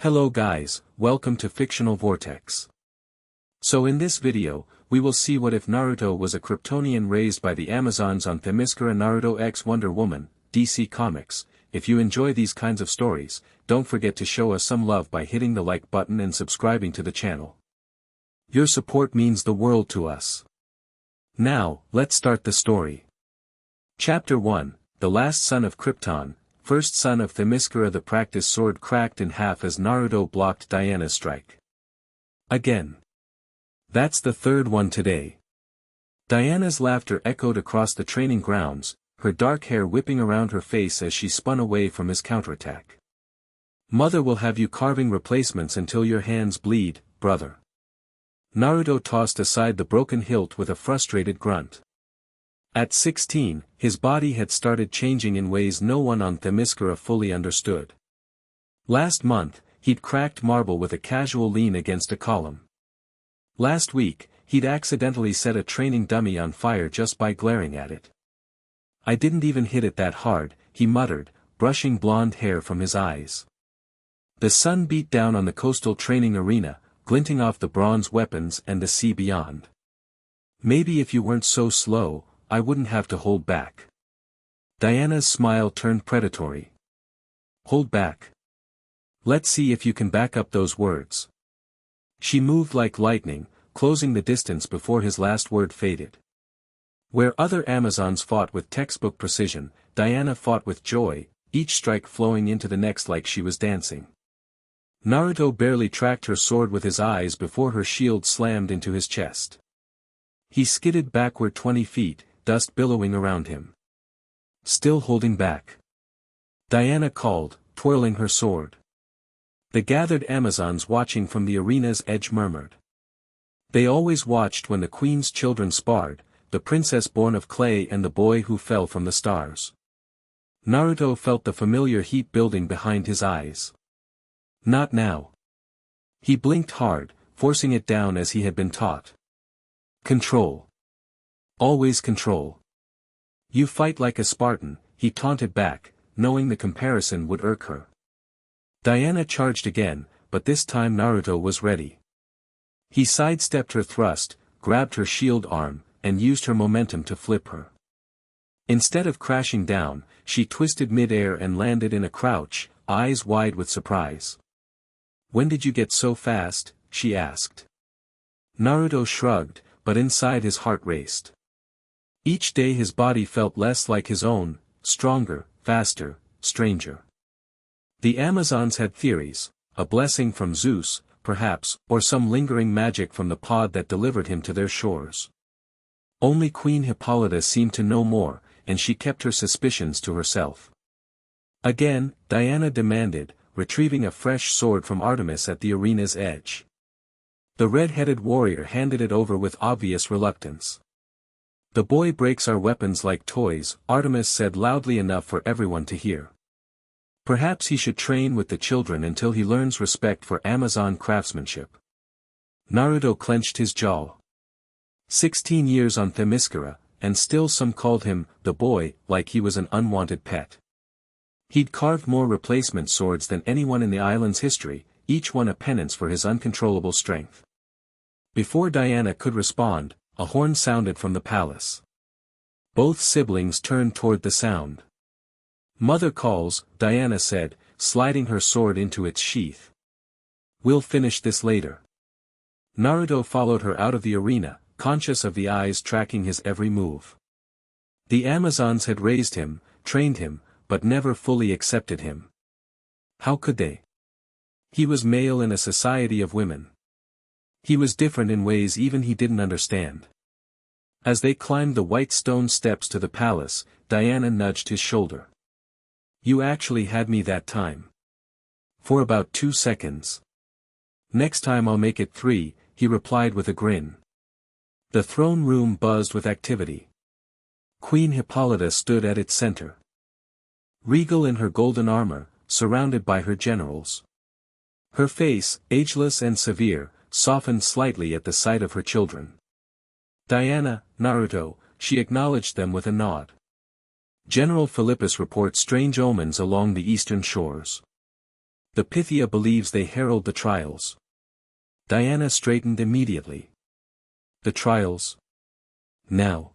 Hello guys, welcome to Fictional Vortex. So in this video, we will see what if Naruto was a Kryptonian raised by the Amazons on Themyscira. Naruto x Wonder Woman, DC Comics. If you enjoy these kinds of stories, don't forget to show us some love by hitting the like button and subscribing to the channel. Your support means the world to us. Now, let's start the story. Chapter 1, The Last Son of Krypton, First Son of Themyscira. The practice sword cracked in half as Naruto blocked Diana's strike. Again. That's the third one today. Diana's laughter echoed across the training grounds, her dark hair whipping around her face as she spun away from his counterattack. Mother will have you carving replacements until your hands bleed, brother. Naruto tossed aside the broken hilt with a frustrated grunt. At 16, his body had started changing in ways no one on Themyscira fully understood. Last month, he'd cracked marble with a casual lean against a column. Last week, he'd accidentally set a training dummy on fire just by glaring at it. I didn't even hit it that hard, he muttered, brushing blonde hair from his eyes. The sun beat down on the coastal training arena, glinting off the bronze weapons and the sea beyond. Maybe if you weren't so slow, I wouldn't have to hold back. Diana's smile turned predatory. Hold back. Let's see if you can back up those words. She moved like lightning, closing the distance before his last word faded. Where other Amazons fought with textbook precision, Diana fought with joy, each strike flowing into the next like she was dancing. Naruto barely tracked her sword with his eyes before her shield slammed into his chest. He skidded backward 20 feet, dust billowing around him. Still holding back. Diana called, twirling her sword. The gathered Amazons watching from the arena's edge murmured. They always watched when the queen's children sparred, the princess born of clay and the boy who fell from the stars. Naruto felt the familiar heat building behind his eyes. Not now. He blinked hard, forcing it down as he had been taught. Control. Always control. You fight like a Spartan, he taunted back, knowing the comparison would irk her. Diana charged again, but this time Naruto was ready. He sidestepped her thrust, grabbed her shield arm, and used her momentum to flip her. Instead of crashing down, she twisted mid-air and landed in a crouch, eyes wide with surprise. When did you get so fast? She asked. Naruto shrugged, but inside his heart raced. Each day his body felt less like his own, stronger, faster, stranger. The Amazons had theories, a blessing from Zeus, perhaps, or some lingering magic from the pod that delivered him to their shores. Only Queen Hippolyta seemed to know more, and she kept her suspicions to herself. Again, Diana demanded, retrieving a fresh sword from Artemis at the arena's edge. The red-headed warrior handed it over with obvious reluctance. The boy breaks our weapons like toys, Artemis said loudly enough for everyone to hear. Perhaps he should train with the children until he learns respect for Amazon craftsmanship. Naruto clenched his jaw. 16 years on Themyscira, and still some called him, the boy, like he was an unwanted pet. He'd carved more replacement swords than anyone in the island's history, each one a penance for his uncontrollable strength. Before Diana could respond, a horn sounded from the palace. Both siblings turned toward the sound. Mother calls, Diana said, sliding her sword into its sheath. We'll finish this later. Naruto followed her out of the arena, conscious of the eyes tracking his every move. The Amazons had raised him, trained him, but never fully accepted him. How could they? He was male in a society of women. He was different in ways even he didn't understand. As they climbed the white stone steps to the palace, Diana nudged his shoulder. You actually had me that time. For about 2 seconds. Next time I'll make it 3, he replied with a grin. The throne room buzzed with activity. Queen Hippolyta stood at its center. Regal in her golden armor, surrounded by her generals. Her face, ageless and severe, softened slightly at the sight of her children. Diana, Naruto, she acknowledged them with a nod. General Philippus reports strange omens along the eastern shores. The Pythia believes they herald the trials. Diana straightened immediately. The trials? Now.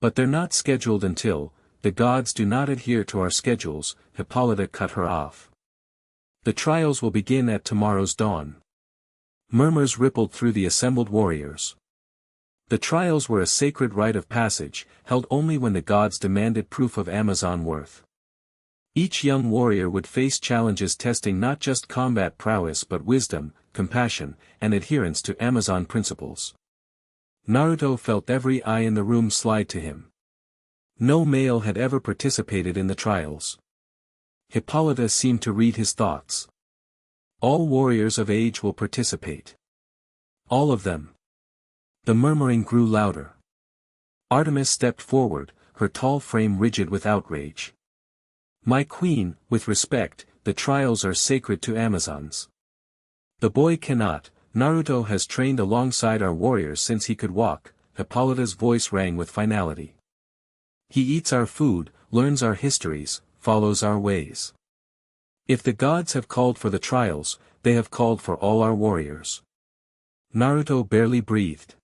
But they're not scheduled until, the gods do not adhere to our schedules, Hippolyta cut her off. The trials will begin at tomorrow's dawn. Murmurs rippled through the assembled warriors. The trials were a sacred rite of passage, held only when the gods demanded proof of Amazon worth. Each young warrior would face challenges testing not just combat prowess but wisdom, compassion, and adherence to Amazon principles. Naruto felt every eye in the room slide to him. No male had ever participated in the trials. Hippolyta seemed to read his thoughts. All warriors of age will participate. All of them. The murmuring grew louder. Artemis stepped forward, her tall frame rigid with outrage. My queen, with respect, the trials are sacred to Amazons. The boy cannot. Naruto has trained alongside our warriors since he could walk, Hippolyta's voice rang with finality. He eats our food, learns our histories, follows our ways. If the gods have called for the trials, they have called for all our warriors. Naruto barely breathed.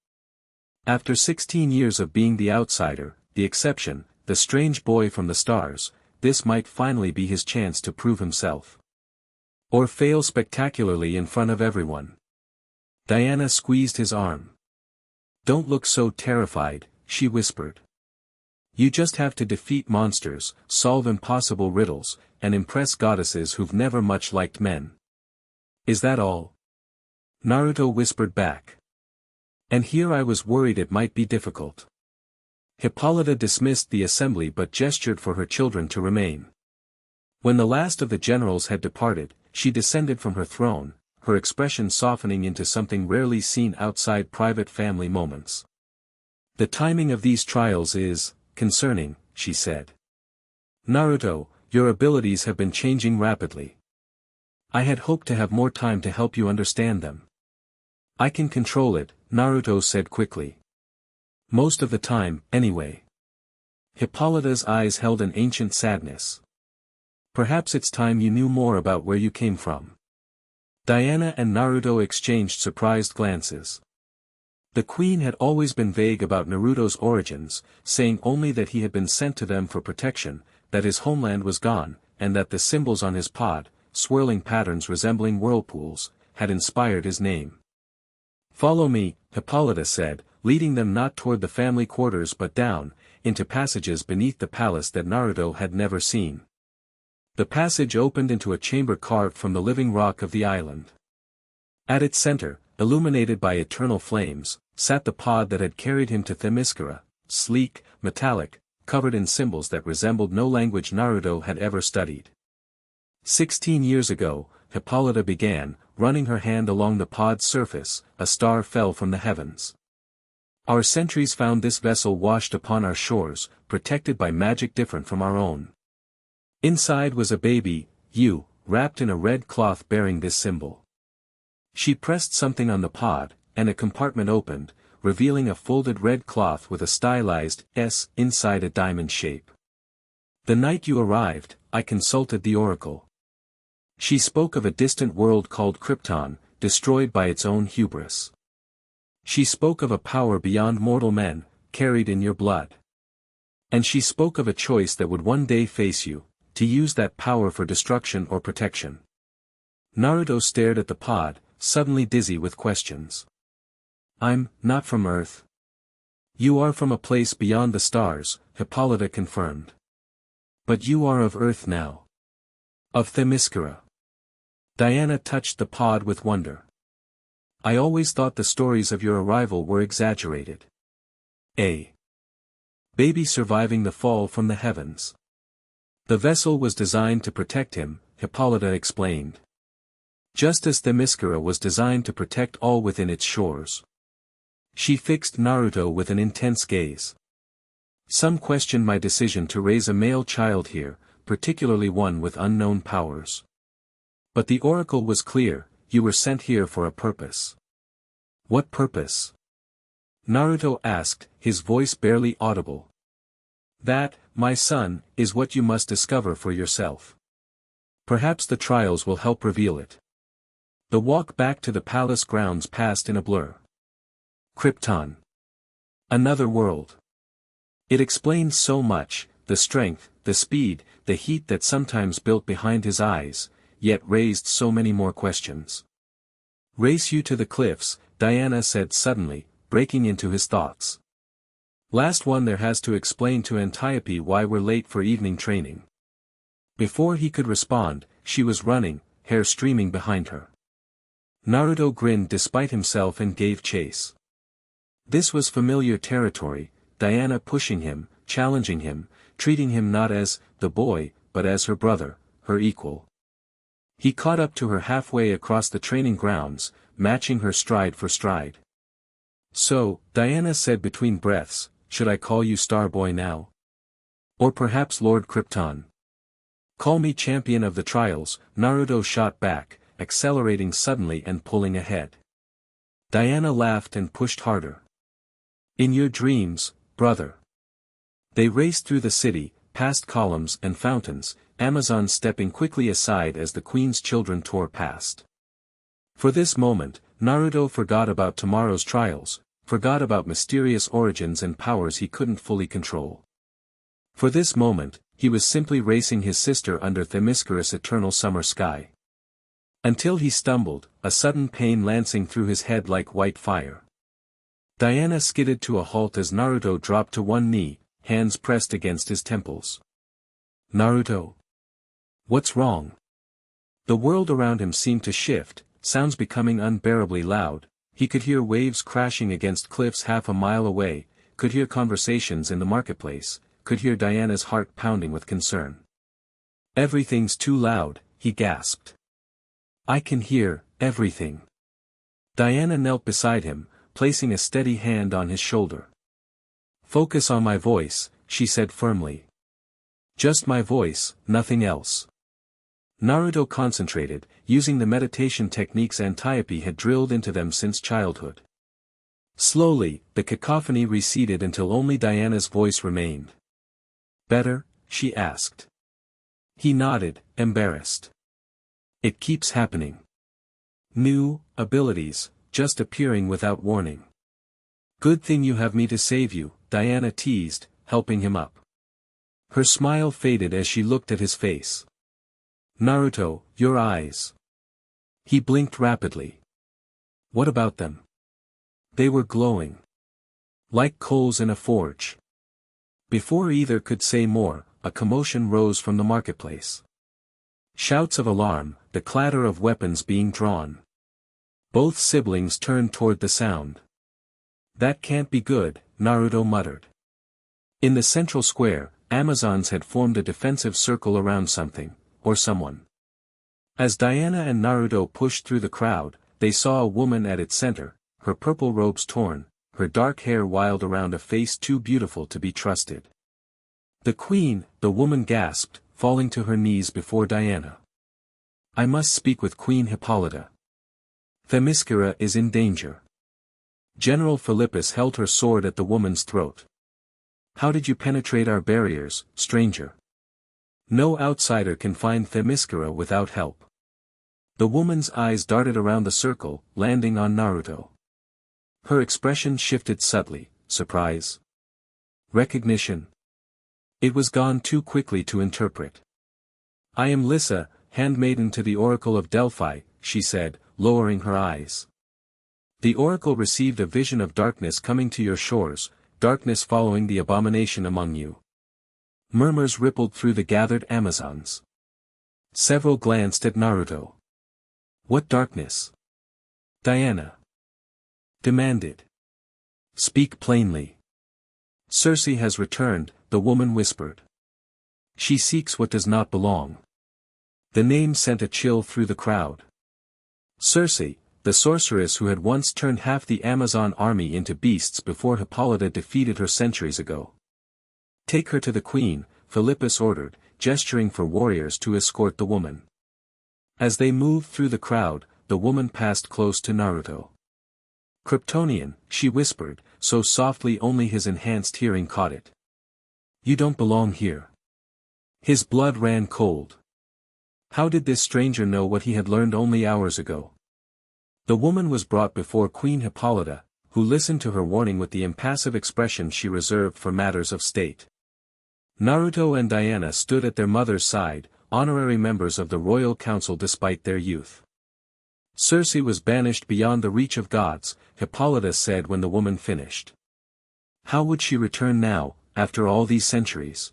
After 16 years of being the outsider, the exception, the strange boy from the stars, this might finally be his chance to prove himself. Or fail spectacularly in front of everyone. Diana squeezed his arm. Don't look so terrified, she whispered. You just have to defeat monsters, solve impossible riddles, and impress goddesses who've never much liked men. Is that all? Naruto whispered back. And here I was worried it might be difficult. Hippolyta dismissed the assembly but gestured for her children to remain. When the last of the generals had departed, she descended from her throne, her expression softening into something rarely seen outside private family moments. The timing of these trials is concerning, she said. Naruto, your abilities have been changing rapidly. I had hoped to have more time to help you understand them. I can control it, Naruto said quickly. Most of the time, anyway. Hippolyta's eyes held an ancient sadness. Perhaps it's time you knew more about where you came from. Diana and Naruto exchanged surprised glances. The queen had always been vague about Naruto's origins, saying only that he had been sent to them for protection, that his homeland was gone, and that the symbols on his pod, swirling patterns resembling whirlpools, had inspired his name. Follow me, Hippolyta said, leading them not toward the family quarters but down, into passages beneath the palace that Naruto had never seen. The passage opened into a chamber carved from the living rock of the island. At its center, illuminated by eternal flames, sat the pod that had carried him to Themyscira, sleek, metallic, covered in symbols that resembled no language Naruto had ever studied. 16 years ago, Hippolyta began, running her hand along the pod's surface, a star fell from the heavens. Our sentries found this vessel washed upon our shores, protected by magic different from our own. Inside was a baby, you, wrapped in a red cloth bearing this symbol. She pressed something on the pod, and a compartment opened, revealing a folded red cloth with a stylized S inside a diamond shape. The night you arrived, I consulted the oracle. She spoke of a distant world called Krypton, destroyed by its own hubris. She spoke of a power beyond mortal men, carried in your blood. And she spoke of a choice that would one day face you, to use that power for destruction or protection. Naruto stared at the pod, suddenly dizzy with questions. I'm not from Earth. You are from a place beyond the stars, Hippolyta confirmed. But you are of Earth now. Of Themyscira. Diana touched the pod with wonder. I always thought the stories of your arrival were exaggerated. A baby surviving the fall from the heavens. The vessel was designed to protect him, Hippolyta explained. Just as Themyscira was designed to protect all within its shores. She fixed Naruto with an intense gaze. Some questioned my decision to raise a male child here, particularly one with unknown powers. But the oracle was clear, you were sent here for a purpose. What purpose? Naruto asked, his voice barely audible. That, my son, is what you must discover for yourself. Perhaps the trials will help reveal it. The walk back to the palace grounds passed in a blur. Krypton. Another world. It explained so much, the strength, the speed, the heat that sometimes built behind his eyes, yet raised so many more questions. Race you to the cliffs, Diana said suddenly, breaking into his thoughts. Last one there has to explain to Antiope why we're late for evening training. Before he could respond, she was running, hair streaming behind her. Naruto grinned despite himself and gave chase. This was familiar territory, Diana pushing him, challenging him, treating him not as the boy, but as her brother, her equal. He caught up to her halfway across the training grounds, matching her stride for stride. So, Diana said between breaths, should I call you Starboy now? Or perhaps Lord Krypton? Call me champion of the trials, Naruto shot back, accelerating suddenly and pulling ahead. Diana laughed and pushed harder. In your dreams, brother. They raced through the city, past columns and fountains, Amazon stepping quickly aside as the queen's children tore past. For this moment, Naruto forgot about tomorrow's trials, forgot about mysterious origins and powers he couldn't fully control. For this moment, he was simply racing his sister under Themyscira's eternal summer sky. Until he stumbled, a sudden pain lancing through his head like white fire. Diana skidded to a halt as Naruto dropped to one knee, hands pressed against his temples. Naruto. What's wrong? The world around him seemed to shift, sounds becoming unbearably loud. He could hear waves crashing against cliffs half a mile away, could hear conversations in the marketplace, could hear Diana's heart pounding with concern. Everything's too loud, he gasped. I can hear everything. Diana knelt beside him, placing a steady hand on his shoulder. Focus on my voice, she said firmly. Just my voice, nothing else. Naruto concentrated, using the meditation techniques Antiope had drilled into them since childhood. Slowly, the cacophony receded until only Diana's voice remained. Better? She asked. He nodded, embarrassed. It keeps happening. New abilities, just appearing without warning. Good thing you have me to save you, Diana teased, helping him up. Her smile faded as she looked at his face. Naruto, your eyes. He blinked rapidly. What about them? They were glowing. Like coals in a forge. Before either could say more, a commotion rose from the marketplace. Shouts of alarm, the clatter of weapons being drawn. Both siblings turned toward the sound. That can't be good, Naruto muttered. In the central square, Amazons had formed a defensive circle around something, or someone. As Diana and Naruto pushed through the crowd, they saw a woman at its center, her purple robes torn, her dark hair wild around a face too beautiful to be trusted. The queen, the woman gasped, falling to her knees before Diana. I must speak with Queen Hippolyta. Themyscira is in danger. General Philippus held her sword at the woman's throat. How did you penetrate our barriers, stranger? No outsider can find Themyscira without help. The woman's eyes darted around the circle, landing on Naruto. Her expression shifted subtly, surprise. Recognition. It was gone too quickly to interpret. I am Lissa, handmaiden to the Oracle of Delphi, she said, lowering her eyes. The Oracle received a vision of darkness coming to your shores, darkness following the abomination among you. Murmurs rippled through the gathered Amazons. Several glanced at Naruto. What darkness? Diana demanded. Speak plainly. Circe has returned, the woman whispered. She seeks what does not belong. The name sent a chill through the crowd. Circe, the sorceress who had once turned half the Amazon army into beasts before Hippolyta defeated her centuries ago. Take her to the queen, Philippus ordered, gesturing for warriors to escort the woman. As they moved through the crowd, the woman passed close to Naruto. Kryptonian, she whispered, so softly only his enhanced hearing caught it. You don't belong here. His blood ran cold. How did this stranger know what he had learned only hours ago? The woman was brought before Queen Hippolyta, who listened to her warning with the impassive expression she reserved for matters of state. Naruto and Diana stood at their mother's side, honorary members of the royal council despite their youth. Circe was banished beyond the reach of gods, Hippolyta said when the woman finished. How would she return now, after all these centuries?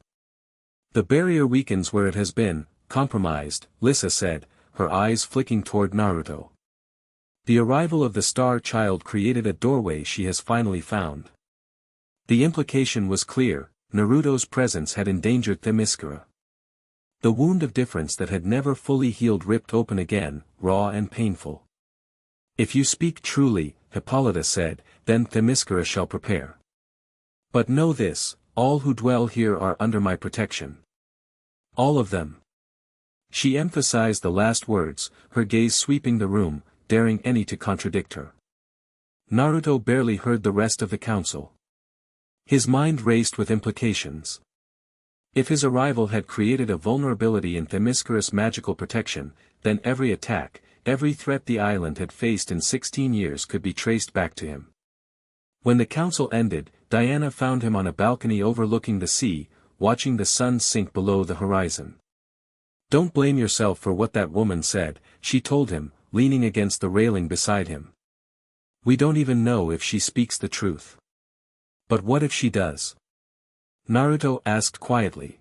The barrier weakens where it has been compromised, Lissa said, her eyes flicking toward Naruto. The arrival of the star child created a doorway she has finally found. The implication was clear, Naruto's presence had endangered Themyscira. The wound of difference that had never fully healed ripped open again, raw and painful. If you speak truly, Hippolyta said, then Themyscira shall prepare. But know this, all who dwell here are under my protection. All of them. She emphasized the last words, her gaze sweeping the room, daring any to contradict her. Naruto barely heard the rest of the council. His mind raced with implications. If his arrival had created a vulnerability in Themyscira's magical protection, then every attack, every threat the island had faced in 16 years could be traced back to him. When the council ended, Diana found him on a balcony overlooking the sea, watching the sun sink below the horizon. Don't blame yourself for what that woman said, she told him, leaning against the railing beside him. We don't even know if she speaks the truth. But what if she does? Naruto asked quietly.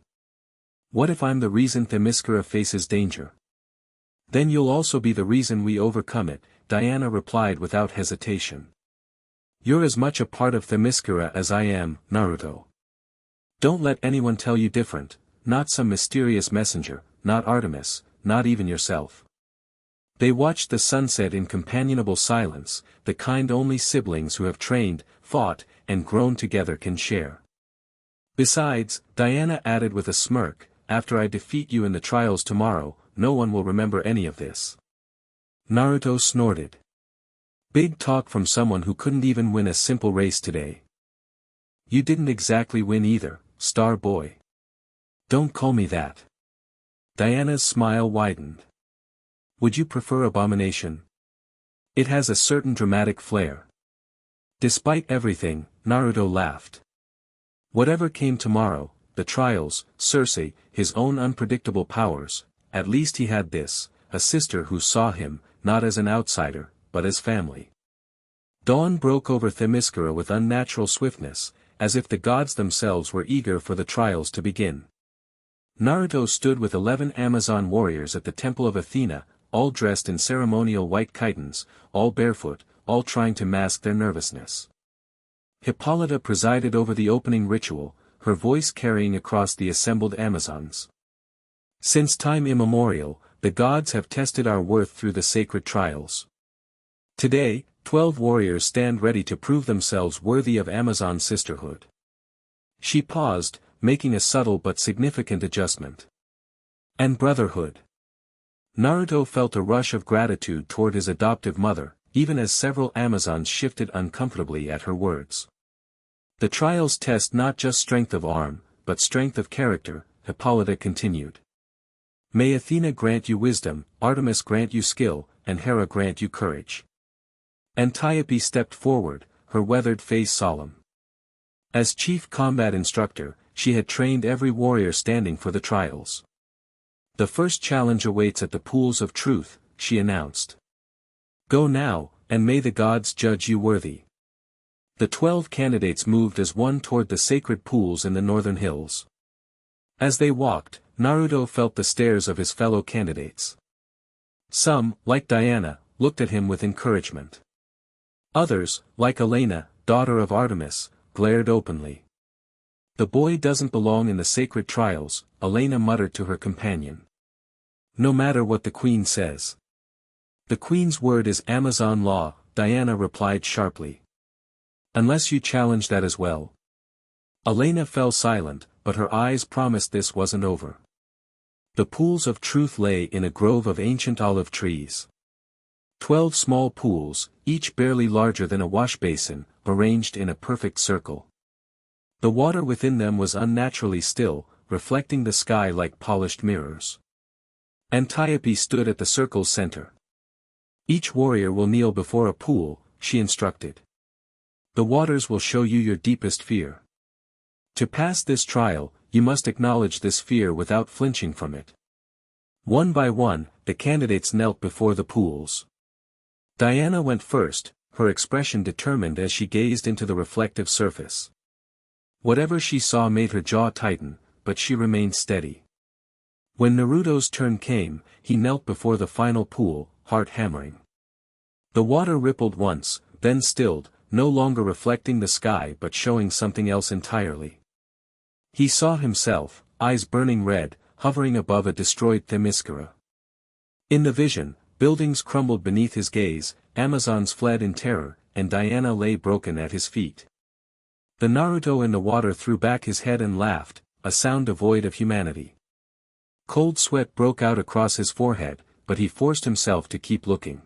What if I'm the reason Themyscira faces danger? Then you'll also be the reason we overcome it, Diana replied without hesitation. You're as much a part of Themyscira as I am, Naruto. Don't let anyone tell you different, not some mysterious messenger, not Artemis, not even yourself. They watched the sunset in companionable silence, the kind only siblings who have trained, fought, and grown together can share. Besides, Diana added with a smirk, after I defeat you in the trials tomorrow, no one will remember any of this. Naruto snorted. Big talk from someone who couldn't even win a simple race today. You didn't exactly win either, Star Boy. Don't call me that. Diana's smile widened. Would you prefer Abomination? It has a certain dramatic flair. Despite everything, Naruto laughed. Whatever came tomorrow, the trials, Circe, his own unpredictable powers, at least he had this, a sister who saw him, not as an outsider, but as family. Dawn broke over Themyscira with unnatural swiftness, as if the gods themselves were eager for the trials to begin. Naruto stood with 11 Amazon warriors at the temple of Athena, all dressed in ceremonial white chitons, all barefoot, all trying to mask their nervousness. Hippolyta presided over the opening ritual, her voice carrying across the assembled Amazons. Since time immemorial, the gods have tested our worth through the sacred trials. Today, 12 warriors stand ready to prove themselves worthy of Amazon sisterhood. She paused, making a subtle but significant adjustment. And brotherhood. Naruto felt a rush of gratitude toward his adoptive mother, even as several Amazons shifted uncomfortably at her words. The trials test not just strength of arm, but strength of character, Hippolyta continued. May Athena grant you wisdom, Artemis grant you skill, and Hera grant you courage. Antiope stepped forward, her weathered face solemn. As chief combat instructor, she had trained every warrior standing for the trials. The first challenge awaits at the pools of truth, she announced. Go now, and may the gods judge you worthy. The 12 candidates moved as one toward the sacred pools in the northern hills. As they walked, Naruto felt the stares of his fellow candidates. Some, like Diana, looked at him with encouragement. Others, like Elena, daughter of Artemis, glared openly. The boy doesn't belong in the sacred trials, Elena muttered to her companion. No matter what the queen says. The queen's word is Amazon law, Diana replied sharply. Unless you challenge that as well. Elena fell silent, but her eyes promised this wasn't over. The pools of truth lay in a grove of ancient olive trees. 12 small pools, each barely larger than a wash basin, arranged in a perfect circle. The water within them was unnaturally still, reflecting the sky like polished mirrors. Antiope stood at the circle's center. Each warrior will kneel before a pool, she instructed. The waters will show you your deepest fear. To pass this trial, you must acknowledge this fear without flinching from it. One by one, the candidates knelt before the pools. Diana went first, her expression determined as she gazed into the reflective surface. Whatever she saw made her jaw tighten, but she remained steady. When Naruto's turn came, he knelt before the final pool, heart hammering. The water rippled once, then stilled, no longer reflecting the sky but showing something else entirely. He saw himself, eyes burning red, hovering above a destroyed Themyscira. In the vision, buildings crumbled beneath his gaze, Amazons fled in terror, and Diana lay broken at his feet. The Naruto in the water threw back his head and laughed, a sound devoid of humanity. Cold sweat broke out across his forehead, but he forced himself to keep looking.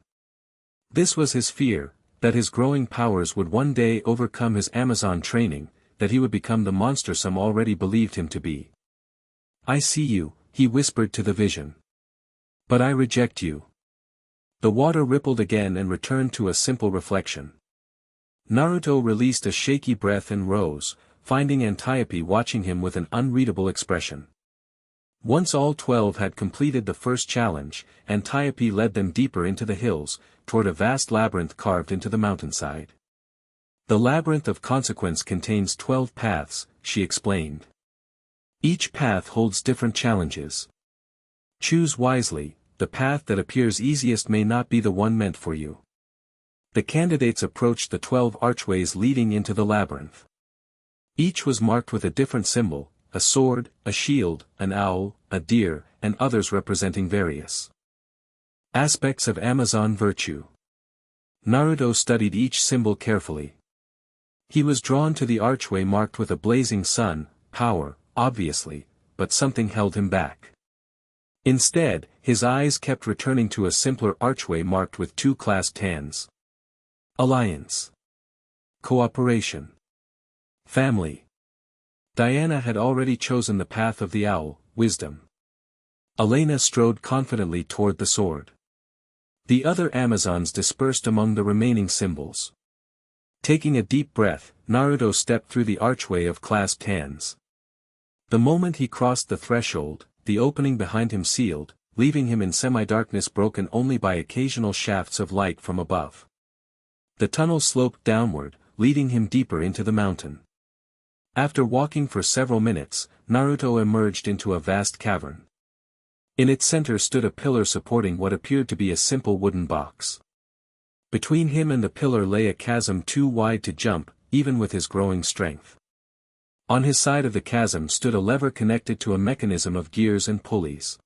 This was his fear, that his growing powers would one day overcome his Amazon training, that he would become the monster some already believed him to be. I see you, he whispered to the vision. But I reject you. The water rippled again and returned to a simple reflection. Naruto released a shaky breath and rose, finding Antiope watching him with an unreadable expression. Once all 12 had completed the first challenge, Antiope led them deeper into the hills, toward a vast labyrinth carved into the mountainside. The labyrinth of consequence contains 12 paths, she explained. Each path holds different challenges. Choose wisely, the path that appears easiest may not be the one meant for you. The candidates approached the 12 archways leading into the labyrinth. Each was marked with a different symbol, a sword, a shield, an owl, a deer, and others representing various aspects of Amazon virtue. Naruto studied each symbol carefully. He was drawn to the archway marked with a blazing sun, power, obviously, but something held him back. Instead, his eyes kept returning to a simpler archway marked with 2 clasped hands. Alliance. Cooperation. Family. Diana had already chosen the path of the owl, wisdom. Elena strode confidently toward the sword. The other Amazons dispersed among the remaining symbols. Taking a deep breath, Naruto stepped through the archway of clasped hands. The moment he crossed the threshold, the opening behind him sealed, leaving him in semi-darkness broken only by occasional shafts of light from above. The tunnel sloped downward, leading him deeper into the mountain. After walking for several minutes, Naruto emerged into a vast cavern. In its center stood a pillar supporting what appeared to be a simple wooden box. Between him and the pillar lay a chasm too wide to jump, even with his growing strength. On his side of the chasm stood a lever connected to a mechanism of gears and pulleys.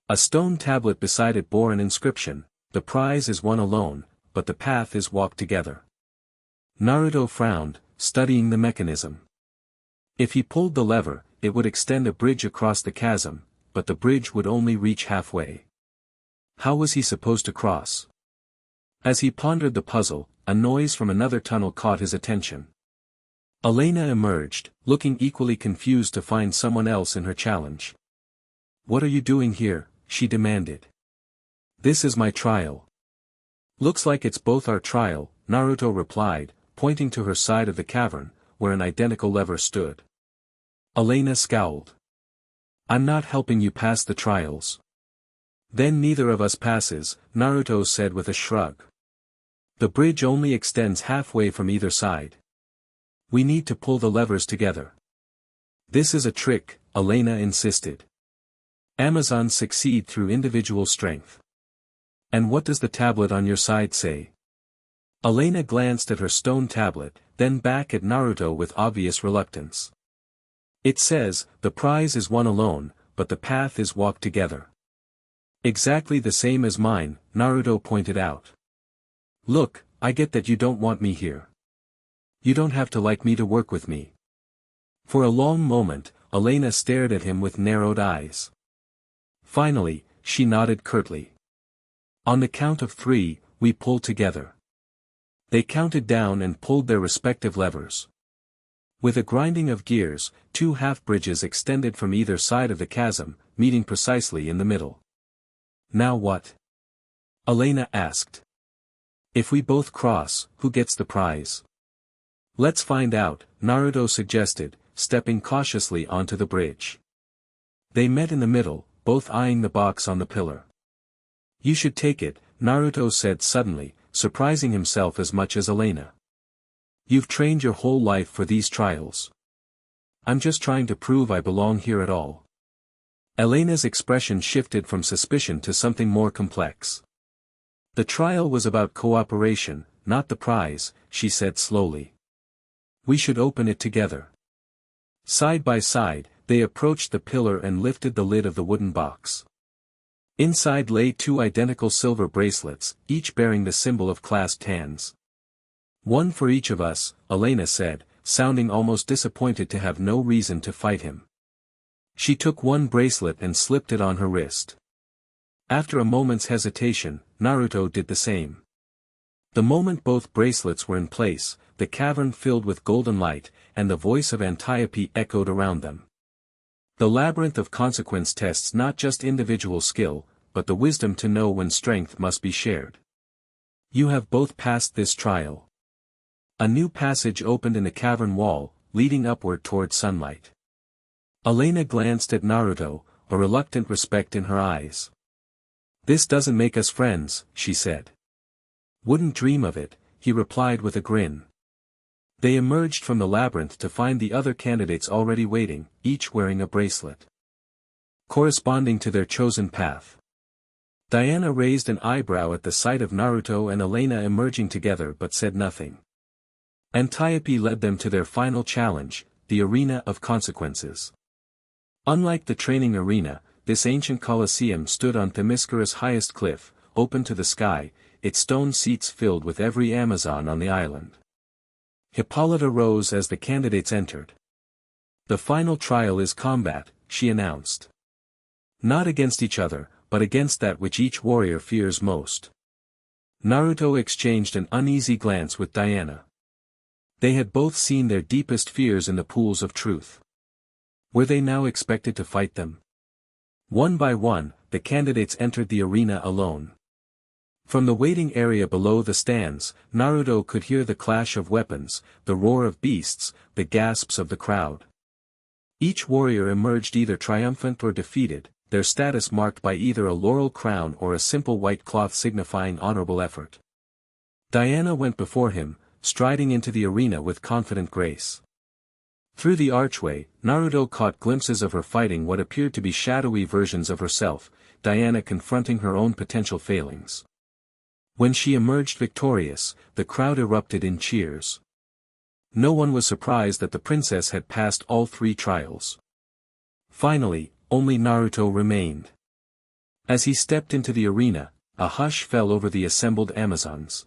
A stone tablet beside it bore an inscription, "The prize is won alone, but the path is walked together." Naruto frowned, studying the mechanism. If he pulled the lever, it would extend a bridge across the chasm, but the bridge would only reach halfway. How was he supposed to cross? As he pondered the puzzle, a noise from another tunnel caught his attention. Elena emerged, looking equally confused to find someone else in her challenge. "What are you doing here?" she demanded. "This is my trial." "Looks like it's both our trial," Naruto replied, pointing to her side of the cavern, where an identical lever stood. Elena scowled. "I'm not helping you pass the trials." "Then neither of us passes," Naruto said with a shrug. "The bridge only extends halfway from either side. We need to pull the levers together." "This is a trick," Elena insisted. "Amazons succeed through individual strength." "And what does the tablet on your side say?" Elena glanced at her stone tablet, then back at Naruto with obvious reluctance. "It says, the prize is won alone, but the path is walked together." "Exactly the same as mine," Naruto pointed out. "Look, I get that you don't want me here. You don't have to like me to work with me." For a long moment, Elena stared at him with narrowed eyes. Finally, she nodded curtly. "On the count of 3, we pull together." They counted down and pulled their respective levers. With a grinding of gears, 2 half-bridges extended from either side of the chasm, meeting precisely in the middle. Now what? Elena asked. If we both cross, who gets the prize? Let's find out, Naruto suggested, stepping cautiously onto the bridge. They met in the middle, both eyeing the box on the pillar. You should take it, Naruto said suddenly, surprising himself as much as Elena. You've trained your whole life for these trials. I'm just trying to prove I belong here at all. Elena's expression shifted from suspicion to something more complex. The trial was about cooperation, not the prize, she said slowly. We should open it together. Side by side, they approached the pillar and lifted the lid of the wooden box. Inside lay 2 identical silver bracelets, each bearing the symbol of clasped hands. One for each of us, Elena said, sounding almost disappointed to have no reason to fight him. She took one bracelet and slipped it on her wrist. After a moment's hesitation, Naruto did the same. The moment both bracelets were in place, the cavern filled with golden light, and the voice of Antiope echoed around them. The labyrinth of consequence tests not just individual skill, but the wisdom to know when strength must be shared. You have both passed this trial. A new passage opened in the cavern wall, leading upward toward sunlight. Elena glanced at Naruto, a reluctant respect in her eyes. This doesn't make us friends, she said. Wouldn't dream of it, he replied with a grin. They emerged from the labyrinth to find the other candidates already waiting, each wearing a bracelet corresponding to their chosen path. Diana raised an eyebrow at the sight of Naruto and Elena emerging together but said nothing. Antiope led them to their final challenge, the arena of consequences. Unlike the training arena, this ancient Colosseum stood on Themyscira's highest cliff, open to the sky, its stone seats filled with every Amazon on the island. Hippolyta rose as the candidates entered. The final trial is combat, she announced. Not against each other, but against that which each warrior fears most. Naruto exchanged an uneasy glance with Diana. They had both seen their deepest fears in the pools of truth. Were they now expected to fight them? One by one, the candidates entered the arena alone. From the waiting area below the stands, Naruto could hear the clash of weapons, the roar of beasts, the gasps of the crowd. Each warrior emerged either triumphant or defeated, their status marked by either a laurel crown or a simple white cloth signifying honorable effort. Diana went before him, striding into the arena with confident grace. Through the archway, Naruto caught glimpses of her fighting what appeared to be shadowy versions of herself, Diana confronting her own potential failings. When she emerged victorious, the crowd erupted in cheers. No one was surprised that the princess had passed all 3 trials. Finally, only Naruto remained. As he stepped into the arena, a hush fell over the assembled Amazons.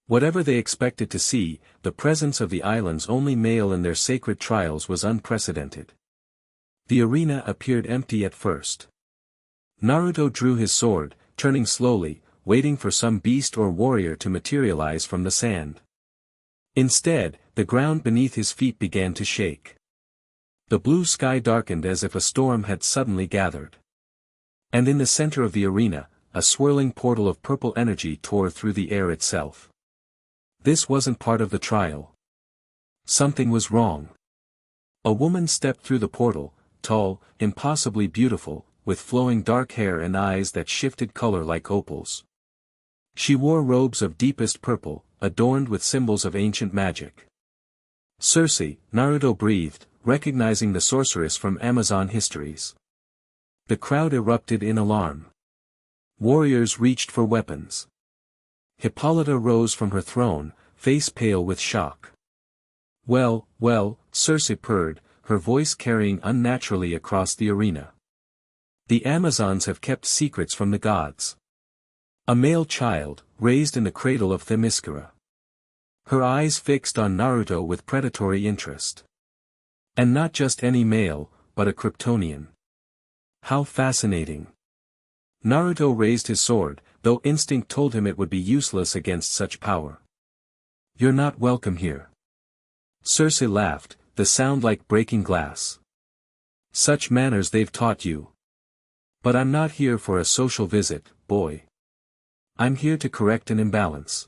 Whatever they expected to see, the presence of the island's only male in their sacred trials was unprecedented. The arena appeared empty at first. Naruto drew his sword, turning slowly, waiting for some beast or warrior to materialize from the sand. Instead, the ground beneath his feet began to shake. The blue sky darkened as if a storm had suddenly gathered. And in the center of the arena, a swirling portal of purple energy tore through the air itself. This wasn't part of the trial. Something was wrong. A woman stepped through the portal, tall, impossibly beautiful, with flowing dark hair and eyes that shifted color like opals. She wore robes of deepest purple, adorned with symbols of ancient magic. Circe, Naruto breathed, recognizing the sorceress from Amazon histories. The crowd erupted in alarm. Warriors reached for weapons. Hippolyta rose from her throne, face pale with shock. Well, Circe purred, her voice carrying unnaturally across the arena. The Amazons have kept secrets from the gods. A male child, raised in the cradle of Themyscira. Her eyes fixed on Naruto with predatory interest. And not just any male, but a Kryptonian. How fascinating. Naruto raised his sword, though instinct told him it would be useless against such power. You're not welcome here. Circe laughed, the sound like breaking glass. Such manners they've taught you. But I'm not here for a social visit, boy. I'm here to correct an imbalance.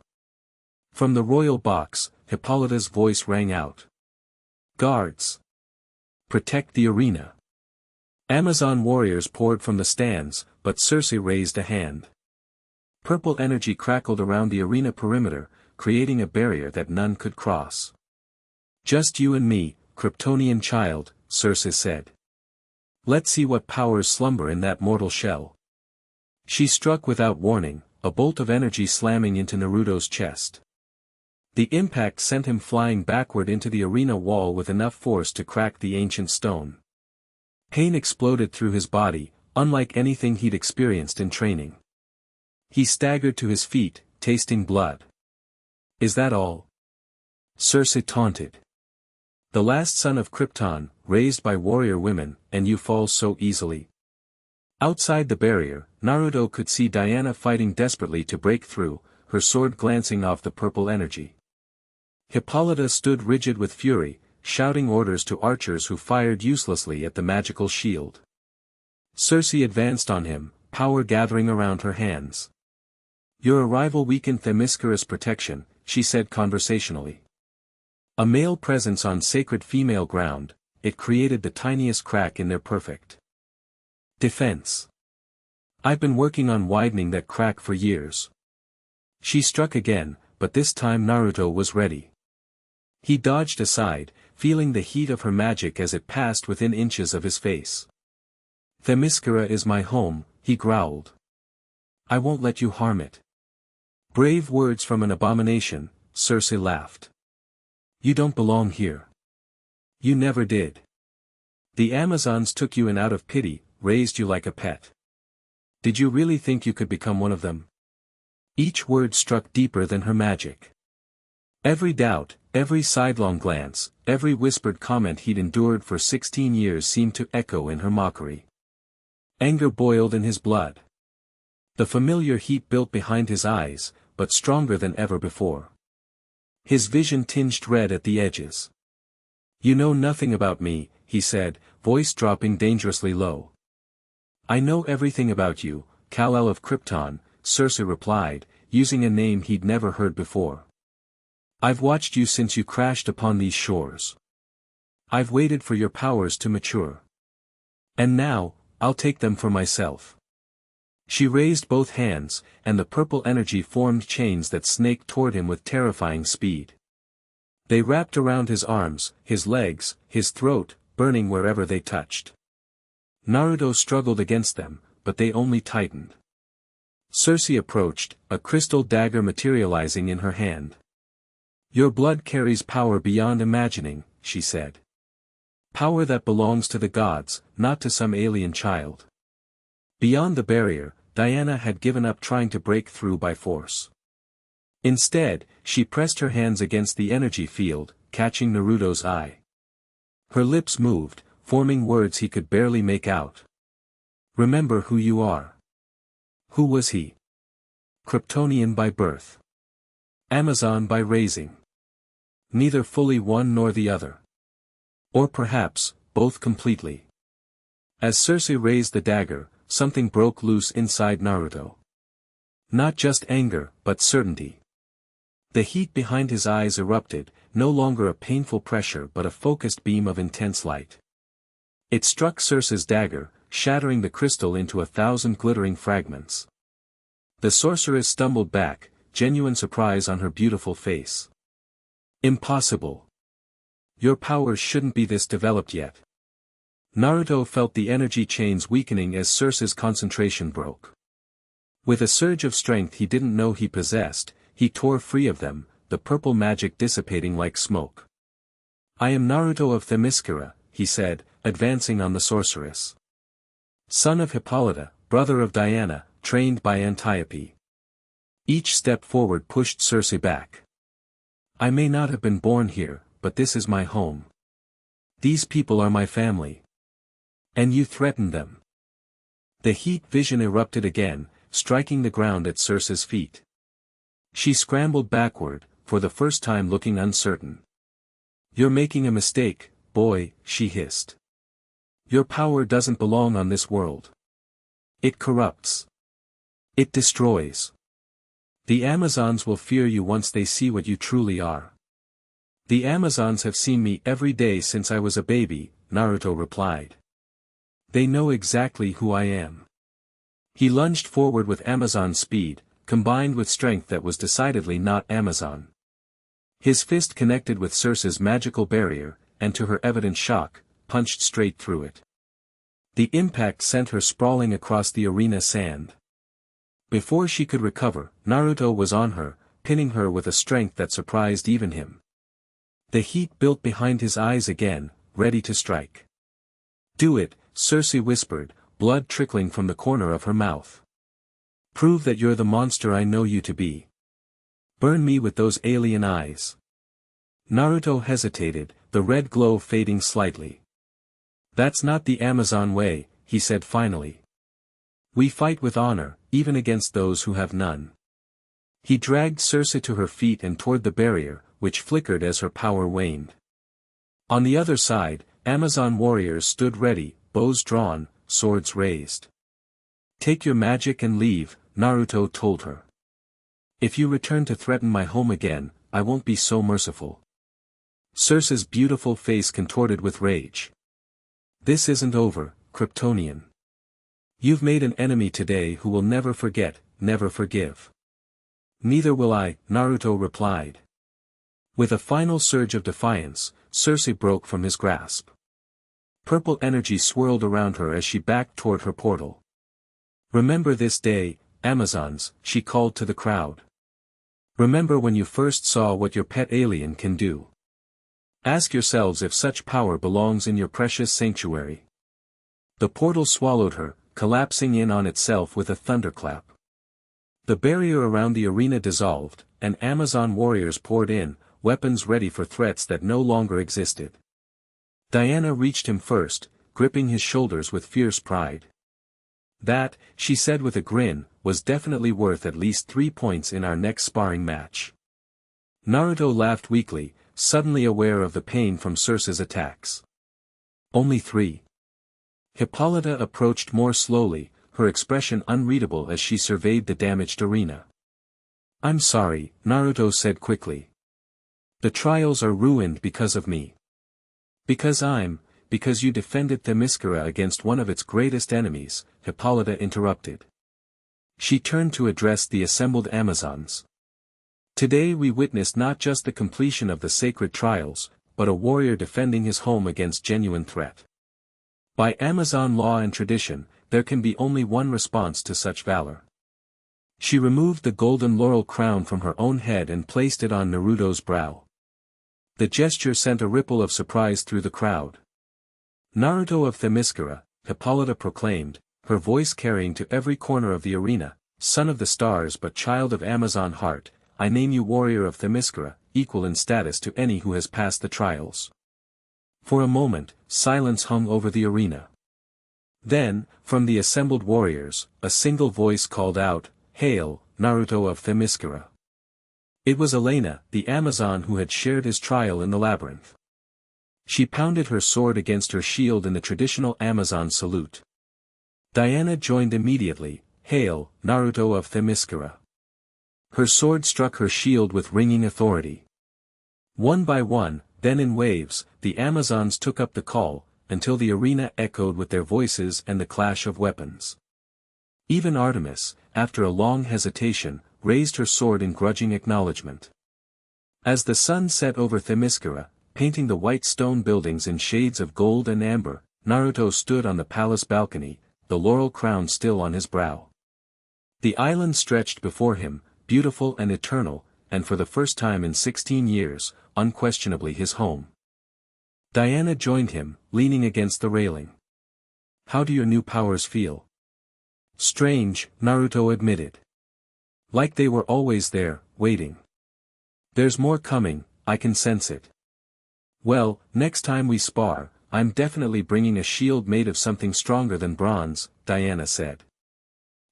From the royal box, Hippolyta's voice rang out. Guards! Protect the arena. Amazon warriors poured from the stands, but Circe raised a hand. Purple energy crackled around the arena perimeter, creating a barrier that none could cross. Just you and me, Kryptonian child, Circe said. Let's see what powers slumber in that mortal shell. She struck without warning, a bolt of energy slamming into Naruto's chest. The impact sent him flying backward into the arena wall with enough force to crack the ancient stone. Pain exploded through his body, unlike anything he'd experienced in training. He staggered to his feet, tasting blood. Is that all? Circe taunted. The last son of Krypton, raised by warrior women, and you fall so easily. Outside the barrier, Naruto could see Diana fighting desperately to break through, her sword glancing off the purple energy. Hippolyta stood rigid with fury, shouting orders to archers who fired uselessly at the magical shield. Circe advanced on him, power gathering around her hands. Your arrival weakened Themyscira's protection, she said conversationally. A male presence on sacred female ground, it created the tiniest crack in their perfect defense. I've been working on widening that crack for years. She struck again, but this time Naruto was ready. He dodged aside, feeling the heat of her magic as it passed within inches of his face. Themyscira is my home, he growled. I won't let you harm it. Brave words from an abomination, Circe laughed. You don't belong here. You never did. The Amazons took you in out of pity, raised you like a pet. Did you really think you could become one of them? Each word struck deeper than her magic. Every doubt, every sidelong glance, every whispered comment he'd endured for 16 years seemed to echo in her mockery. Anger boiled in his blood. The familiar heat built behind his eyes, but stronger than ever before. His vision tinged red at the edges. You know nothing about me, he said, voice dropping dangerously low. I know everything about you, Kal-El of Krypton, Circe replied, using a name he'd never heard before. I've watched you since you crashed upon these shores. I've waited for your powers to mature. And now, I'll take them for myself. She raised both hands, and the purple energy formed chains that snaked toward him with terrifying speed. They wrapped around his arms, his legs, his throat, burning wherever they touched. Naruto struggled against them, but they only tightened. Circe approached, a crystal dagger materializing in her hand. Your blood carries power beyond imagining, she said. Power that belongs to the gods, not to some alien child. Beyond the barrier, Diana had given up trying to break through by force. Instead, she pressed her hands against the energy field, catching Naruto's eye. Her lips moved, forming words he could barely make out. Remember who you are. Who was he? Kryptonian by birth. Amazon by raising. Neither fully one nor the other. Or perhaps, both completely. As Circe raised the dagger, something broke loose inside Naruto. Not just anger, but certainty. The heat behind his eyes erupted, no longer a painful pressure but a focused beam of intense light. It struck Circe's dagger, shattering the crystal into 1,000 glittering fragments. The sorceress stumbled back, genuine surprise on her beautiful face. Impossible. Your powers shouldn't be this developed yet. Naruto felt the energy chains weakening as Circe's concentration broke. With a surge of strength he didn't know he possessed, he tore free of them, the purple magic dissipating like smoke. I am Naruto of Themyscira, he said, advancing on the sorceress. Son of Hippolyta, brother of Diana, trained by Antiope. Each step forward pushed Circe back. I may not have been born here, but this is my home. These people are my family. And you threatened them. The heat vision erupted again, striking the ground at Circe's feet. She scrambled backward, for the first time looking uncertain. You're making a mistake, boy, she hissed. Your power doesn't belong on this world. It corrupts. It destroys. The Amazons will fear you once they see what you truly are. The Amazons have seen me every day since I was a baby, Naruto replied. They know exactly who I am. He lunged forward with Amazon speed, combined with strength that was decidedly not Amazon. His fist connected with Circe's magical barrier, and to her evident shock, punched straight through it. The impact sent her sprawling across the arena sand. Before she could recover, Naruto was on her, pinning her with a strength that surprised even him. The heat built behind his eyes again, ready to strike. Do it, Circe whispered, blood trickling from the corner of her mouth. Prove that you're the monster I know you to be. Burn me with those alien eyes. Naruto hesitated, the red glow fading slightly. That's not the Amazon way, he said finally. We fight with honor, even against those who have none. He dragged Circe to her feet and toward the barrier, which flickered as her power waned. On the other side, Amazon warriors stood ready, bows drawn, swords raised. Take your magic and leave, Naruto told her. If you return to threaten my home again, I won't be so merciful. Circe's beautiful face contorted with rage. This isn't over, Kryptonian. You've made an enemy today who will never forget, never forgive. Neither will I, Naruto replied. With a final surge of defiance, Circe broke from his grasp. Purple energy swirled around her as she backed toward her portal. Remember this day, Amazons, she called to the crowd. Remember when you first saw what your pet alien can do. Ask yourselves if such power belongs in your precious sanctuary. The portal swallowed her, collapsing in on itself with a thunderclap. The barrier around the arena dissolved, and Amazon warriors poured in, weapons ready for threats that no longer existed. Diana reached him first, gripping his shoulders with fierce pride. That, she said with a grin, was definitely worth at least 3 points in our next sparring match. Naruto laughed weakly, suddenly aware of the pain from Circe's attacks. Only 3. Hippolyta approached more slowly, her expression unreadable as she surveyed the damaged arena. I'm sorry, Naruto said quickly. The trials are ruined because of me. Because you defended Themyscira against one of its greatest enemies, Hippolyta interrupted. She turned to address the assembled Amazons. Today we witnessed not just the completion of the sacred trials, but a warrior defending his home against genuine threat. By Amazon law and tradition, there can be only one response to such valor. She removed the golden laurel crown from her own head and placed it on Naruto's brow. The gesture sent a ripple of surprise through the crowd. Naruto of Themyscira, Hippolyta proclaimed, her voice carrying to every corner of the arena, son of the stars but child of Amazon heart, I name you warrior of Themyscira, equal in status to any who has passed the trials. For a moment, silence hung over the arena. Then, from the assembled warriors, a single voice called out, Hail, Naruto of Themyscira. It was Elena, the Amazon who had shared his trial in the labyrinth. She pounded her sword against her shield in the traditional Amazon salute. Diana joined immediately, Hail, Naruto of Themyscira. Her sword struck her shield with ringing authority. One by one, then in waves, the Amazons took up the call, until the arena echoed with their voices and the clash of weapons. Even Artemis, after a long hesitation, raised her sword in grudging acknowledgement. As the sun set over Themyscira, painting the white stone buildings in shades of gold and amber, Naruto stood on the palace balcony, the laurel crown still on his brow. The island stretched before him, beautiful and eternal, and for the first time in 16 years, unquestionably his home. Diana joined him, leaning against the railing. How do your new powers feel? Strange, Naruto admitted. Like they were always there, waiting. There's more coming, I can sense it. Well, next time we spar, I'm definitely bringing a shield made of something stronger than bronze, Diana said.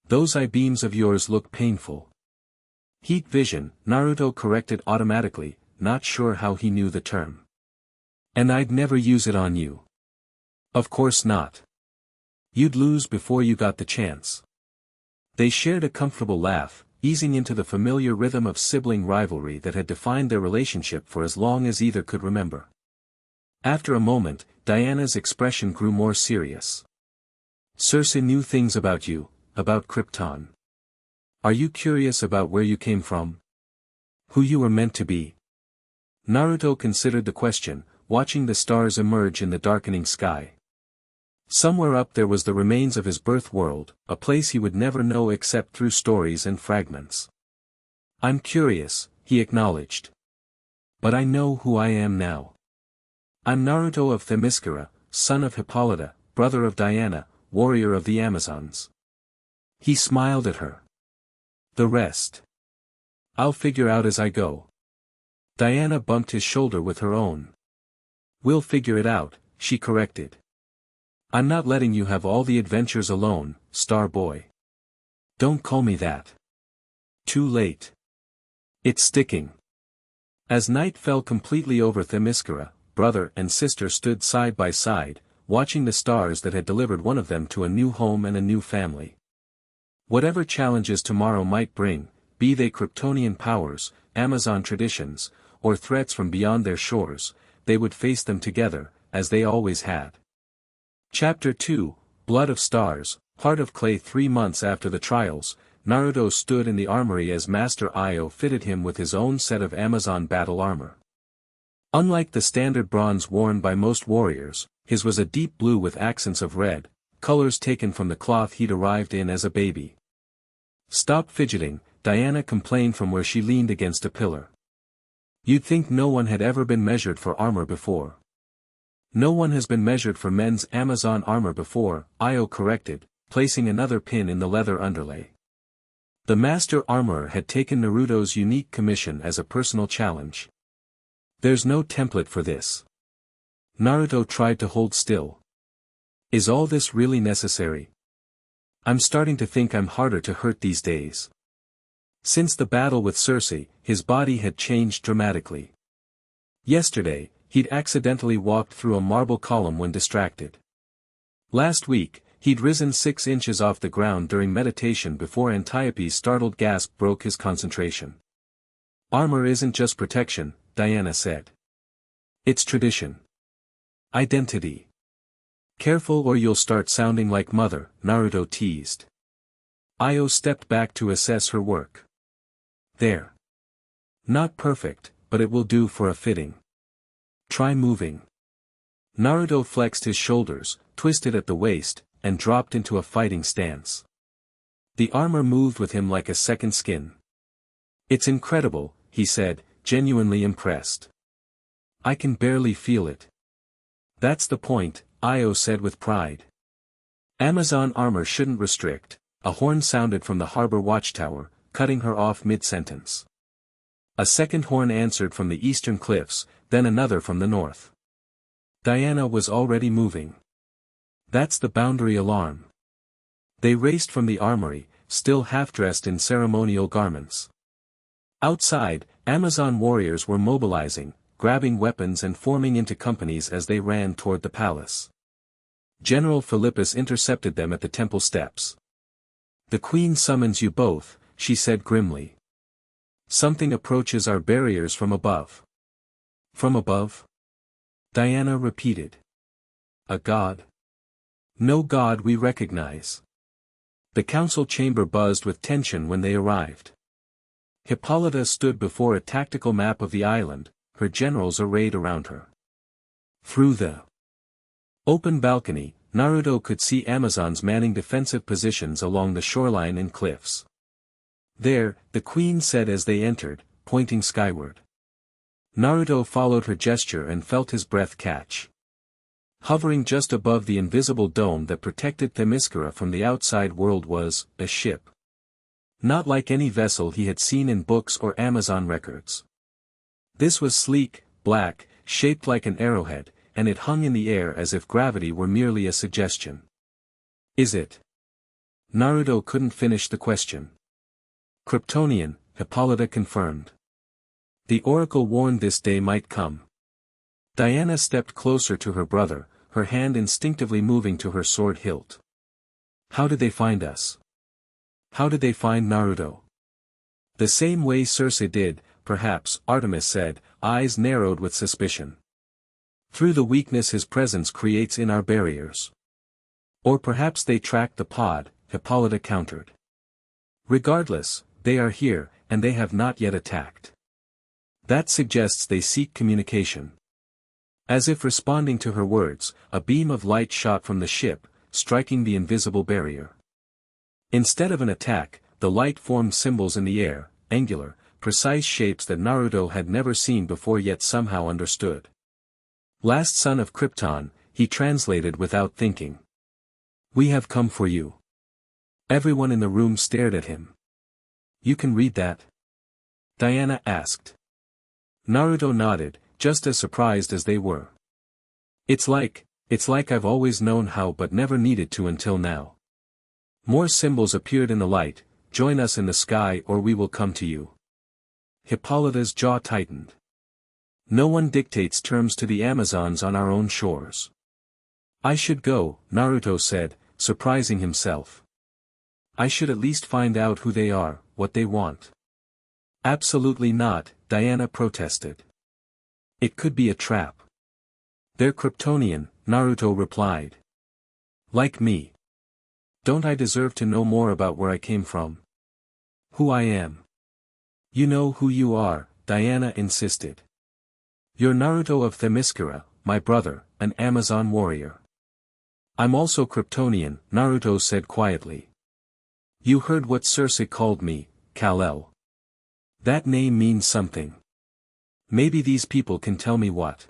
Those eye beams of yours look painful. Heat vision, Naruto corrected automatically, not sure how he knew the term. And I'd never use it on you. Of course not. You'd lose before you got the chance. They shared a comfortable laugh, easing into the familiar rhythm of sibling rivalry that had defined their relationship for as long as either could remember. After a moment, Diana's expression grew more serious. Circe knew things about you, about Krypton. Are you curious about where you came from? Who you were meant to be? Naruto considered the question, watching the stars emerge in the darkening sky. Somewhere up there was the remains of his birth world, a place he would never know except through stories and fragments. I'm curious, he acknowledged. But I know who I am now. I'm Naruto of Themyscira, son of Hippolyta, brother of Diana, warrior of the Amazons. He smiled at her. The rest. I'll figure out as I go. Diana bumped his shoulder with her own. We'll figure it out, she corrected. I'm not letting you have all the adventures alone, Star Boy. Don't call me that. Too late. It's sticking. As night fell completely over Themyscira, brother and sister stood side by side, watching the stars that had delivered one of them to a new home and a new family. Whatever challenges tomorrow might bring, be they Kryptonian powers, Amazon traditions, or threats from beyond their shores, they would face them together, as they always had. Chapter 2, Blood of Stars, Heart of Clay. 3 months after the trials, Naruto stood in the armory as Master Io fitted him with his own set of Amazon battle armor. Unlike the standard bronze worn by most warriors, his was a deep blue with accents of red, colors taken from the cloth he'd arrived in as a baby. Stop fidgeting, Diana complained from where she leaned against a pillar. You'd think no one had ever been measured for armor before. No one has been measured for men's Amazon armor before, Io corrected, placing another pin in the leather underlay. The master armorer had taken Naruto's unique commission as a personal challenge. There's no template for this. Naruto tried to hold still. Is all this really necessary? I'm starting to think I'm harder to hurt these days. Since the battle with Circe, his body had changed dramatically. Yesterday, he'd accidentally walked through a marble column when distracted. Last week, he'd risen 6 inches off the ground during meditation before Antiope's startled gasp broke his concentration. Armor isn't just protection, Diana said. It's tradition. Identity. Careful or you'll start sounding like mother, Naruto teased. Io stepped back to assess her work. There. Not perfect, but it will do for a fitting. Try moving. Naruto flexed his shoulders, twisted at the waist, and dropped into a fighting stance. The armor moved with him like a second skin. It's incredible, he said, genuinely impressed. I can barely feel it. That's the point, Io said with pride. Amazon armor shouldn't restrict. A horn sounded from the harbor watchtower, cutting her off mid-sentence. A second horn answered from the eastern cliffs, then another from the north. Diana was already moving. That's the boundary alarm. They raced from the armory, still half-dressed in ceremonial garments. Outside, Amazon warriors were mobilizing, grabbing weapons and forming into companies as they ran toward the palace. General Philippus intercepted them at the temple steps. The queen summons you both, she said grimly. Something approaches our barriers from above. From above? Diana repeated. A god? No god we recognize. The council chamber buzzed with tension when they arrived. Hippolyta stood before a tactical map of the island, her generals arrayed around her. Through the open balcony, Naruto could see Amazons manning defensive positions along the shoreline and cliffs. There, the queen said as they entered, pointing skyward. Naruto followed her gesture and felt his breath catch. Hovering just above the invisible dome that protected Themyscira from the outside world was a ship. Not like any vessel he had seen in books or Amazon records. This was sleek, black, shaped like an arrowhead, and it hung in the air as if gravity were merely a suggestion. Is it? Naruto couldn't finish the question. Kryptonian, Hippolyta confirmed. The oracle warned this day might come. Diana stepped closer to her brother, her hand instinctively moving to her sword hilt. How did they find us? How did they find Naruto? The same way Circe did, perhaps, Artemis said, eyes narrowed with suspicion. Through the weakness his presence creates in our barriers. Or perhaps they tracked the pod, Hippolyta countered. Regardless, they are here, and they have not yet attacked. That suggests they seek communication. As if responding to her words, a beam of light shot from the ship, striking the invisible barrier. Instead of an attack, the light formed symbols in the air, angular, precise shapes that Naruto had never seen before yet somehow understood. Last son of Krypton, he translated without thinking. We have come for you. Everyone in the room stared at him. You can read that? Diana asked. Naruto nodded, just as surprised as they were. It's like I've always known how but never needed to until now. More symbols appeared in the light, join us in the sky or we will come to you. Hippolyta's jaw tightened. No one dictates terms to the Amazons on our own shores. I should go, Naruto said, surprising himself. I should at least find out who they are, what they want. Absolutely not, Diana protested. It could be a trap. They're Kryptonian, Naruto replied. Like me. Don't I deserve to know more about where I came from? Who I am? You know who you are, Diana insisted. You're Naruto of Themyscira, my brother, an Amazon warrior. I'm also Kryptonian, Naruto said quietly. You heard what Circe called me, Kal-El. That name means something. Maybe these people can tell me what.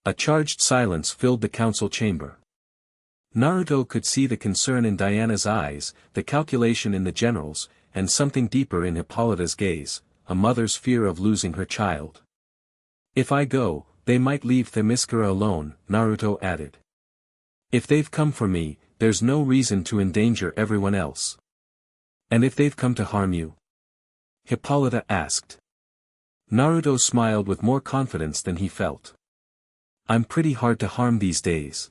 A charged silence filled the council chamber. Naruto could see the concern in Diana's eyes, the calculation in the general's, and something deeper in Hippolyta's gaze, a mother's fear of losing her child. If I go, they might leave Themyscira alone, Naruto added. If they've come for me, there's no reason to endanger everyone else. And if they've come to harm you? Hippolyta asked. Naruto smiled with more confidence than he felt. I'm pretty hard to harm these days.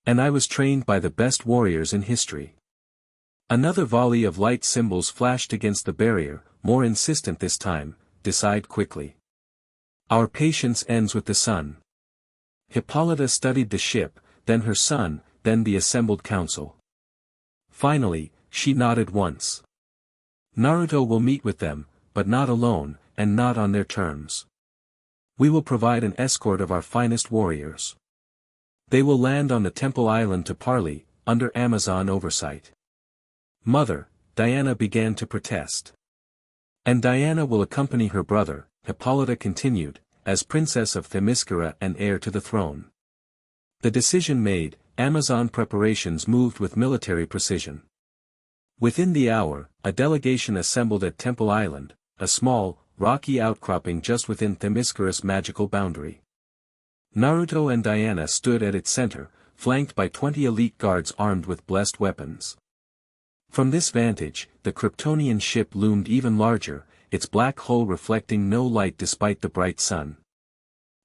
And I was trained by the best warriors in history. Another volley of light symbols flashed against the barrier, more insistent this time, decide quickly. Our patience ends with the sun. Hippolyta studied the ship, then her son, then the assembled council. Finally, she nodded once. Naruto will meet with them, but not alone, and not on their terms. We will provide an escort of our finest warriors. They will land on the Temple Island to parley, under Amazon oversight. Mother, Diana began to protest. And Diana will accompany her brother, Hippolyta continued, as princess of Themyscira and heir to the throne. The decision made, Amazon preparations moved with military precision. Within the hour, a delegation assembled at Temple Island, a small, rocky outcropping just within Themyscira's magical boundary. Naruto and Diana stood at its center, flanked by 20 elite guards armed with blessed weapons. From this vantage, the Kryptonian ship loomed even larger, its black hull reflecting no light despite the bright sun.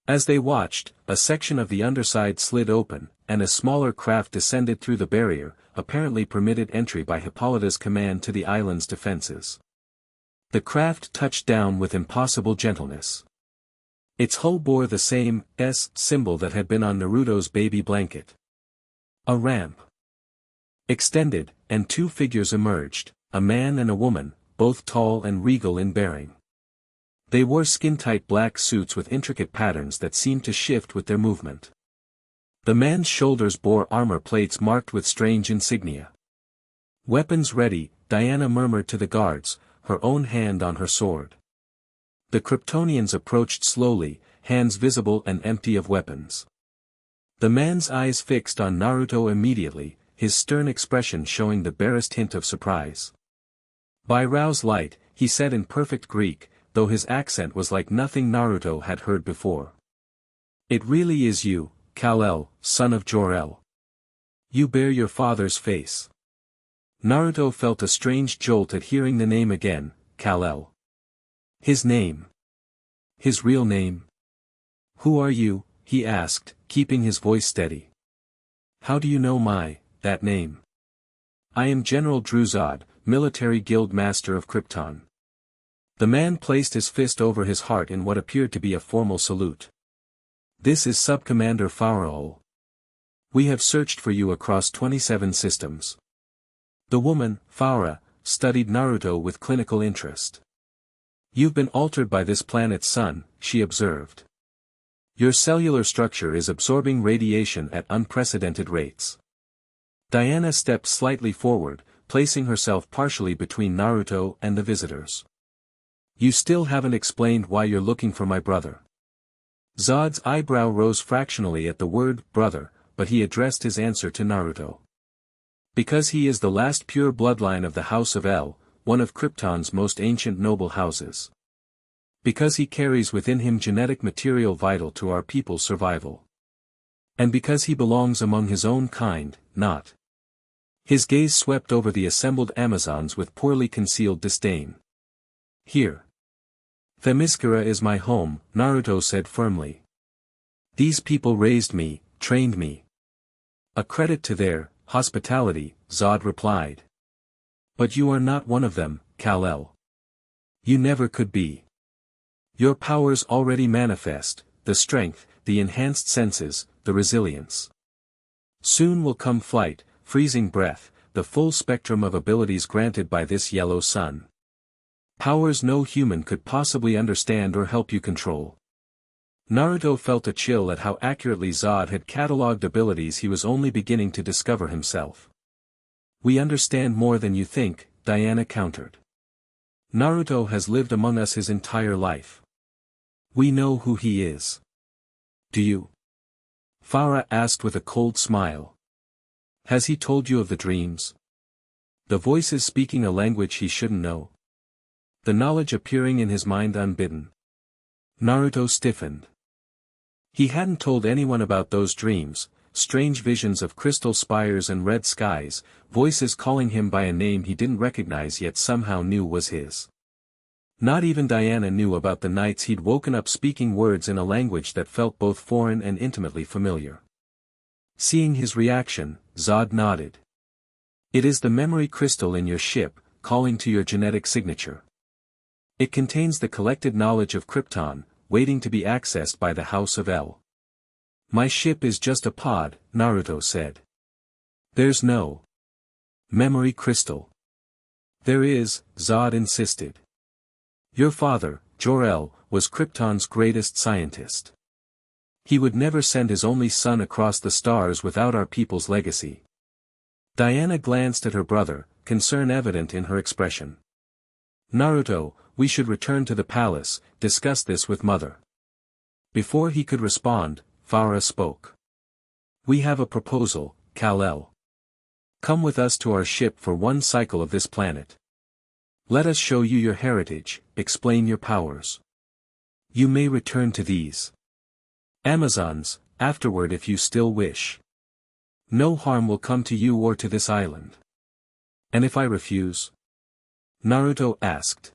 As they watched, a section of the underside slid open, and a smaller craft descended through the barrier, apparently permitted entry by Hippolyta's command to the island's defenses. The craft touched down with impossible gentleness. Its hull bore the same S symbol that had been on Naruto's baby blanket. A ramp extended, and two figures emerged, a man and a woman, both tall and regal in bearing. They wore skin-tight black suits with intricate patterns that seemed to shift with their movement. The man's shoulders bore armor plates marked with strange insignia. Weapons ready, Diana murmured to the guards, her own hand on her sword. The Kryptonians approached slowly, hands visible and empty of weapons. The man's eyes fixed on Naruto immediately, his stern expression showing the barest hint of surprise. By Rao's light, he said in perfect Greek, though his accent was like nothing Naruto had heard before. It really is you, Kal-El, son of Jor-El. You bear your father's face. Naruto felt a strange jolt at hearing the name again, Kal-El. His name. His real name. Who are you? He asked, keeping his voice steady. How do you know that name? I am General Zod, Military Guild Master of Krypton. The man placed his fist over his heart in what appeared to be a formal salute. This is Sub-Commander Farah. We have searched for you across 27 systems. The woman, Farah, studied Naruto with clinical interest. You've been altered by this planet's sun, she observed. Your cellular structure is absorbing radiation at unprecedented rates. Diana stepped slightly forward, placing herself partially between Naruto and the visitors. You still haven't explained why you're looking for my brother. Zod's eyebrow rose fractionally at the word brother, but he addressed his answer to Naruto. Because he is the last pure bloodline of the House of El, one of Krypton's most ancient noble houses. Because he carries within him genetic material vital to our people's survival. And because he belongs among his own kind, not. His gaze swept over the assembled Amazons with poorly concealed disdain. Here. Themyscira is my home, Naruto said firmly. These people raised me, trained me. A credit to their hospitality, Zod replied. But you are not one of them, Kal-El. You never could be. Your powers already manifest, the strength, the enhanced senses, the resilience. Soon will come flight, freezing breath, the full spectrum of abilities granted by this yellow sun. Powers no human could possibly understand or help you control. Naruto felt a chill at how accurately Zod had catalogued abilities he was only beginning to discover himself. We understand more than you think, Diana countered. Naruto has lived among us his entire life. We know who he is. Do you? Farah asked with a cold smile. Has he told you of the dreams? The voices speaking a language he shouldn't know. The knowledge appearing in his mind unbidden. Naruto stiffened. He hadn't told anyone about those dreams, strange visions of crystal spires and red skies, voices calling him by a name he didn't recognize yet somehow knew was his. Not even Diana knew about the nights he'd woken up speaking words in a language that felt both foreign and intimately familiar. Seeing his reaction, Zod nodded. It is the memory crystal in your ship, calling to your genetic signature. It contains the collected knowledge of Krypton, waiting to be accessed by the House of El. My ship is just a pod, Naruto said. There's no memory crystal. There is, Zod insisted. Your father, Jor-El, was Krypton's greatest scientist. He would never send his only son across the stars without our people's legacy. Diana glanced at her brother, concern evident in her expression. Naruto, we should return to the palace, discuss this with mother. Before he could respond, Farah spoke. We have a proposal, Kal-El. Come with us to our ship for one cycle of this planet. Let us show you your heritage, explain your powers. You may return to these Amazons, afterward if you still wish. No harm will come to you or to this island. And if I refuse? Naruto asked.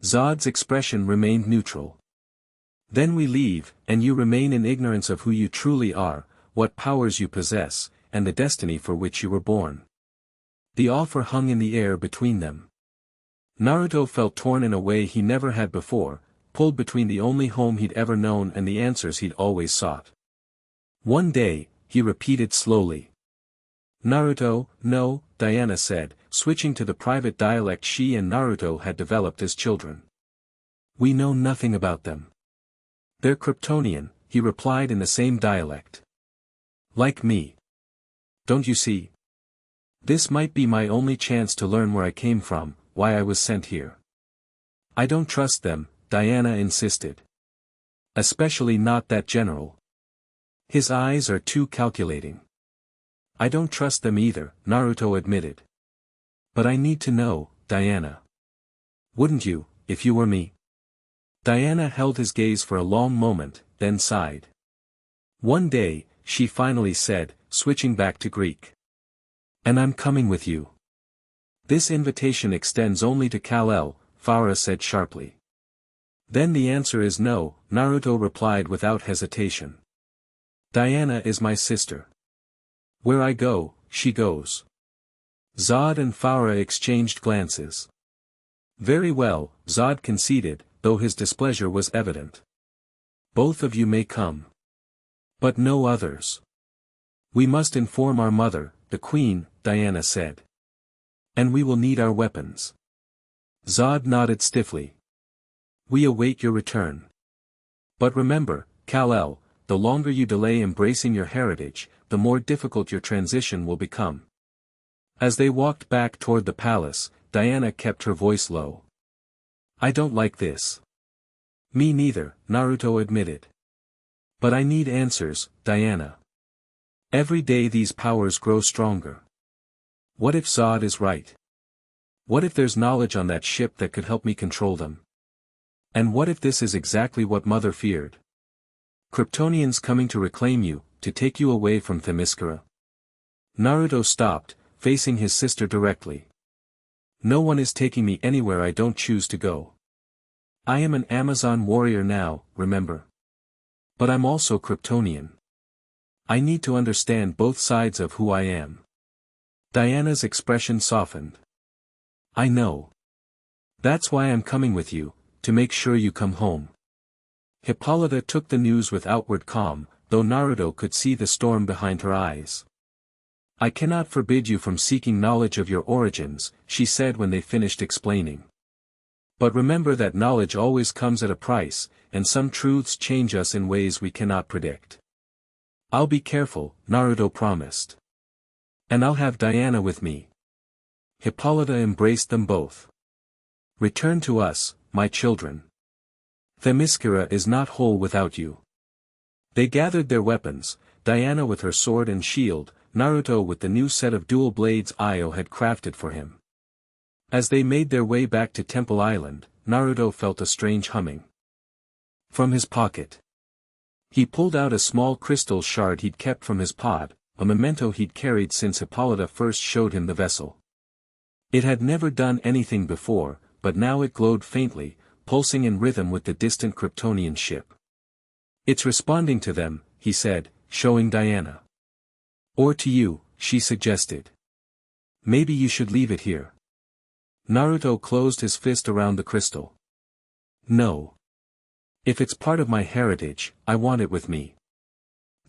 Zod's expression remained neutral. Then we leave, and you remain in ignorance of who you truly are, what powers you possess, and the destiny for which you were born. The offer hung in the air between them. Naruto felt torn in a way he never had before, pulled between the only home he'd ever known and the answers he'd always sought. One day, he repeated slowly. Naruto, no, Diana said, switching to the private dialect she and Naruto had developed as children. We know nothing about them. They're Kryptonian, he replied in the same dialect. Like me. Don't you see? This might be my only chance to learn where I came from, why I was sent here. I don't trust them, Diana insisted. Especially not that general. His eyes are too calculating. I don't trust them either, Naruto admitted. But I need to know, Diana. Wouldn't you, if you were me? Diana held his gaze for a long moment, then sighed. One day, she finally said, switching back to Greek. And I'm coming with you. This invitation extends only to Kal-El, Farah said sharply. Then the answer is no, Naruto replied without hesitation. Diana is my sister. Where I go, she goes. Zod and Farah exchanged glances. Very well, Zod conceded, though his displeasure was evident. Both of you may come. But no others. We must inform our mother, the queen, Diana said. And we will need our weapons. Zod nodded stiffly. We await your return. But remember, Kal-El, the longer you delay embracing your heritage, the more difficult your transition will become. As they walked back toward the palace, Diana kept her voice low. I don't like this. Me neither, Naruto admitted. But I need answers, Diana. Every day these powers grow stronger. What if Zod is right? What if there's knowledge on that ship that could help me control them? And what if this is exactly what Mother feared? Kryptonians coming to reclaim you, to take you away from Themyscira. Naruto stopped, facing his sister directly. No one is taking me anywhere I don't choose to go. I am an Amazon warrior now, remember? But I'm also Kryptonian. I need to understand both sides of who I am. Diana's expression softened. I know. That's why I'm coming with you, to make sure you come home. Hippolyta took the news with outward calm, though Naruto could see the storm behind her eyes. I cannot forbid you from seeking knowledge of your origins, she said when they finished explaining. But remember that knowledge always comes at a price, and some truths change us in ways we cannot predict. I'll be careful, Naruto promised. And I'll have Diana with me. Hippolyta embraced them both. Return to us, my children. Themyscira is not whole without you. They gathered their weapons, Diana with her sword and shield, Naruto with the new set of dual blades Io had crafted for him. As they made their way back to Temple Island, Naruto felt a strange humming. From his pocket. He pulled out a small crystal shard he'd kept from his pod, a memento he'd carried since Hippolyta first showed him the vessel. It had never done anything before, but now it glowed faintly, pulsing in rhythm with the distant Kryptonian ship. It's responding to them, he said, showing Diana. Or to you, she suggested. Maybe you should leave it here. Naruto closed his fist around the crystal. No. If it's part of my heritage, I want it with me.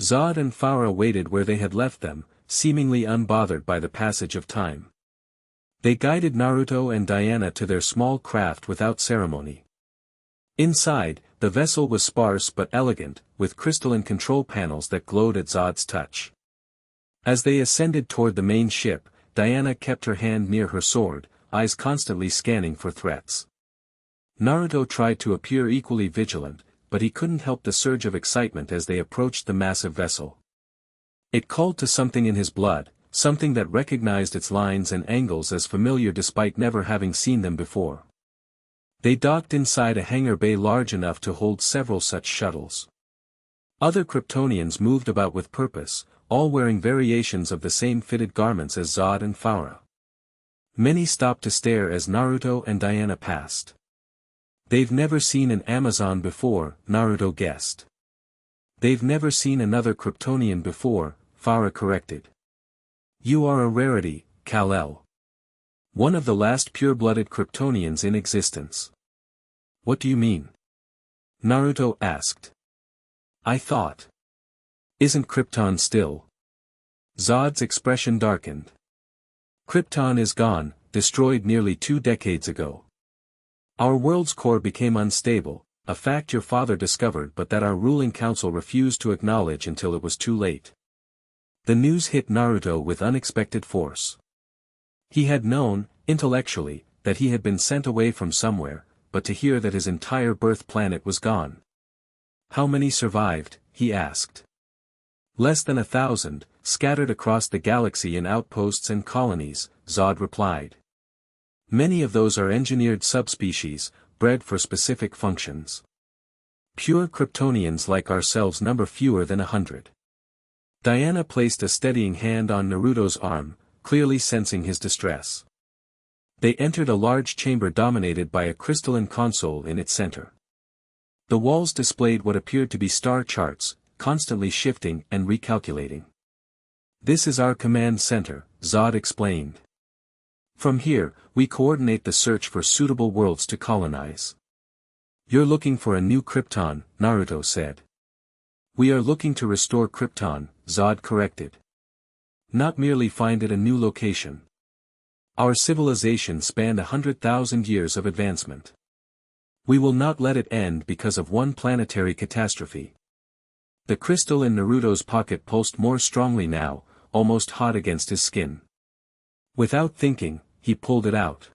Zod and Farah waited where they had left them, seemingly unbothered by the passage of time. They guided Naruto and Diana to their small craft without ceremony. Inside, the vessel was sparse but elegant, with crystalline control panels that glowed at Zod's touch. As they ascended toward the main ship, Diana kept her hand near her sword, eyes constantly scanning for threats. Naruto tried to appear equally vigilant, but he couldn't help the surge of excitement as they approached the massive vessel. It called to something in his blood, something that recognized its lines and angles as familiar despite never having seen them before. They docked inside a hangar bay large enough to hold several such shuttles. Other Kryptonians moved about with purpose, all wearing variations of the same fitted garments as Zod and Farah. Many stopped to stare as Naruto and Diana passed. They've never seen an Amazon before, Naruto guessed. They've never seen another Kryptonian before, Farah corrected. You are a rarity, Kal-El. One of the last pure-blooded Kryptonians in existence. What do you mean? Naruto asked. I thought. Isn't Krypton still? Zod's expression darkened. Krypton is gone, destroyed nearly 2 decades ago. Our world's core became unstable, a fact your father discovered but that our ruling council refused to acknowledge until it was too late. The news hit Naruto with unexpected force. He had known, intellectually, that he had been sent away from somewhere, but to hear that his entire birth planet was gone. How many survived, he asked. Less than 1,000, scattered across the galaxy in outposts and colonies, Zod replied. Many of those are engineered subspecies, bred for specific functions. Pure Kryptonians like ourselves number fewer than 100. Diana placed a steadying hand on Naruto's arm, clearly sensing his distress. They entered a large chamber dominated by a crystalline console in its center. The walls displayed what appeared to be star charts, constantly shifting and recalculating. This is our command center, Zod explained. From here, we coordinate the search for suitable worlds to colonize. You're looking for a new Krypton, Naruto said. We are looking to restore Krypton, Zod corrected. Not merely find it a new location. Our civilization spanned 100,000 years of advancement. We will not let it end because of one planetary catastrophe. The crystal in Naruto's pocket pulsed more strongly now, almost hot against his skin. Without thinking, he pulled it out.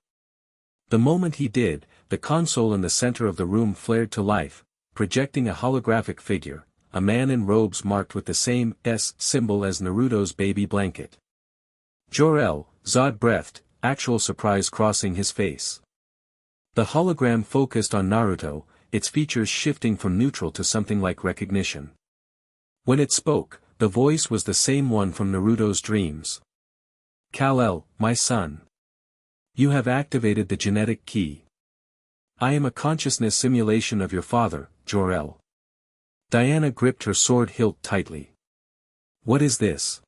The moment he did, the console in the center of the room flared to life, projecting a holographic figure, a man in robes marked with the same S symbol as Naruto's baby blanket. Jor-El, Zod breathed, actual surprise crossing his face. The hologram focused on Naruto, its features shifting from neutral to something like recognition. When it spoke, the voice was the same one from Naruto's dreams. Kal-El, my son. You have activated the genetic key. I am a consciousness simulation of your father, Jor-El. Diana gripped her sword hilt tightly. What is this?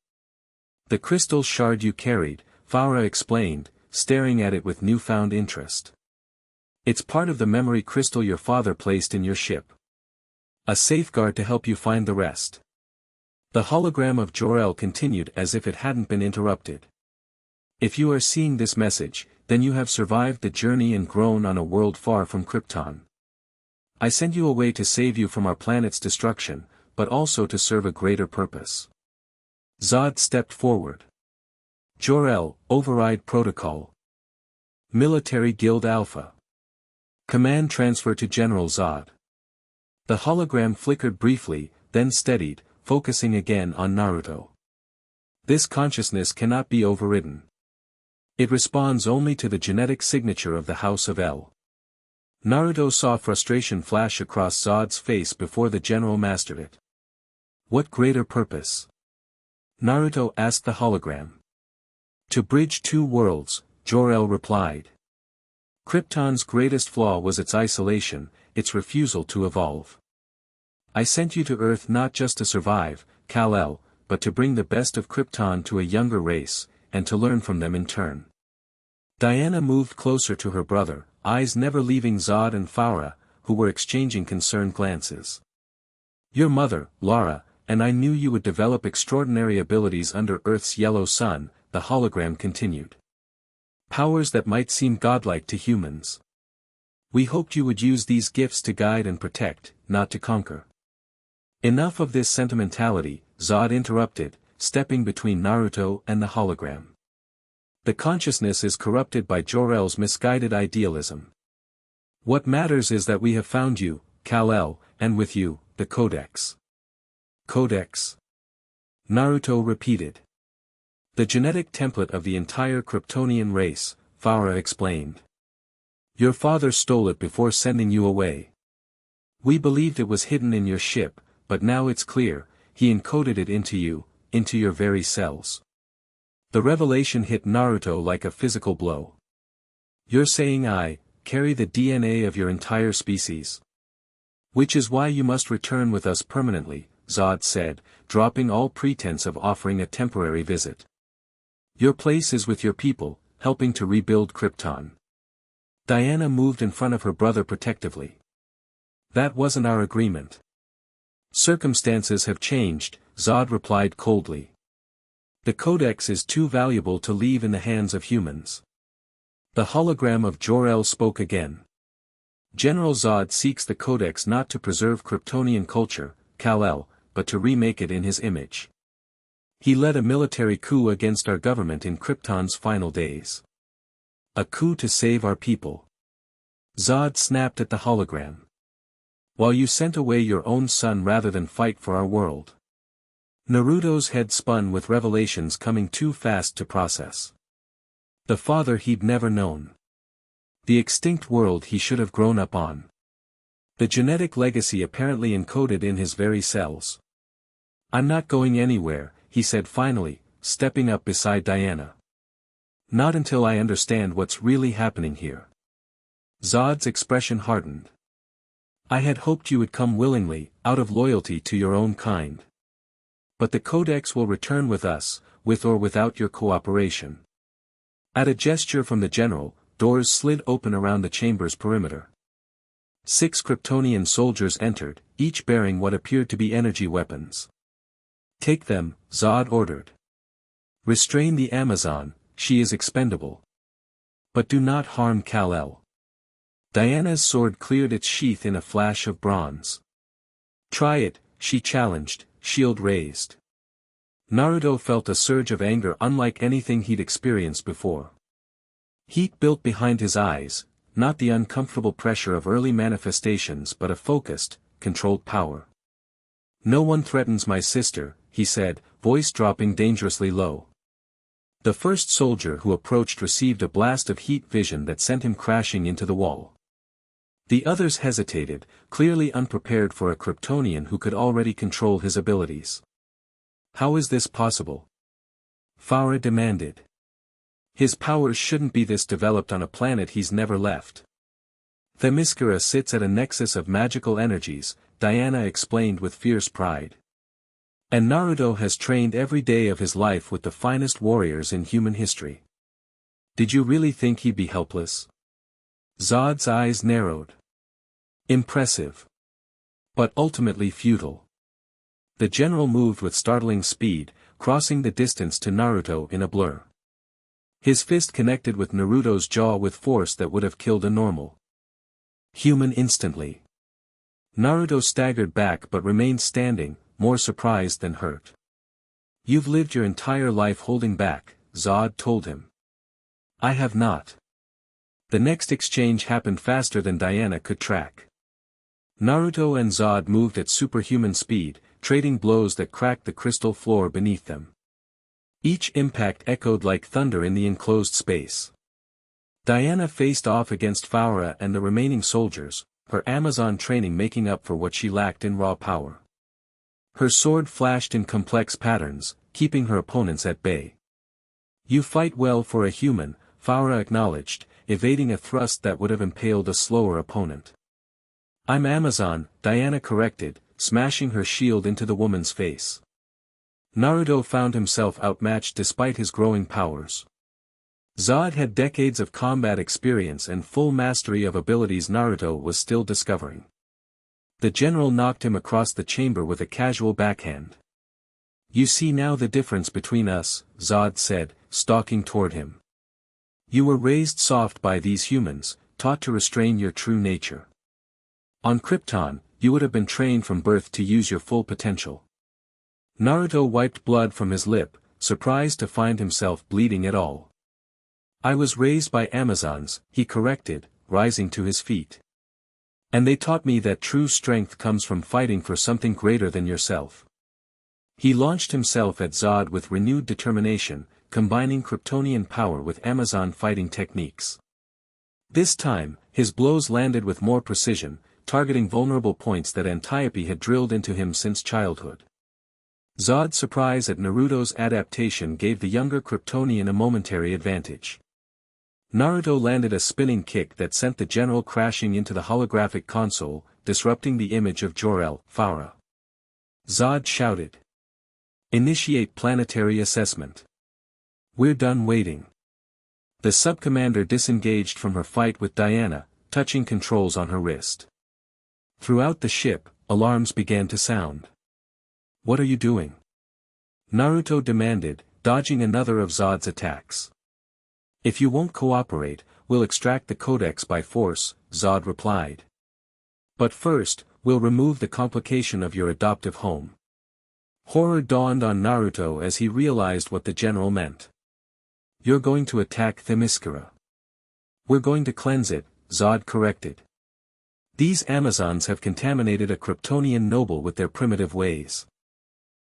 The crystal shard you carried, Faura explained, staring at it with newfound interest. It's part of the memory crystal your father placed in your ship. A safeguard to help you find the rest. The hologram of Jor-El continued as if it hadn't been interrupted. If you are seeing this message, then you have survived the journey and grown on a world far from Krypton. I send you away to save you from our planet's destruction, but also to serve a greater purpose. Zod stepped forward. Jor-El, Override Protocol. Military Guild Alpha. Command transfer to General Zod. The hologram flickered briefly, then steadied, focusing again on Naruto. This consciousness cannot be overridden. It responds only to the genetic signature of the House of El. Naruto saw frustration flash across Zod's face before the general mastered it. What greater purpose? Naruto asked the hologram. To bridge two worlds, Jor-El replied. Krypton's greatest flaw was its isolation, its refusal to evolve. I sent you to Earth not just to survive, Kal-El, but to bring the best of Krypton to a younger race, and to learn from them in turn. Diana moved closer to her brother, eyes never leaving Zod and Faura, who were exchanging concerned glances. Your mother, Lara, and I knew you would develop extraordinary abilities under Earth's yellow sun, the hologram continued. Powers that might seem godlike to humans. We hoped you would use these gifts to guide and protect, not to conquer. Enough of this sentimentality, Zod interrupted, stepping between Naruto and the hologram. The consciousness is corrupted by Jor-El's misguided idealism. What matters is that we have found you, Kal-El, and with you, the Codex. Codex? Naruto repeated. The genetic template of the entire Kryptonian race, Faura explained. Your father stole it before sending you away. We believed it was hidden in your ship, but now it's clear, he encoded it into you, into your very cells. The revelation hit Naruto like a physical blow. You're saying I carry the DNA of your entire species? Which is why you must return with us permanently, Zod said, dropping all pretense of offering a temporary visit. Your place is with your people, helping to rebuild Krypton. Diana moved in front of her brother protectively. That wasn't our agreement. Circumstances have changed, Zod replied coldly. The Codex is too valuable to leave in the hands of humans. The hologram of Jor-El spoke again. General Zod seeks the Codex not to preserve Kryptonian culture, Kal-El, but to remake it in his image. He led a military coup against our government in Krypton's final days. A coup to save our people. Zod snapped at the hologram. While you sent away your own son rather than fight for our world. Naruto's head spun with revelations coming too fast to process. The father he'd never known. The extinct world he should have grown up on. The genetic legacy apparently encoded in his very cells. I'm not going anywhere, he said finally, stepping up beside Diana. Not until I understand what's really happening here. Zod's expression hardened. I had hoped you would come willingly, out of loyalty to your own kind. But the Codex will return with us, with or without your cooperation. At a gesture from the general, doors slid open around the chamber's perimeter. 6 Kryptonian soldiers entered, each bearing what appeared to be energy weapons. "Take them," Zod ordered. "Restrain the Amazon, she is expendable. But do not harm Kal-El." Diana's sword cleared its sheath in a flash of bronze. "Try it," she challenged, shield raised. Naruto felt a surge of anger unlike anything he'd experienced before. Heat built behind his eyes, not the uncomfortable pressure of early manifestations but a focused, controlled power. "No one threatens my sister," he said, voice dropping dangerously low. The first soldier who approached received a blast of heat vision that sent him crashing into the wall. The others hesitated, clearly unprepared for a Kryptonian who could already control his abilities. "How is this possible?" Phaura demanded. "His powers shouldn't be this developed on a planet he's never left." "Themyscira sits at a nexus of magical energies," Diana explained with fierce pride. "And Naruto has trained every day of his life with the finest warriors in human history. Did you really think he'd be helpless?" Zod's eyes narrowed. "Impressive. But ultimately futile." The general moved with startling speed, crossing the distance to Naruto in a blur. His fist connected with Naruto's jaw with force that would have killed a normal human instantly. Naruto staggered back but remained standing, more surprised than hurt. "You've lived your entire life holding back," Zod told him. "I have not." The next exchange happened faster than Diana could track. Naruto and Zod moved at superhuman speed, trading blows that cracked the crystal floor beneath them. Each impact echoed like thunder in the enclosed space. Diana faced off against Phaura and the remaining soldiers, her Amazon training making up for what she lacked in raw power. Her sword flashed in complex patterns, keeping her opponents at bay. "You fight well for a human," Phaura acknowledged, evading a thrust that would have impaled a slower opponent. "I'm Amazon," Diana corrected, smashing her shield into the woman's face. Naruto found himself outmatched despite his growing powers. Zod had decades of combat experience and full mastery of abilities Naruto was still discovering. The general knocked him across the chamber with a casual backhand. "You see now the difference between us," Zod said, stalking toward him. "You were raised soft by these humans, taught to restrain your true nature. On Krypton, you would have been trained from birth to use your full potential." Naruto wiped blood from his lip, surprised to find himself bleeding at all. "I was raised by Amazons," he corrected, rising to his feet. "And they taught me that true strength comes from fighting for something greater than yourself." He launched himself at Zod with renewed determination, combining Kryptonian power with Amazon fighting techniques. This time, his blows landed with more precision, targeting vulnerable points that Antiope had drilled into him since childhood. Zod's surprise at Naruto's adaptation gave the younger Kryptonian a momentary advantage. Naruto landed a spinning kick that sent the general crashing into the holographic console, disrupting the image of Jor-El, Phaura. Zod shouted. "Initiate planetary assessment. We're done waiting." The sub-commander disengaged from her fight with Diana, touching controls on her wrist. Throughout the ship, alarms began to sound. "What are you doing?" Naruto demanded, dodging another of Zod's attacks. "If you won't cooperate, we'll extract the codex by force," Zod replied. "But first, we'll remove the complication of your adoptive home." Horror dawned on Naruto as he realized what the general meant. "You're going to attack Themyscira." "We're going to cleanse it," Zod corrected. "These Amazons have contaminated a Kryptonian noble with their primitive ways.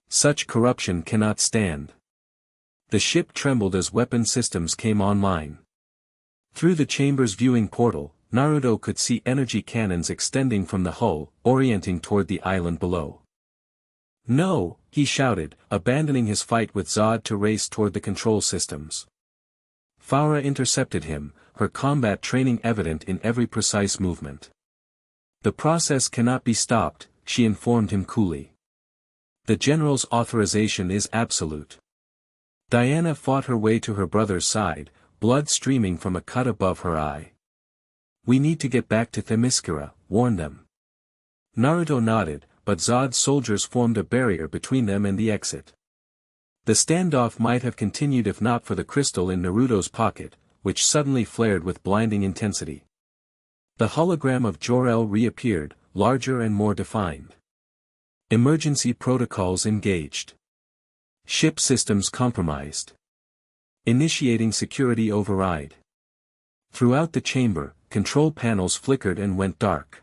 Such corruption cannot stand." The ship trembled as weapon systems came online. Through the chamber's viewing portal, Naruto could see energy cannons extending from the hull, orienting toward the island below. "No!" he shouted, abandoning his fight with Zod to race toward the control systems. Phaura intercepted him, her combat training evident in every precise movement. "The process cannot be stopped," she informed him coolly. "The general's authorization is absolute." Diana fought her way to her brother's side, blood streaming from a cut above her eye. "We need to get back to Themyscira," warned them. Naruto nodded, but Zod's soldiers formed a barrier between them and the exit. The standoff might have continued if not for the crystal in Naruto's pocket, which suddenly flared with blinding intensity. The hologram of Jor-El reappeared, larger and more defined. Emergency protocols engaged. Ship systems compromised. Initiating security override. Throughout the chamber, control panels flickered and went dark.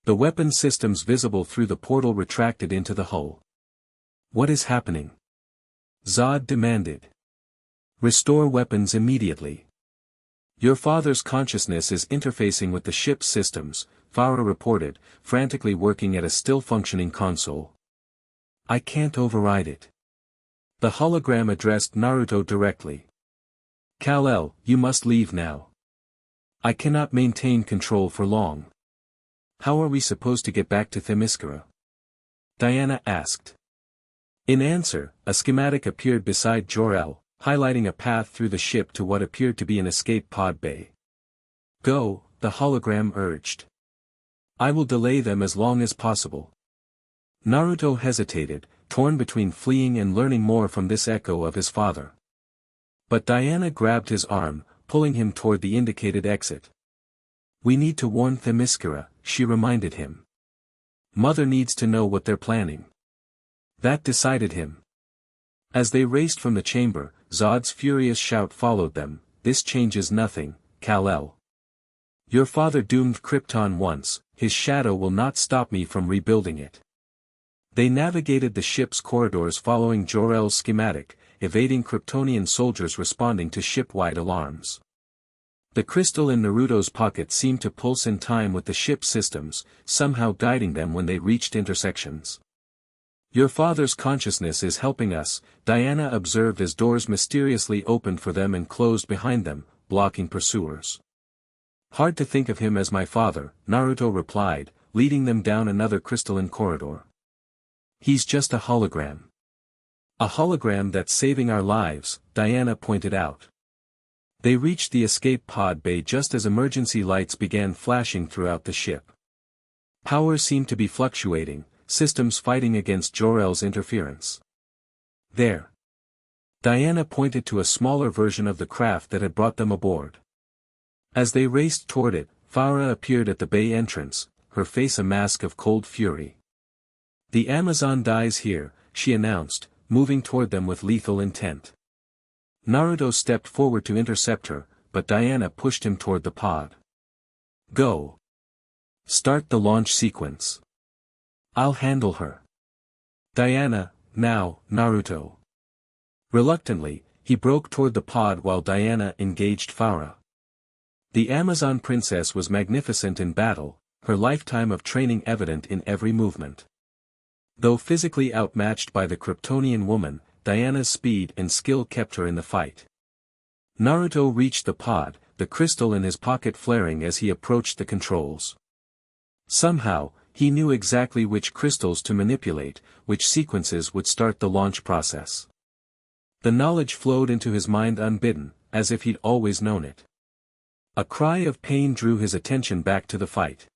The weapon systems visible through the portal retracted into the hull. "What is happening?" Zod demanded. "Restore weapons immediately. Your father's consciousness is interfacing with the ship's systems," Pharah reported, frantically working at a still-functioning console. "I can't override it." The hologram addressed Naruto directly. "Kal-El, you must leave now. I cannot maintain control for long." "How are we supposed to get back to Themyscira?" Diana asked. In answer, a schematic appeared beside Jor-El, highlighting a path through the ship to what appeared to be an escape pod bay. "Go," the hologram urged. "I will delay them as long as possible." Naruto hesitated, torn between fleeing and learning more from this echo of his father. But Diana grabbed his arm, pulling him toward the indicated exit. "We need to warn Themyscira," she reminded him. "Mother needs to know what they're planning." That decided him. As they raced from the chamber, Zod's furious shout followed them, "This changes nothing, Kal-El. Your father doomed Krypton once, his shadow will not stop me from rebuilding it." They navigated the ship's corridors following Jor-El's schematic, evading Kryptonian soldiers responding to ship-wide alarms. The crystal in Naruto's pocket seemed to pulse in time with the ship's systems, somehow guiding them when they reached intersections. "Your father's consciousness is helping us," Diana observed as doors mysteriously opened for them and closed behind them, blocking pursuers. "Hard to think of him as my father," Naruto replied, leading them down another crystalline corridor. "He's just a hologram." "A hologram that's saving our lives," Diana pointed out. They reached the escape pod bay just as emergency lights began flashing throughout the ship. Power seemed to be fluctuating, systems fighting against Jor-El's interference. "There." Diana pointed to a smaller version of the craft that had brought them aboard. As they raced toward it, Pharah appeared at the bay entrance, her face a mask of cold fury. "The Amazon dies here," she announced, moving toward them with lethal intent. Naruto stepped forward to intercept her, but Diana pushed him toward the pod. "Go. Start the launch sequence. I'll handle her." "Diana, now, Naruto." Reluctantly, he broke toward the pod while Diana engaged Pharah. The Amazon princess was magnificent in battle, her lifetime of training evident in every movement. Though physically outmatched by the Kryptonian woman, Diana's speed and skill kept her in the fight. Naruto reached the pod, the crystal in his pocket flaring as he approached the controls. Somehow, he knew exactly which crystals to manipulate, which sequences would start the launch process. The knowledge flowed into his mind unbidden, as if he'd always known it. A cry of pain drew his attention back to the fight.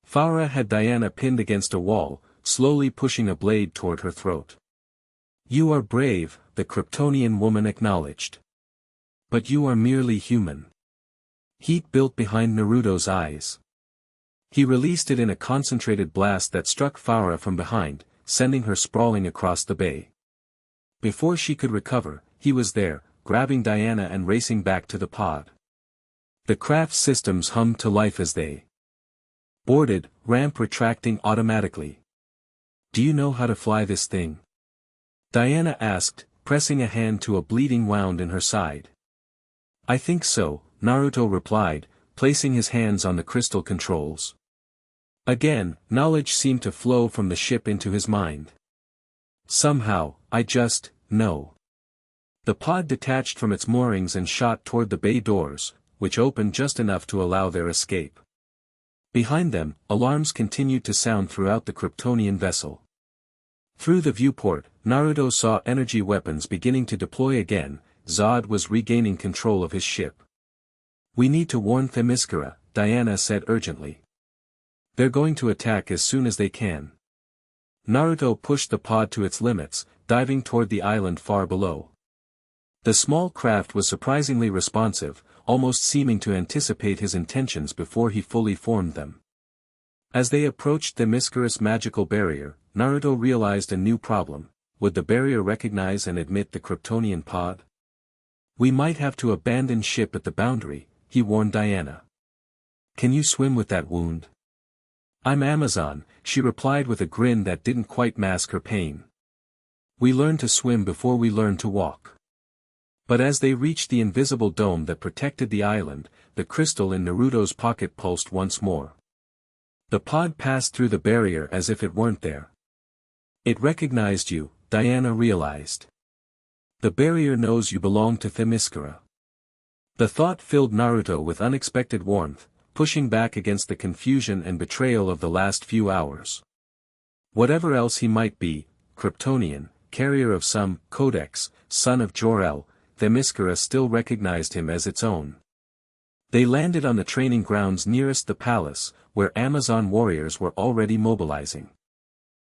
Pharah had Diana pinned against a wall, slowly pushing a blade toward her throat. "You are brave," the Kryptonian woman acknowledged. "But you are merely human." Heat built behind Naruto's eyes. He released it in a concentrated blast that struck Pharah from behind, sending her sprawling across the bay. Before she could recover, he was there, grabbing Diana and racing back to the pod. The craft's systems hummed to life as they boarded, ramp retracting automatically. "Do you know how to fly this thing?" Diana asked, pressing a hand to a bleeding wound in her side. "I think so," Naruto replied, placing his hands on the crystal controls. Again, knowledge seemed to flow from the ship into his mind. "Somehow, I just know." The pod detached from its moorings and shot toward the bay doors, which opened just enough to allow their escape. Behind them, alarms continued to sound throughout the Kryptonian vessel. Through the viewport, Naruto saw energy weapons beginning to deploy again, Zod was regaining control of his ship. "We need to warn Themyscira," Diana said urgently. "They're going to attack as soon as they can." Naruto pushed the pod to its limits, diving toward the island far below. The small craft was surprisingly responsive, almost seeming to anticipate his intentions before he fully formed them. As they approached Themyscira's magical barrier, Naruto realized a new problem. Would the barrier recognize and admit the Kryptonian pod? "We might have to abandon ship at the boundary," he warned Diana. "Can you swim with that wound?" "I'm Amazon," she replied with a grin that didn't quite mask her pain. "We learned to swim before we learned to walk." But as they reached the invisible dome that protected the island, the crystal in Naruto's pocket pulsed once more. The pod passed through the barrier as if it weren't there. "It recognized you," Diana realized. "The barrier knows you belong to Themyscira." The thought filled Naruto with unexpected warmth, pushing back against the confusion and betrayal of the last few hours. Whatever else he might be, Kryptonian, carrier of some codex, son of Jor-El, Themyscira still recognized him as its own. They landed on the training grounds nearest the palace, where Amazon warriors were already mobilizing.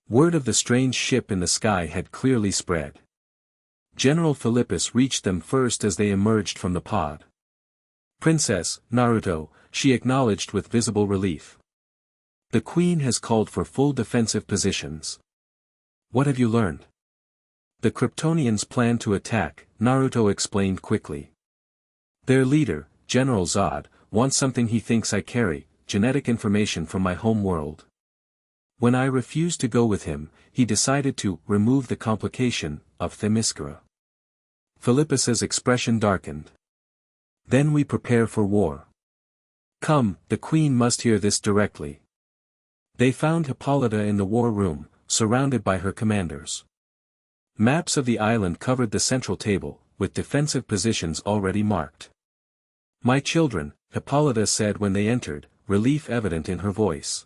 Word of the strange ship in the sky had clearly spread. General Philippus reached them first as they emerged from the pod. "Princess, Naruto," she acknowledged with visible relief. "The Queen has called for full defensive positions." "What have you learned?" "The Kryptonians plan to attack," Naruto explained quickly. "Their leader, General Zod, wants something he thinks I carry, genetic information from my home world. When I refused to go with him, he decided to remove the complication of Themyscira." Philippus's expression darkened. "Then we prepare for war. Come, the Queen must hear this directly." They found Hippolyta in the war room, surrounded by her commanders. Maps of the island covered the central table, with defensive positions already marked. "My children," Hippolyta said when they entered, relief evident in her voice.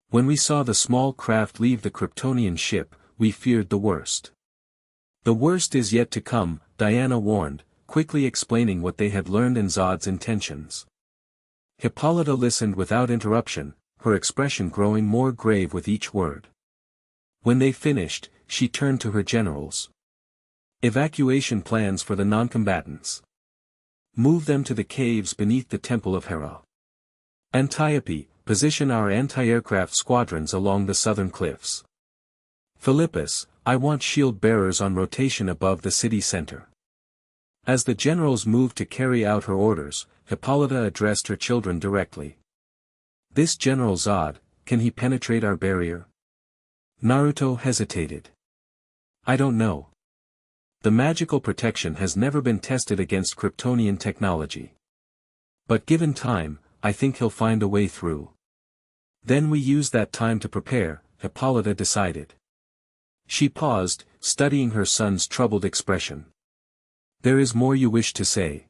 "When we saw the small craft leave the Kryptonian ship, we feared the worst." "The worst is yet to come," Diana warned, quickly explaining what they had learned and Zod's intentions. Hippolyta listened without interruption, her expression growing more grave with each word. When they finished, she turned to her generals. "Evacuation plans for the non-combatants. Move them to the caves beneath the Temple of Hera. Antiope, position our anti-aircraft squadrons along the southern cliffs. Philippus, I want shield-bearers on rotation above the city center." As the generals moved to carry out her orders, Hippolyta addressed her children directly. "This General Zod, can he penetrate our barrier?" Naruto hesitated. "I don't know. The magical protection has never been tested against Kryptonian technology. But given time, I think he'll find a way through." "Then we use that time to prepare," Hippolyta decided. She paused, studying her son's troubled expression. "There is more you wish to say."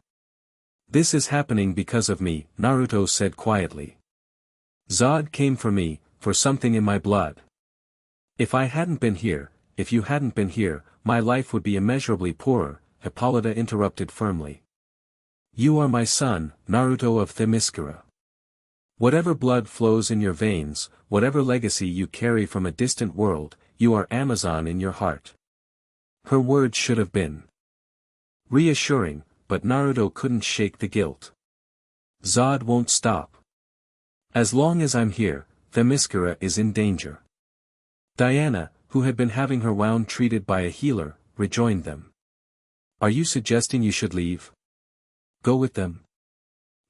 "This is happening because of me," Naruto said quietly. "Zod came for me, for something in my blood. If I hadn't been here, if you hadn't been here, my life would be immeasurably poorer," Hippolyta interrupted firmly. "You are my son, Naruto of Themyscira. Whatever blood flows in your veins, whatever legacy you carry from a distant world, you are Amazon in your heart." Her words should have been reassuring, but Naruto couldn't shake the guilt. "Zod won't stop. As long as I'm here, Themyscira is in danger." Diana, who had been having her wound treated by a healer, rejoined them. "Are you suggesting you should leave? Go with them?"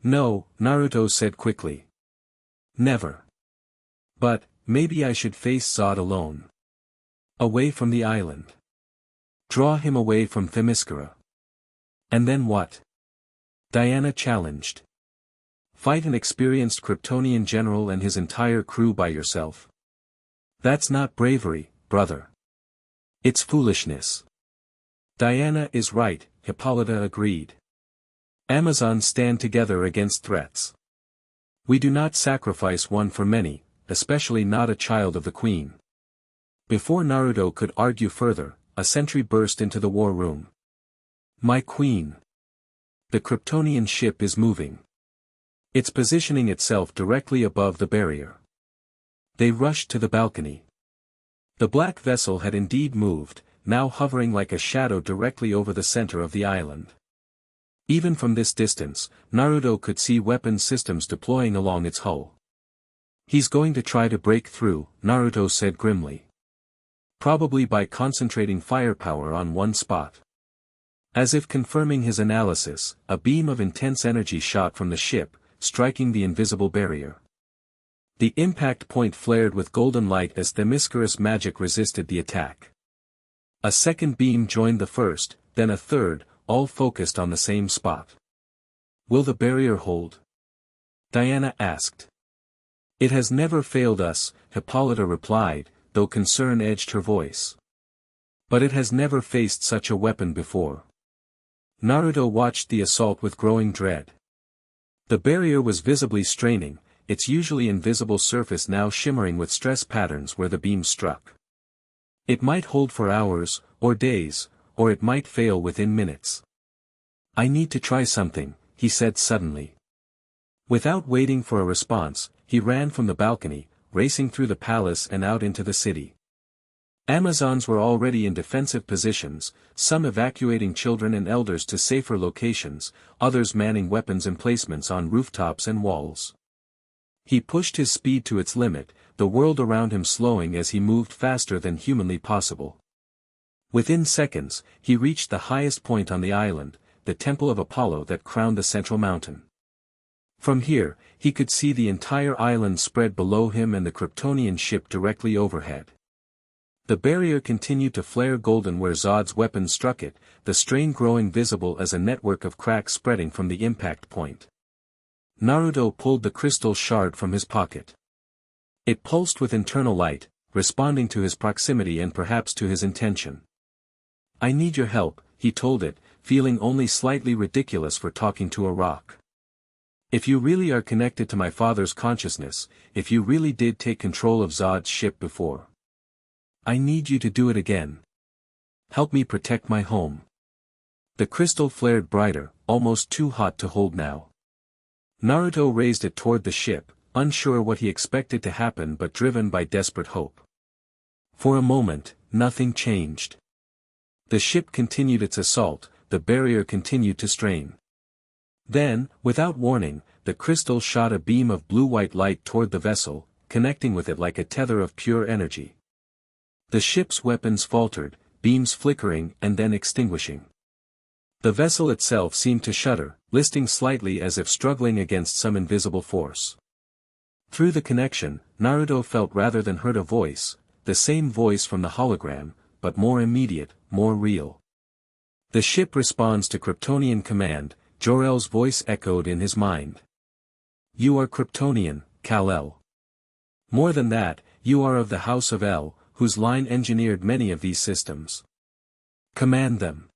"No," Naruto said quickly. "Never. But, maybe I should face Zod alone. Away from the island. Draw him away from Themyscira." "And then what?" Diana challenged. "Fight an experienced Kryptonian general and his entire crew by yourself. That's not bravery, brother. It's foolishness." "Diana is right," Hippolyta agreed. "Amazons stand together against threats. We do not sacrifice one for many, especially not a child of the Queen." Before Naruto could argue further, a sentry burst into the war room. My queen. The Kryptonian ship is moving. It's positioning itself directly above the barrier. They rushed to the balcony. The black vessel had indeed moved, now hovering like a shadow directly over the center of the island. Even from this distance, Naruto could see weapon systems deploying along its hull. He's going to try to break through, Naruto said grimly. Probably by concentrating firepower on one spot. As if confirming his analysis, a beam of intense energy shot from the ship, striking the invisible barrier. The impact point flared with golden light as Themyscira's magic resisted the attack. A second beam joined the first, then a third, all focused on the same spot. Will the barrier hold? Diana asked. It has never failed us, Hippolyta replied, though concern edged her voice. But it has never faced such a weapon before. Naruto watched the assault with growing dread. The barrier was visibly straining, its usually invisible surface now shimmering with stress patterns where the beam struck. It might hold for hours, or days, or it might fail within minutes. I need to try something, he said suddenly. Without waiting for a response, he ran from the balcony, racing through the palace and out into the city. Amazons were already in defensive positions, some evacuating children and elders to safer locations, others manning weapons emplacements on rooftops and walls. He pushed his speed to its limit, the world around him slowing as he moved faster than humanly possible. Within seconds, he reached the highest point on the island, the Temple of Apollo that crowned the central mountain. From here, he could see the entire island spread below him and the Kryptonian ship directly overhead. The barrier continued to flare golden where Zod's weapon struck it, the strain growing visible as a network of cracks spreading from the impact point. Naruto pulled the crystal shard from his pocket. It pulsed with internal light, responding to his proximity and perhaps to his intention. I need your help, he told it, feeling only slightly ridiculous for talking to a rock. If you really are connected to my father's consciousness, if you really did take control of Zod's ship before. I need you to do it again. Help me protect my home. The crystal flared brighter, almost too hot to hold now. Naruto raised it toward the ship, unsure what he expected to happen but driven by desperate hope. For a moment, nothing changed. The ship continued its assault, the barrier continued to strain. Then, without warning, the crystal shot a beam of blue-white light toward the vessel, connecting with it like a tether of pure energy. The ship's weapons faltered, beams flickering and then extinguishing. The vessel itself seemed to shudder, listing slightly as if struggling against some invisible force. Through the connection, Naruto felt rather than heard a voice, the same voice from the hologram, but more immediate, more real. The ship responds to Kryptonian command, Jor-El's voice echoed in his mind. You are Kryptonian, Kal-El. More than that, you are of the House of El, whose line engineered many of these systems. Command them.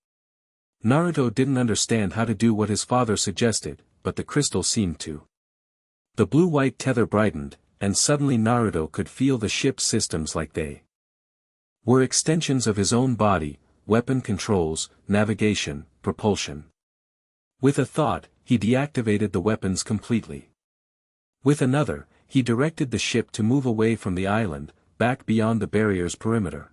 Naruto didn't understand how to do what his father suggested, but the crystal seemed to. The blue-white tether brightened, and suddenly Naruto could feel the ship's systems like they were extensions of his own body, weapon controls, navigation, propulsion. With a thought, he deactivated the weapons completely. With another, he directed the ship to move away from the island, back beyond the barrier's perimeter.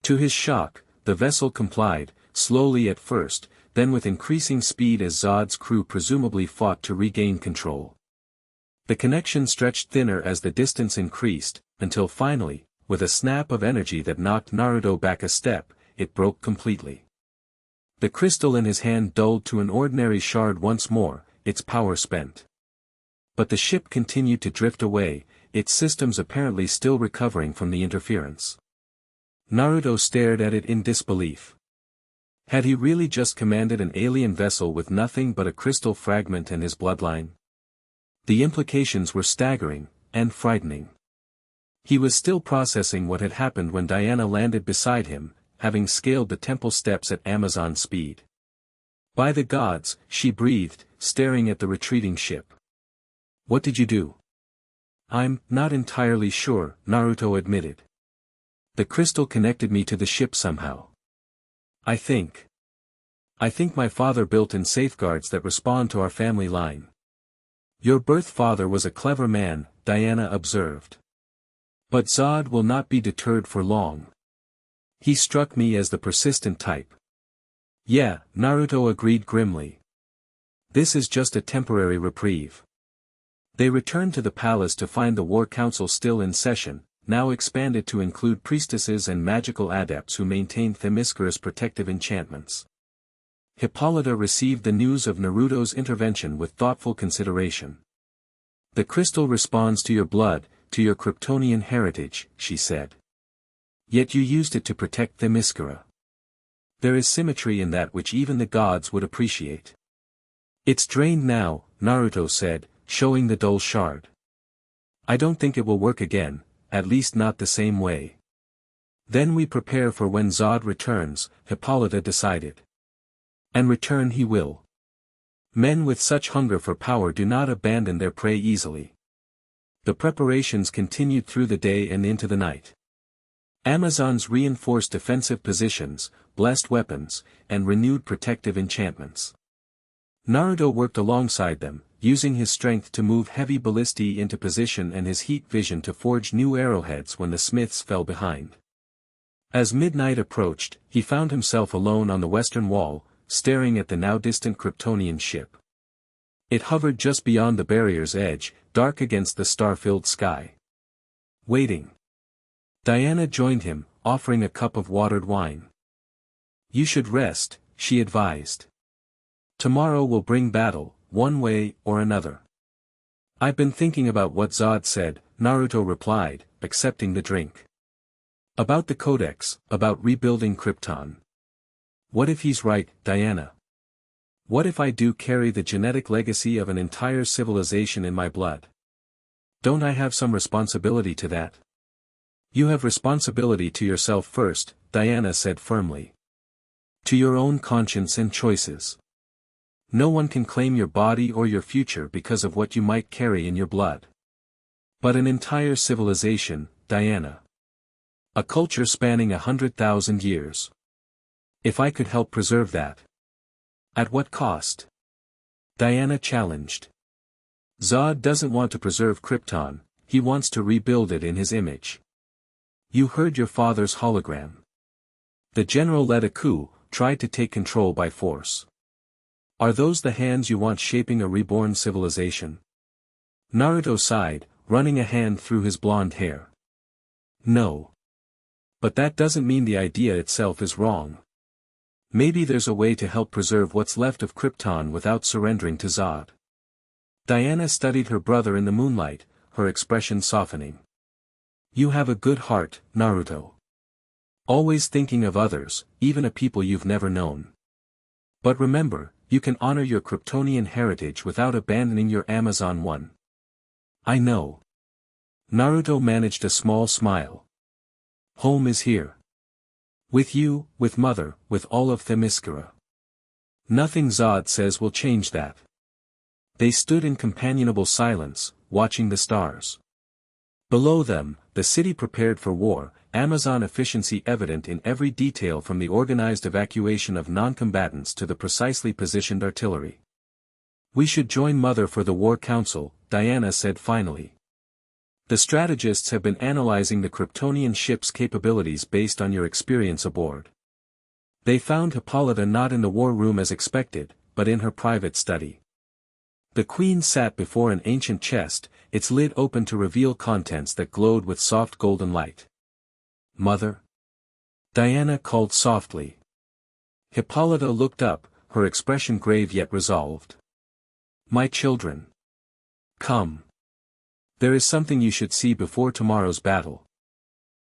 To his shock, the vessel complied, slowly at first, then with increasing speed as Zod's crew presumably fought to regain control. The connection stretched thinner as the distance increased, until finally, with a snap of energy that knocked Naruto back a step, it broke completely. The crystal in his hand dulled to an ordinary shard once more, its power spent. But the ship continued to drift away, its systems apparently still recovering from the interference. Naruto stared at it in disbelief. Had he really just commanded an alien vessel with nothing but a crystal fragment and his bloodline? The implications were staggering, and frightening. He was still processing what had happened when Diana landed beside him, having scaled the temple steps at Amazon speed. By the gods, she breathed, staring at the retreating ship. What did you do? I'm not entirely sure, Naruto admitted. The crystal connected me to the ship somehow. I think. I think my father built in safeguards that respond to our family line. Your birth father was a clever man, Diana observed. But Zod will not be deterred for long. He struck me as the persistent type. Yeah, Naruto agreed grimly. This is just a temporary reprieve. They returned to the palace to find the war council still in session, now expanded to include priestesses and magical adepts who maintained Themyscira's protective enchantments. Hippolyta received the news of Naruto's intervention with thoughtful consideration. The crystal responds to your blood, to your Kryptonian heritage, she said. Yet you used it to protect Themyscira. There is symmetry in that which even the gods would appreciate. It's drained now, Naruto said, showing the dull shard. I don't think it will work again, at least not the same way. Then we prepare for when Zod returns, Hippolyta decided. And return he will. Men with such hunger for power do not abandon their prey easily. The preparations continued through the day and into the night. Amazons reinforced defensive positions, blessed weapons, and renewed protective enchantments. Naruto worked alongside them, using his strength to move heavy ballistae into position and his heat vision to forge new arrowheads when the smiths fell behind. As midnight approached, he found himself alone on the western wall, staring at the now distant Kryptonian ship. It hovered just beyond the barrier's edge, dark against the star-filled sky. Waiting. Diana joined him, offering a cup of watered wine. You should rest, she advised. Tomorrow will bring battle, one way or another. I've been thinking about what Zod said, Naruto replied, accepting the drink. About the Codex, about rebuilding Krypton. What if he's right, Diana? What if I do carry the genetic legacy of an entire civilization in my blood? Don't I have some responsibility to that? You have responsibility to yourself first, Diana said firmly. To your own conscience and choices. No one can claim your body or your future because of what you might carry in your blood. But an entire civilization, Diana. A culture spanning 100,000 years. If I could help preserve that. At what cost? Diana challenged. Zod doesn't want to preserve Krypton, he wants to rebuild it in his image. You heard your father's hologram. The general led a coup, tried to take control by force. Are those the hands you want shaping a reborn civilization? Naruto sighed, running a hand through his blonde hair. No. But that doesn't mean the idea itself is wrong. Maybe there's a way to help preserve what's left of Krypton without surrendering to Zod. Diana studied her brother in the moonlight, her expression softening. You have a good heart, Naruto. Always thinking of others, even a people you've never known. But remember, you can honor your Kryptonian heritage without abandoning your Amazon one. I know. Naruto managed a small smile. Home is here. With you, with Mother, with all of Themyscira. Nothing Zod says will change that. They stood in companionable silence, watching the stars. Below them, the city prepared for war, Amazon efficiency evident in every detail from the organized evacuation of non-combatants to the precisely positioned artillery. We should join Mother for the War Council, Diana said finally. The strategists have been analyzing the Kryptonian ship's capabilities based on your experience aboard. They found Hippolyta not in the war room as expected, but in her private study. The queen sat before an ancient chest, its lid open to reveal contents that glowed with soft golden light. Mother? Diana called softly. Hippolyta looked up, her expression grave yet resolved. My children. Come. There is something you should see before tomorrow's battle.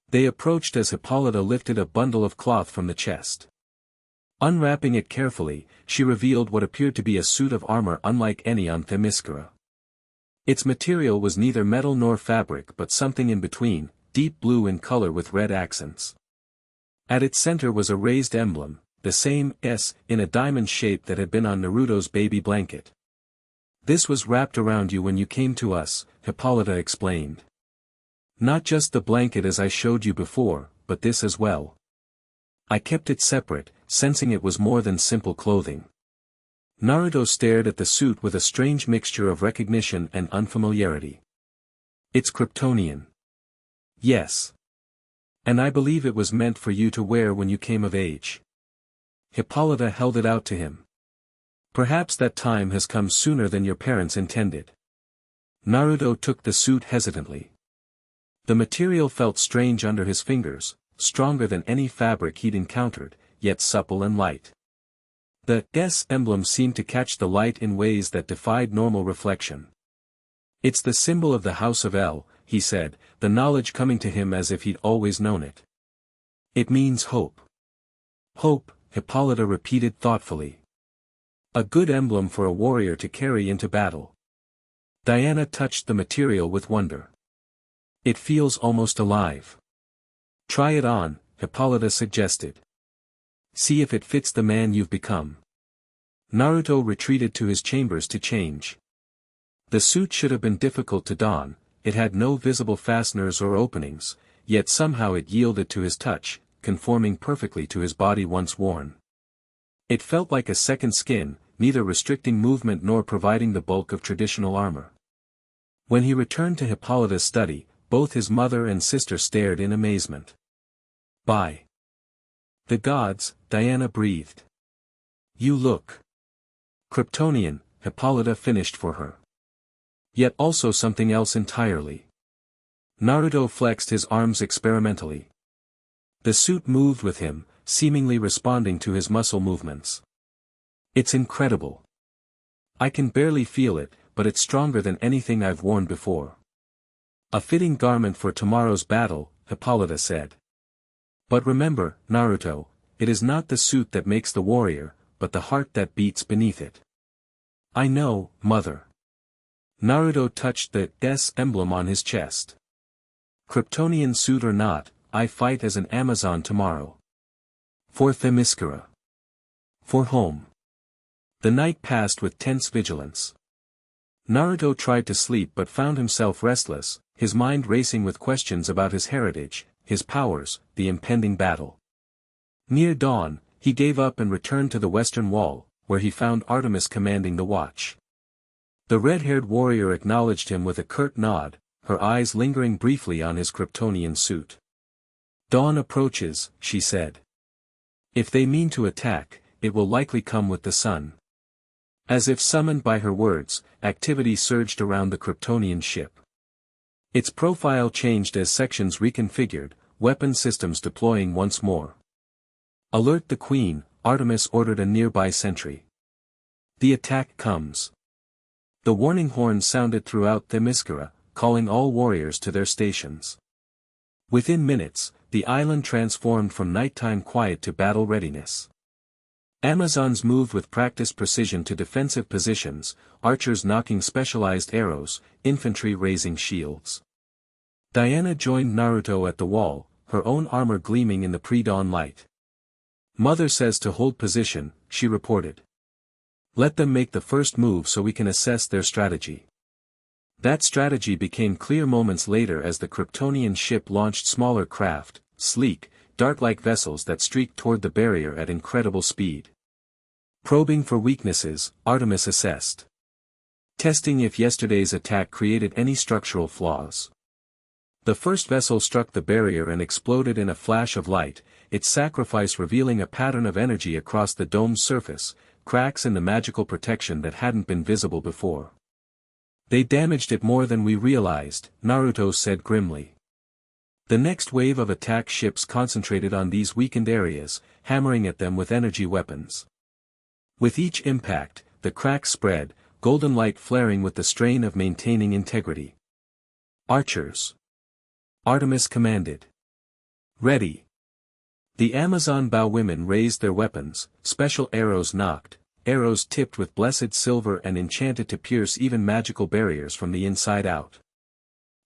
They approached as Hippolyta lifted a bundle of cloth from the chest. Unwrapping it carefully, she revealed what appeared to be a suit of armor unlike any on Themyscira. Its material was neither metal nor fabric but something in between, deep blue in color with red accents. At its center was a raised emblem, the same S in a diamond shape that had been on Naruto's baby blanket. This was wrapped around you when you came to us, Hippolyta explained. Not just the blanket as I showed you before, but this as well. I kept it separate, sensing it was more than simple clothing. Naruto stared at the suit with a strange mixture of recognition and unfamiliarity. It's Kryptonian. Yes. And I believe it was meant for you to wear when you came of age. Hippolyta held it out to him. Perhaps that time has come sooner than your parents intended. Naruto took the suit hesitantly. The material felt strange under his fingers, stronger than any fabric he'd encountered, yet supple and light. The S emblem seemed to catch the light in ways that defied normal reflection. It's the symbol of the House of L, he said, the knowledge coming to him as if he'd always known it. It means hope. Hope, Hippolyta repeated thoughtfully. A good emblem for a warrior to carry into battle. Diana touched the material with wonder. It feels almost alive. Try it on, Hippolyta suggested. See if it fits the man you've become. Naruto retreated to his chambers to change. The suit should have been difficult to don, it had no visible fasteners or openings, yet somehow it yielded to his touch, conforming perfectly to his body once worn. It felt like a second skin, neither restricting movement nor providing the bulk of traditional armor. When he returned to Hippolyta's study, both his mother and sister stared in amazement. By the gods, Diana breathed. You look Kryptonian, Hippolyta finished for her. Yet also something else entirely. Naruto flexed his arms experimentally. The suit moved with him, seemingly responding to his muscle movements. It's incredible. I can barely feel it, but it's stronger than anything I've worn before. A fitting garment for tomorrow's battle, Hippolyta said. But remember, Naruto, it is not the suit that makes the warrior, but the heart that beats beneath it. I know, mother. Naruto touched the S emblem on his chest. Kryptonian suit or not, I fight as an Amazon tomorrow. For Themyscira. For home. The night passed with tense vigilance. Naruto tried to sleep but found himself restless, his mind racing with questions about his heritage, his powers, the impending battle. Near dawn, he gave up and returned to the western wall, where he found Artemis commanding the watch. The red-haired warrior acknowledged him with a curt nod, her eyes lingering briefly on his Kryptonian suit. Dawn approaches, she said. If they mean to attack, it will likely come with the sun. As if summoned by her words, activity surged around the Kryptonian ship. Its profile changed as sections reconfigured, weapon systems deploying once more. Alert the Queen, Artemis ordered a nearby sentry. The attack comes. The warning horn sounded throughout Themyscira, calling all warriors to their stations. Within minutes, the island transformed from nighttime quiet to battle readiness. Amazons moved with practiced precision to defensive positions, archers knocking specialized arrows, infantry raising shields. Diana joined Naruto at the wall, her own armor gleaming in the pre-dawn light. Mother says to hold position, she reported. Let them make the first move so we can assess their strategy. That strategy became clear moments later as the Kryptonian ship launched smaller craft, sleek, dart-like vessels that streaked toward the barrier at incredible speed. Probing for weaknesses, Artemis assessed. Testing if yesterday's attack created any structural flaws. The first vessel struck the barrier and exploded in a flash of light, its sacrifice revealing a pattern of energy across the dome's surface, cracks in the magical protection that hadn't been visible before. They damaged it more than we realized, Naruto said grimly. The next wave of attack ships concentrated on these weakened areas, hammering at them with energy weapons. With each impact, the cracks spread, golden light flaring with the strain of maintaining integrity. Archers. Artemis commanded. Ready. The Amazon bowwomen raised their weapons, special arrows knocked, arrows tipped with blessed silver and enchanted to pierce even magical barriers from the inside out.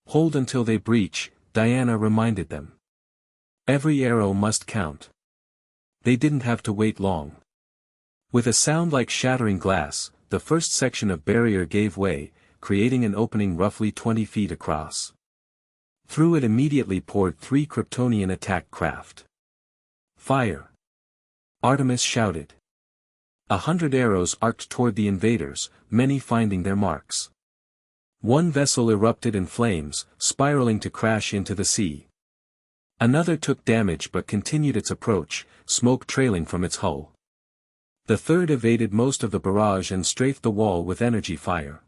Hold until they breach, Diana reminded them. Every arrow must count. They didn't have to wait long. With a sound like shattering glass, the first section of barrier gave way, creating an opening roughly 20 feet across. Through it immediately poured 3 Kryptonian attack craft. Fire! Artemis shouted. 100 arrows arced toward the invaders, many finding their marks. One vessel erupted in flames, spiraling to crash into the sea. Another took damage but continued its approach, smoke trailing from its hull. The third evaded most of the barrage and strafed the wall with energy fire.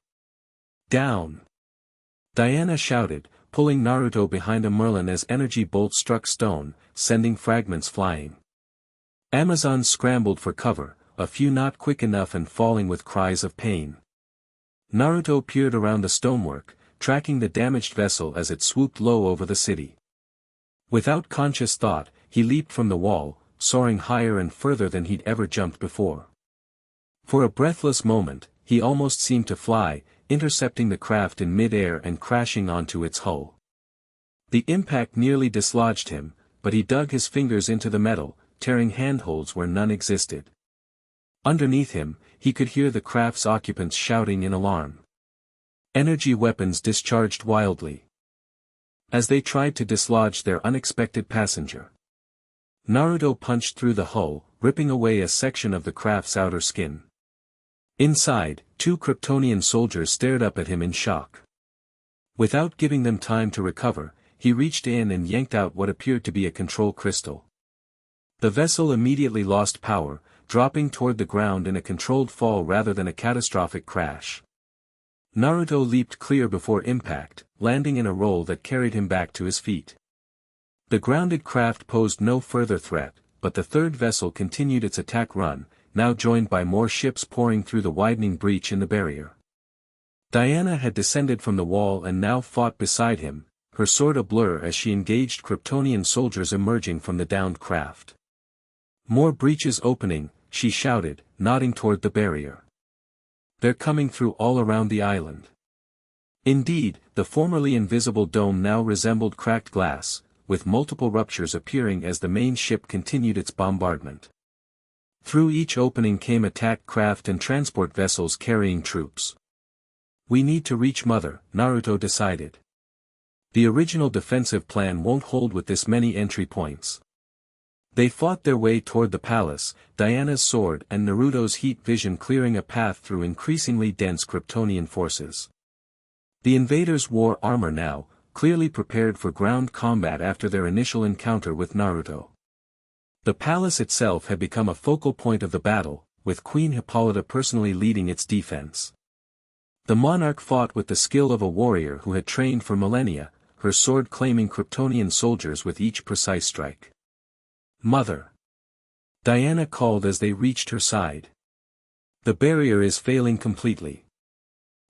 Down! Diana shouted, pulling Naruto behind a Merlin as energy bolts struck stone, sending fragments flying. Amazons scrambled for cover, a few not quick enough and falling with cries of pain. Naruto peered around the stonework, tracking the damaged vessel as it swooped low over the city. Without conscious thought, he leaped from the wall, soaring higher and further than he'd ever jumped before. For a breathless moment, he almost seemed to fly, intercepting the craft in mid-air and crashing onto its hull. The impact nearly dislodged him, but he dug his fingers into the metal, tearing handholds where none existed. Underneath him, he could hear the craft's occupants shouting in alarm. Energy weapons discharged wildly as they tried to dislodge their unexpected passenger. Naruto punched through the hull, ripping away a section of the craft's outer skin. Inside, 2 Kryptonian soldiers stared up at him in shock. Without giving them time to recover, he reached in and yanked out what appeared to be a control crystal. The vessel immediately lost power, dropping toward the ground in a controlled fall rather than a catastrophic crash. Naruto leaped clear before impact, landing in a roll that carried him back to his feet. The grounded craft posed no further threat, but the third vessel continued its attack run, now joined by more ships pouring through the widening breach in the barrier. Diana had descended from the wall and now fought beside him, her sword ablur as she engaged Kryptonian soldiers emerging from the downed craft. More breaches opening, she shouted, nodding toward the barrier. They're coming through all around the island. Indeed, the formerly invisible dome now resembled cracked glass, with multiple ruptures appearing as the main ship continued its bombardment. Through each opening came attack craft and transport vessels carrying troops. We need to reach Mother, Naruto decided. The original defensive plan won't hold with this many entry points. They fought their way toward the palace, Diana's sword and Naruto's heat vision clearing a path through increasingly dense Kryptonian forces. The invaders wore armor now, clearly prepared for ground combat after their initial encounter with Naruto. The palace itself had become a focal point of the battle, with Queen Hippolyta personally leading its defense. The monarch fought with the skill of a warrior who had trained for millennia, her sword claiming Kryptonian soldiers with each precise strike. Mother! Diana called as they reached her side. The barrier is failing completely.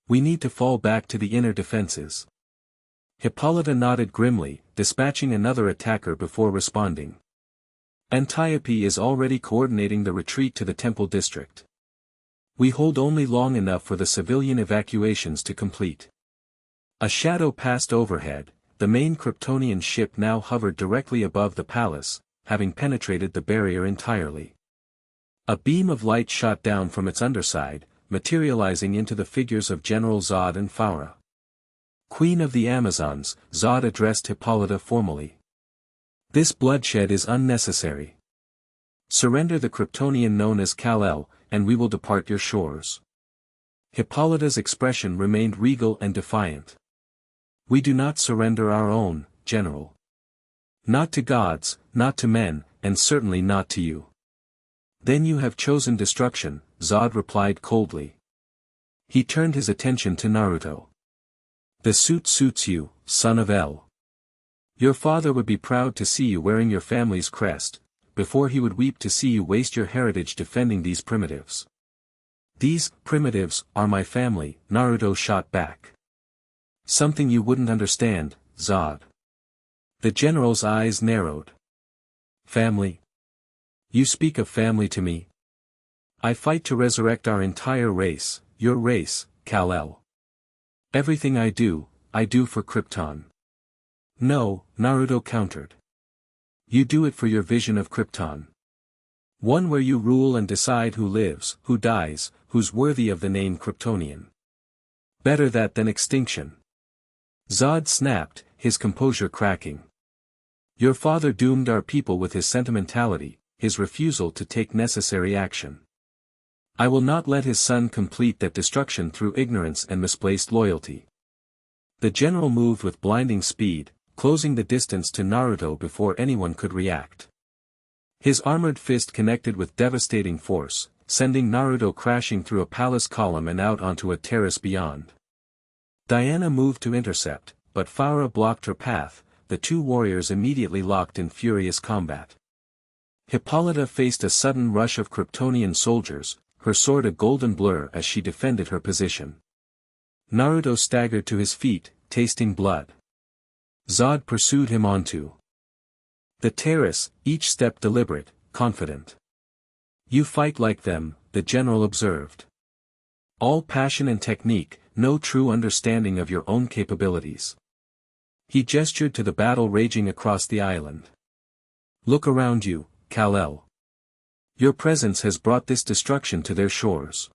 We need to fall back to the inner defenses. Hippolyta nodded grimly, dispatching another attacker before responding. Antiope is already coordinating the retreat to the temple district. We hold only long enough for the civilian evacuations to complete. A shadow passed overhead, the main Kryptonian ship now hovered directly above the palace, having penetrated the barrier entirely. A beam of light shot down from its underside, materializing into the figures of General Zod and Phaura. Queen of the Amazons, Zod addressed Hippolyta formally. This bloodshed is unnecessary. Surrender the Kryptonian known as Kal-El, and we will depart your shores. Hippolyta's expression remained regal and defiant. We do not surrender our own, General. Not to gods, not to men, and certainly not to you. Then you have chosen destruction, Zod replied coldly. He turned his attention to Naruto. The suit suits you, son of El. Your father would be proud to see you wearing your family's crest, before he would weep to see you waste your heritage defending these primitives. These primitives are my family, Naruto shot back. Something you wouldn't understand, Zod. The general's eyes narrowed. Family? You speak of family to me? I fight to resurrect our entire race, your race, Kal-El. Everything I do for Krypton. No, Naruto countered. You do it for your vision of Krypton. One where you rule and decide who lives, who dies, who's worthy of the name Kryptonian. Better that than extinction. Zod snapped, his composure cracking. Your father doomed our people with his sentimentality, his refusal to take necessary action. I will not let his son complete that destruction through ignorance and misplaced loyalty. The general moved with blinding speed, closing the distance to Naruto before anyone could react. His armored fist connected with devastating force, sending Naruto crashing through a palace column and out onto a terrace beyond. Diana moved to intercept, but Phaura blocked her path. The two warriors immediately locked in furious combat. Hippolyta faced a sudden rush of Kryptonian soldiers, her sword a golden blur as she defended her position. Naruto staggered to his feet, tasting blood. Zod pursued him onto the terrace, each step deliberate, confident. You fight like them, the general observed. All passion and technique, no true understanding of your own capabilities. He gestured to the battle raging across the island. Look around you, Kal-El. Your presence has brought this destruction to their shores.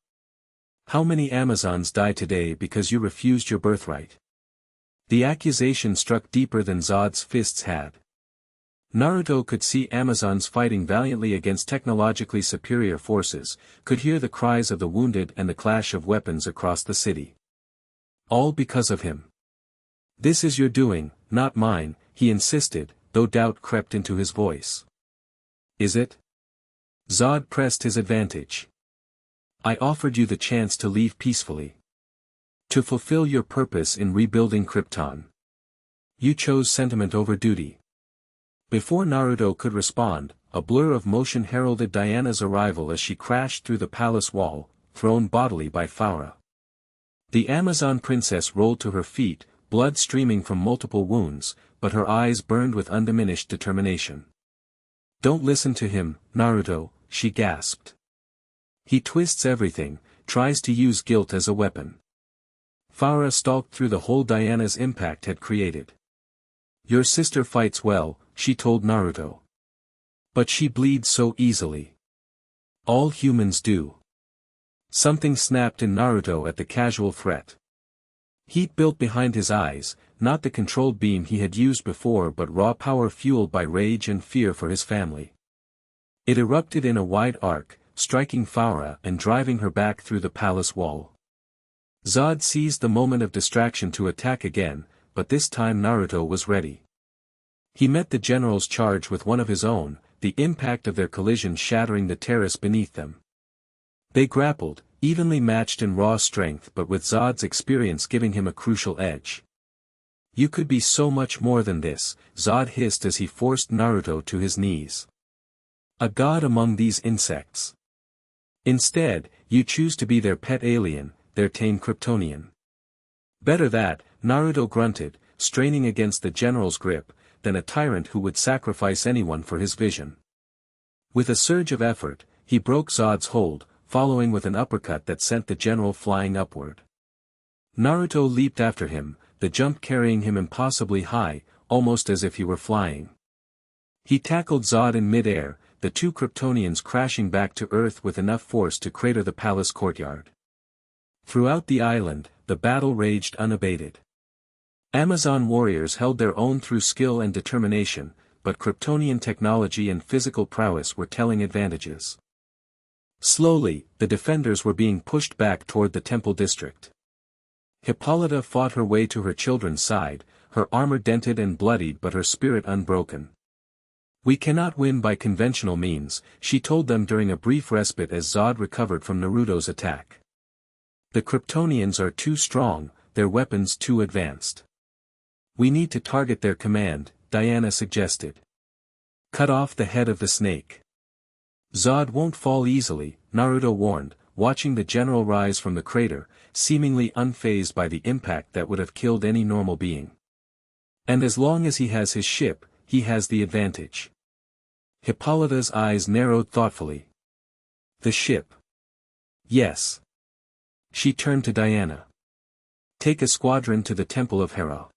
How many Amazons die today because you refused your birthright? The accusation struck deeper than Zod's fists had. Naruto could see Amazons fighting valiantly against technologically superior forces, could hear the cries of the wounded and the clash of weapons across the city. All because of him. This is your doing, not mine, he insisted, though doubt crept into his voice. Is it? Zod pressed his advantage. I offered you the chance to leave peacefully. To fulfill your purpose in rebuilding Krypton. You chose sentiment over duty. Before Naruto could respond, a blur of motion heralded Diana's arrival as she crashed through the palace wall, thrown bodily by Phaura. The Amazon princess rolled to her feet, blood streaming from multiple wounds, but her eyes burned with undiminished determination. Don't listen to him, Naruto, she gasped. He twists everything, tries to use guilt as a weapon. Phaura stalked through the hole Diana's impact had created. Your sister fights well, she told Naruto. But she bleeds so easily. All humans do. Something snapped in Naruto at the casual threat. Heat built behind his eyes, not the controlled beam he had used before but raw power fueled by rage and fear for his family. It erupted in a wide arc, striking Phaura and driving her back through the palace wall. Zod seized the moment of distraction to attack again, but this time Naruto was ready. He met the general's charge with one of his own, the impact of their collision shattering the terrace beneath them. They grappled, evenly matched in raw strength but with Zod's experience giving him a crucial edge. You could be so much more than this, Zod hissed as he forced Naruto to his knees. A god among these insects. Instead, you choose to be their pet alien, their tame Kryptonian. Better that, Naruto grunted, straining against the general's grip, than a tyrant who would sacrifice anyone for his vision. With a surge of effort, he broke Zod's hold, following with an uppercut that sent the general flying upward. Naruto leaped after him, the jump carrying him impossibly high, almost as if he were flying. He tackled Zod in mid-air, the two Kryptonians crashing back to Earth with enough force to crater the palace courtyard. Throughout the island, the battle raged unabated. Amazon warriors held their own through skill and determination, but Kryptonian technology and physical prowess were telling advantages. Slowly, the defenders were being pushed back toward the temple district. Hippolyta fought her way to her children's side, her armor dented and bloodied but her spirit unbroken. We cannot win by conventional means, she told them during a brief respite as Zod recovered from Naruto's attack. The Kryptonians are too strong, their weapons too advanced. We need to target their command, Diana suggested. Cut off the head of the snake. Zod won't fall easily, Naruto warned, watching the general rise from the crater, seemingly unfazed by the impact that would have killed any normal being. And as long as he has his ship, he has the advantage. Hippolyta's eyes narrowed thoughtfully. The ship. Yes. She turned to Diana. Take a squadron to the Temple of Hera.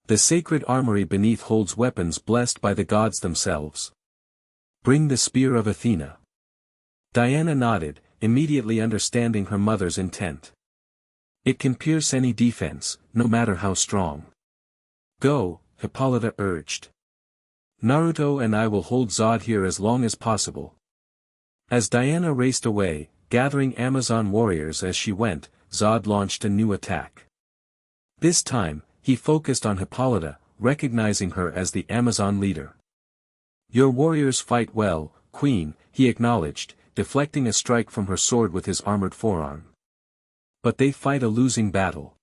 The sacred armory beneath holds weapons blessed by the gods themselves. Bring the spear of Athena. Diana nodded, immediately understanding her mother's intent. It can pierce any defense, no matter how strong. Go, Hippolyta urged. Naruto and I will hold Zod here as long as possible. As Diana raced away, gathering Amazon warriors as she went, Zod launched a new attack. This time, he focused on Hippolyta, recognizing her as the Amazon leader. "Your warriors fight well, Queen," he acknowledged, deflecting a strike from her sword with his armored forearm. "But they fight a losing battle.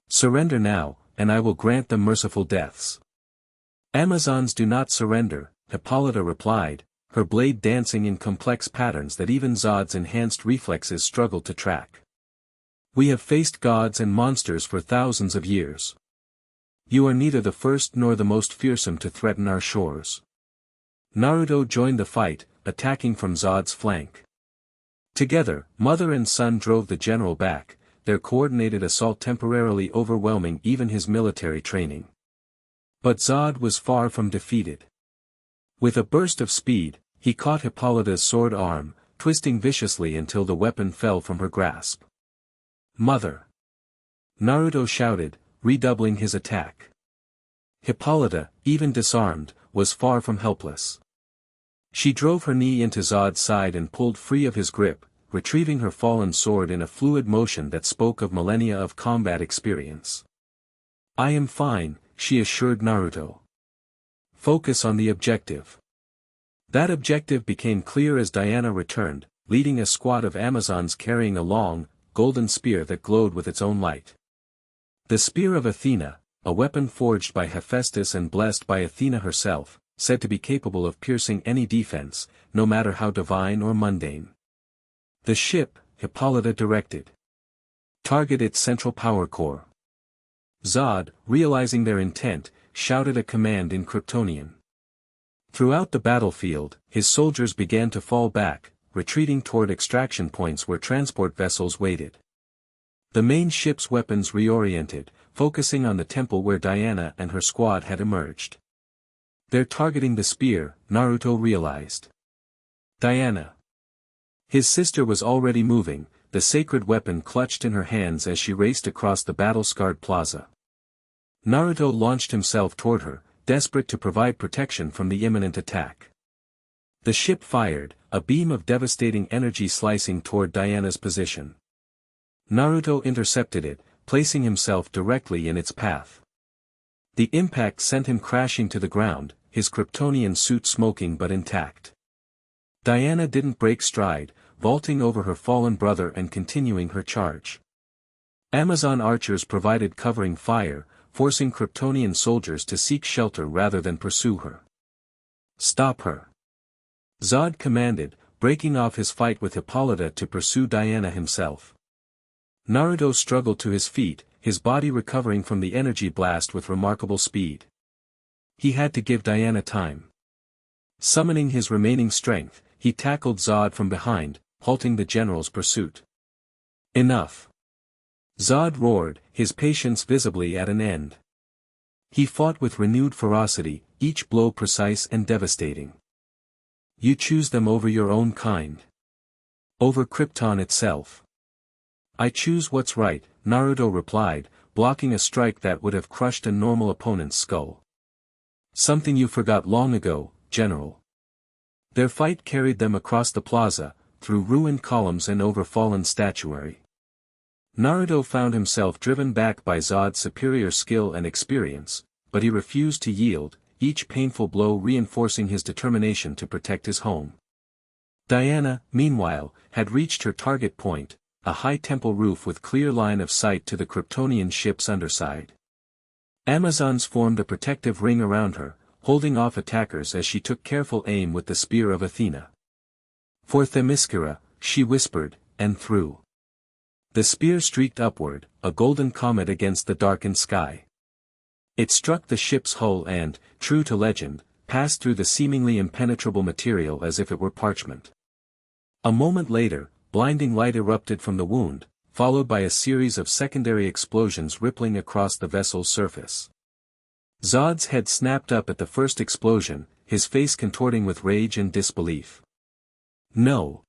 Surrender now, and I will grant them merciful deaths." "Amazons do not surrender," Hippolyta replied, her blade dancing in complex patterns that even Zod's enhanced reflexes struggled to track. "We have faced gods and monsters for thousands of years. You are neither the first nor the most fearsome to threaten our shores." Naruto joined the fight, attacking from Zod's flank. Together, mother and son drove the general back, their coordinated assault temporarily overwhelming even his military training. But Zod was far from defeated. With a burst of speed, he caught Hippolyta's sword arm, twisting viciously until the weapon fell from her grasp. "Mother!" Naruto shouted, redoubling his attack. Hippolyta, even disarmed, was far from helpless. She drove her knee into Zod's side and pulled free of his grip, retrieving her fallen sword in a fluid motion that spoke of millennia of combat experience. "I am fine," she assured Naruto. "Focus on the objective." That objective became clear as Diana returned, leading a squad of Amazons carrying a long, golden spear that glowed with its own light. The Spear of Athena, a weapon forged by Hephaestus and blessed by Athena herself, said to be capable of piercing any defense, no matter how divine or mundane. "The ship," Hippolyta directed. "Target its central power core." Zod, realizing their intent, shouted a command in Kryptonian. Throughout the battlefield, his soldiers began to fall back, retreating toward extraction points where transport vessels waited. The main ship's weapons reoriented, focusing on the temple where Diana and her squad had emerged. "They're targeting the spear," Naruto realized. "Diana." His sister was already moving, the sacred weapon clutched in her hands as she raced across the battle-scarred plaza. Naruto launched himself toward her, desperate to provide protection from the imminent attack. The ship fired, a beam of devastating energy slicing toward Diana's position. Naruto intercepted it, placing himself directly in its path. The impact sent him crashing to the ground, his Kryptonian suit smoking but intact. Diana didn't break stride, vaulting over her fallen brother and continuing her charge. Amazon archers provided covering fire, forcing Kryptonian soldiers to seek shelter rather than pursue her. "Stop her!" Zod commanded, breaking off his fight with Hippolyta to pursue Diana himself. Naruto struggled to his feet, his body recovering from the energy blast with remarkable speed. He had to give Diana time. Summoning his remaining strength, he tackled Zod from behind, halting the general's pursuit. "Enough!" Zod roared, his patience visibly at an end. He fought with renewed ferocity, each blow precise and devastating. "You choose them over your own kind. Over Krypton itself." "I choose what's right," Naruto replied, blocking a strike that would have crushed a normal opponent's skull. "Something you forgot long ago, General." Their fight carried them across the plaza, through ruined columns and over fallen statuary. Naruto found himself driven back by Zod's superior skill and experience, but he refused to yield, each painful blow reinforcing his determination to protect his home. Diana, meanwhile, had reached her target point, a high temple roof with clear line of sight to the Kryptonian ship's underside. Amazons formed a protective ring around her, holding off attackers as she took careful aim with the Spear of Athena. "For Themyscira," she whispered, and threw. The spear streaked upward, a golden comet against the darkened sky. It struck the ship's hull and, true to legend, passed through the seemingly impenetrable material as if it were parchment. A moment later, blinding light erupted from the wound, followed by a series of secondary explosions rippling across the vessel's surface. Zod's head snapped up at the first explosion, his face contorting with rage and disbelief. "No!"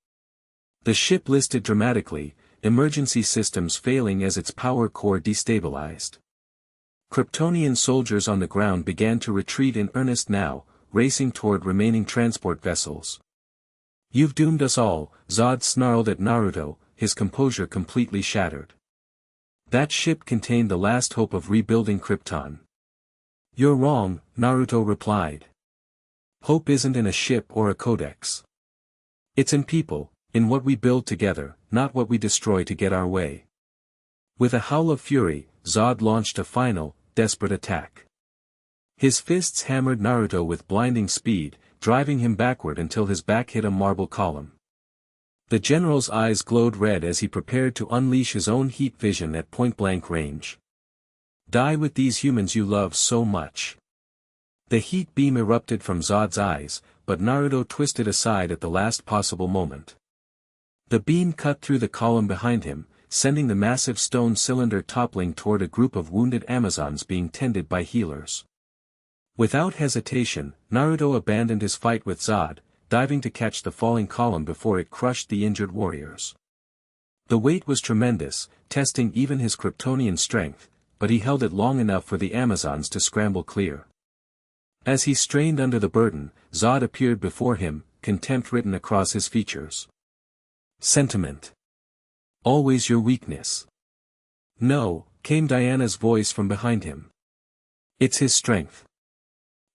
The ship listed dramatically, emergency systems failing as its power core destabilized. Kryptonian soldiers on the ground began to retreat in earnest now, racing toward remaining transport vessels. "You've doomed us all," Zod snarled at Naruto, his composure completely shattered. "That ship contained the last hope of rebuilding Krypton." "You're wrong," Naruto replied. "Hope isn't in a ship or a codex. It's in people, in what we build together, not what we destroy to get our way." With a howl of fury, Zod launched a final, desperate attack. His fists hammered Naruto with blinding speed, driving him backward until his back hit a marble column. The general's eyes glowed red as he prepared to unleash his own heat vision at point-blank range. "Die with these humans you love so much." The heat beam erupted from Zod's eyes, but Naruto twisted aside at the last possible moment. The beam cut through the column behind him, sending the massive stone cylinder toppling toward a group of wounded Amazons being tended by healers. Without hesitation, Naruto abandoned his fight with Zod, diving to catch the falling column before it crushed the injured warriors. The weight was tremendous, testing even his Kryptonian strength, but he held it long enough for the Amazons to scramble clear. As he strained under the burden, Zod appeared before him, contempt written across his features. "Sentiment. Always your weakness." "No," came Diana's voice from behind him. "It's his strength."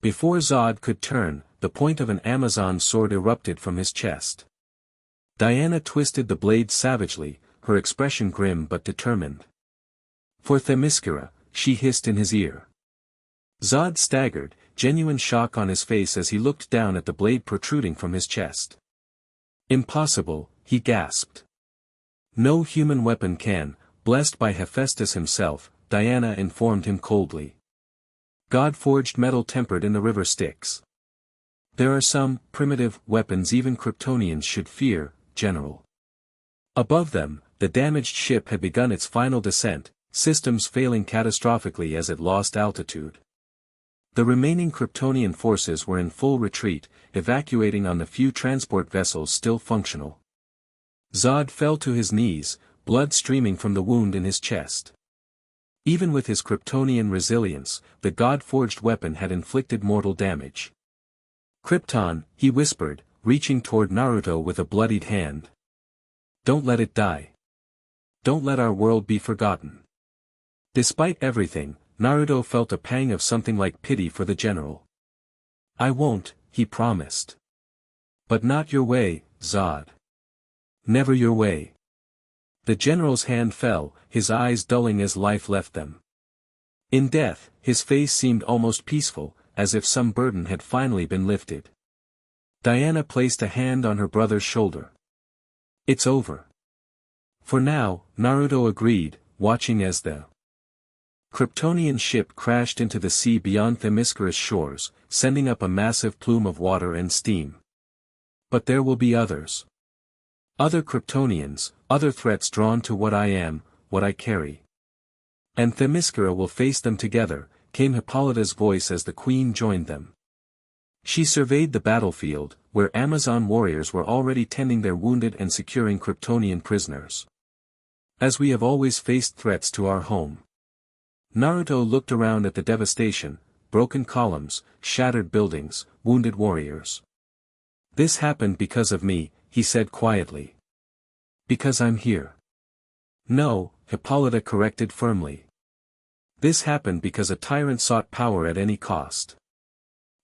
Before Zod could turn, the point of an Amazon sword erupted from his chest. Diana twisted the blade savagely, her expression grim but determined. "For Themyscira," she hissed in his ear. Zod staggered, genuine shock on his face as he looked down at the blade protruding from his chest. "Impossible," he gasped. "No human weapon can, blessed by Hephaestus himself," Diana informed him coldly. "God-forged metal tempered in the river Styx. There are some primitive weapons even Kryptonians should fear, General." Above them, the damaged ship had begun its final descent, systems failing catastrophically as it lost altitude. The remaining Kryptonian forces were in full retreat, evacuating on the few transport vessels still functional. Zod fell to his knees, blood streaming from the wound in his chest. Even with his Kryptonian resilience, the god-forged weapon had inflicted mortal damage. "Krypton," he whispered, reaching toward Naruto with a bloodied hand. "Don't let it die. Don't let our world be forgotten." Despite everything, Naruto felt a pang of something like pity for the general. "I won't," he promised. "But not your way, Zod. Never your way." The general's hand fell, his eyes dulling as life left them. In death, his face seemed almost peaceful, as if some burden had finally been lifted. Diana placed a hand on her brother's shoulder. "It's over." "For now," Naruto agreed, watching as the Kryptonian ship crashed into the sea beyond Themyscira's shores, sending up a massive plume of water and steam. "But there will be others. Other Kryptonians, other threats drawn to what I am, what I carry. And Themyscira will face them together," came Hippolyta's voice as the queen joined them. She surveyed the battlefield, where Amazon warriors were already tending their wounded and securing Kryptonian prisoners. "As we have always faced threats to our home." Naruto looked around at the devastation, broken columns, shattered buildings, wounded warriors. "This happened because of me," he said quietly. "Because I'm here." "No," Hippolyta corrected firmly. "This happened because a tyrant sought power at any cost.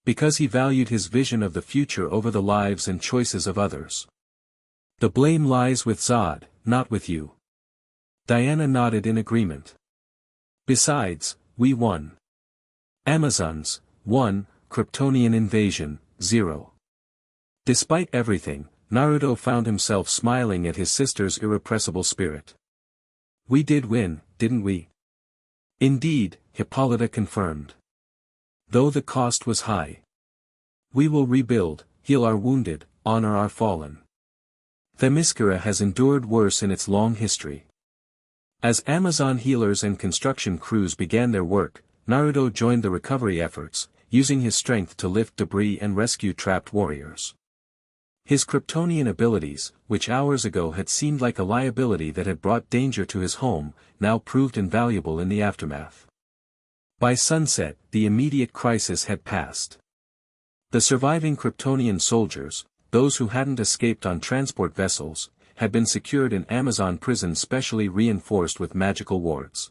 Because he valued his vision of the future over the lives and choices of others. The blame lies with Zod, not with you." Diana nodded in agreement. "Besides, we won. Amazons, 1, Kryptonian invasion, 0. Despite everything, Naruto found himself smiling at his sister's irrepressible spirit. "We did win, didn't we?" "Indeed," Hippolyta confirmed. "Though the cost was high. We will rebuild, heal our wounded, honor our fallen. Themyscira has endured worse in its long history." As Amazon healers and construction crews began their work, Naruto joined the recovery efforts, using his strength to lift debris and rescue trapped warriors. His Kryptonian abilities, which hours ago had seemed like a liability that had brought danger to his home, now proved invaluable in the aftermath. By sunset, the immediate crisis had passed. The surviving Kryptonian soldiers, those who hadn't escaped on transport vessels, had been secured in Amazon prisons specially reinforced with magical wards.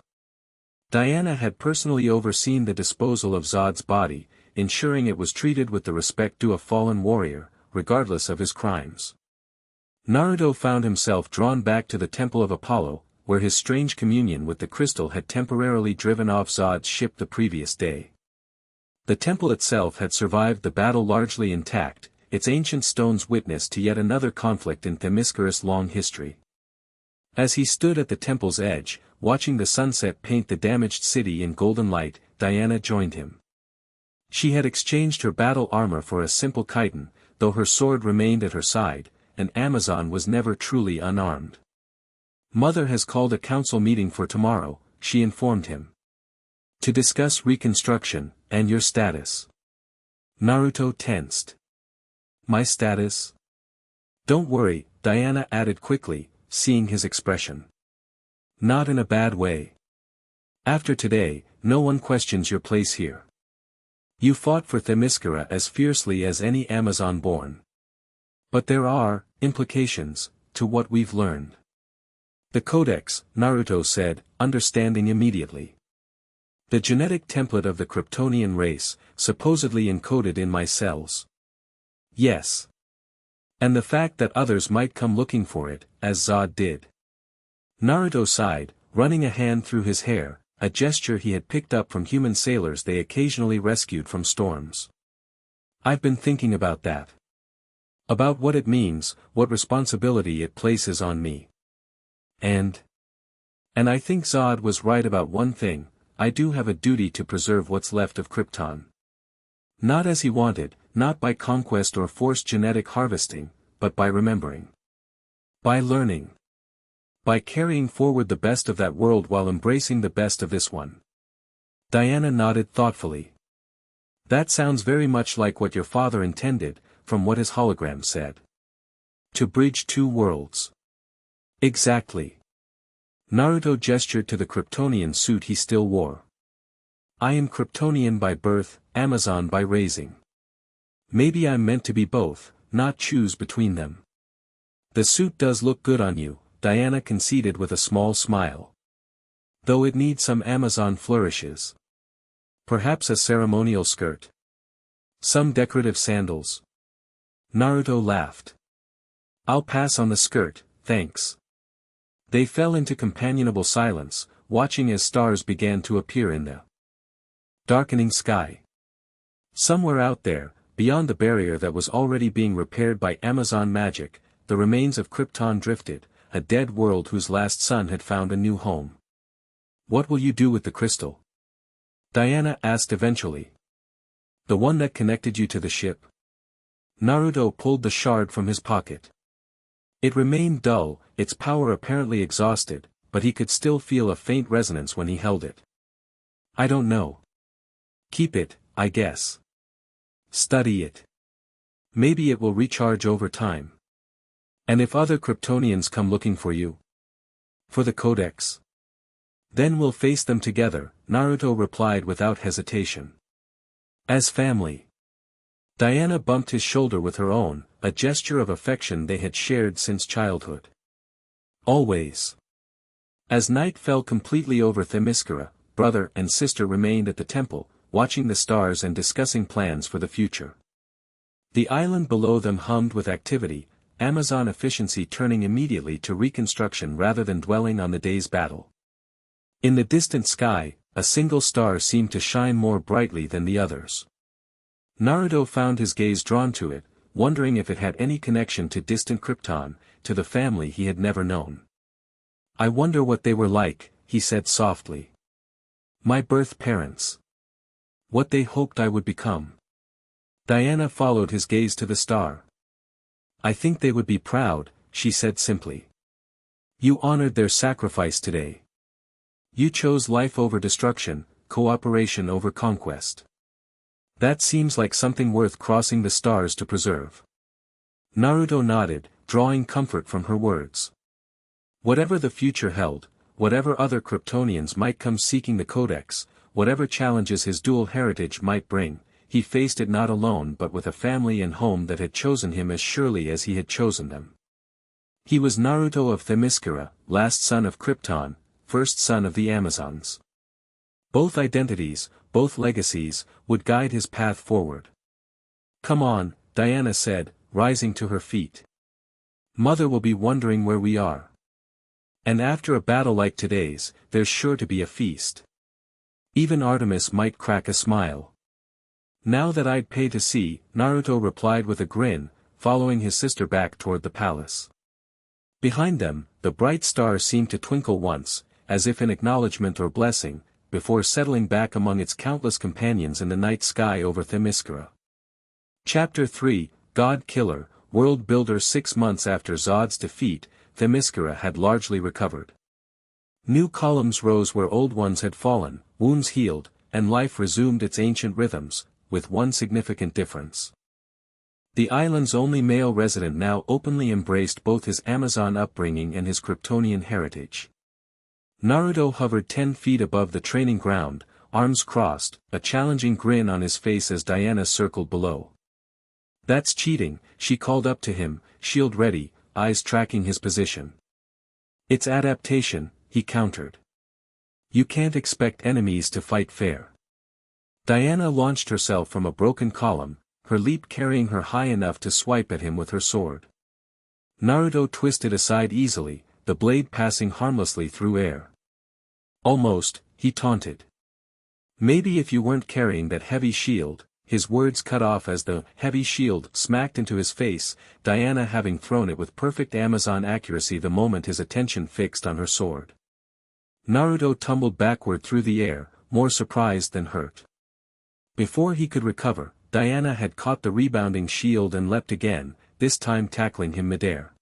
Diana had personally overseen the disposal of Zod's body, ensuring it was treated with the respect due a fallen warrior, regardless of his crimes. Naruto found himself drawn back to the Temple of Apollo, where his strange communion with the crystal had temporarily driven off Zod's ship the previous day. The temple itself had survived the battle largely intact, its ancient stones witness to yet another conflict in Themyscira's long history. As he stood at the temple's edge, watching the sunset paint the damaged city in golden light, Diana joined him. She had exchanged her battle armor for a simple chiton, though her sword remained at her side, and Amazon was never truly unarmed. Mother has called a council meeting for tomorrow, she informed him. To discuss reconstruction, and your status. Naruto tensed. My status? Don't worry, Diana added quickly, seeing his expression. Not in a bad way. After today, no one questions your place here. You fought for Themyscira as fiercely as any Amazon born. But there are implications to what we've learned. The Codex, Naruto said, understanding immediately. The genetic template of the Kryptonian race, supposedly encoded in my cells. Yes. And the fact that others might come looking for it, as Zod did. Naruto sighed, running a hand through his hair, a gesture he had picked up from human sailors they occasionally rescued from storms. I've been thinking about that. About what it means, what responsibility it places on me. And I think Zod was right about one thing, I do have a duty to preserve what's left of Krypton. Not as he wanted, not by conquest or forced genetic harvesting, but by remembering. By learning. By carrying forward the best of that world while embracing the best of this one. Diana nodded thoughtfully. That sounds very much like what your father intended, from what his hologram said. To bridge two worlds. Exactly. Naruto gestured to the Kryptonian suit he still wore. I am Kryptonian by birth, Amazon by raising. Maybe I'm meant to be both, not choose between them. The suit does look good on you, Diana conceded with a small smile. Though it needs some Amazon flourishes. Perhaps a ceremonial skirt. Some decorative sandals. Naruto laughed. I'll pass on the skirt, thanks. They fell into companionable silence, watching as stars began to appear in the darkening sky. Somewhere out there, beyond the barrier that was already being repaired by Amazon magic, the remains of Krypton drifted, a dead world whose last sun had found a new home. What will you do with the crystal? Diana asked eventually. The one that connected you to the ship? Naruto pulled the shard from his pocket. It remained dull, its power apparently exhausted, but he could still feel a faint resonance when he held it. I don't know. Keep it, I guess. Study it. Maybe it will recharge over time. And if other Kryptonians come looking for you? For the Codex? Then we'll face them together, Naruto replied without hesitation. As family. Diana bumped his shoulder with her own, a gesture of affection they had shared since childhood. Always. As night fell completely over Themyscira, brother and sister remained at the temple, watching the stars and discussing plans for the future. The island below them hummed with activity, Amazon efficiency turning immediately to reconstruction rather than dwelling on the day's battle. In the distant sky, a single star seemed to shine more brightly than the others. Naruto found his gaze drawn to it, wondering if it had any connection to distant Krypton, to the family he had never known. I wonder what they were like, he said softly. My birth parents. What they hoped I would become. Diana followed his gaze to the star. I think they would be proud, she said simply. You honored their sacrifice today. You chose life over destruction, cooperation over conquest. That seems like something worth crossing the stars to preserve. Naruto nodded, drawing comfort from her words. Whatever the future held, whatever other Kryptonians might come seeking the Codex, whatever challenges his dual heritage might bring, he faced it not alone but with a family and home that had chosen him as surely as he had chosen them. He was Naruto of Themyscira, last son of Krypton, first son of the Amazons. Both identities, both legacies, would guide his path forward. "Come on," Diana said, rising to her feet. "Mother will be wondering where we are. And after a battle like today's, there's sure to be a feast. Even Artemis might crack a smile." "Now that I'd pay to see," Naruto replied with a grin, following his sister back toward the palace. Behind them, the bright star seemed to twinkle once, as if in acknowledgement or blessing, before settling back among its countless companions in the night sky over Themyscira. Chapter 3, God Killer, World Builder. 6 months after Zod's defeat, Themyscira had largely recovered. New columns rose where old ones had fallen, wounds healed, and life resumed its ancient rhythms, with one significant difference. The island's only male resident now openly embraced both his Amazon upbringing and his Kryptonian heritage. Naruto hovered 10 feet above the training ground, arms crossed, a challenging grin on his face as Diana circled below. "That's cheating," she called up to him, shield ready, eyes tracking his position. "It's adaptation," he countered. "You can't expect enemies to fight fair." Diana launched herself from a broken column, her leap carrying her high enough to swipe at him with her sword. Naruto twisted aside easily, the blade passing harmlessly through air. "Almost," he taunted. "Maybe if you weren't carrying that heavy shield," his words cut off as the heavy shield smacked into his face, Diana having thrown it with perfect Amazon accuracy the moment his attention fixed on her sword. Naruto tumbled backward through the air, more surprised than hurt. Before he could recover, Diana had caught the rebounding shield and leapt again, this time tackling him midair.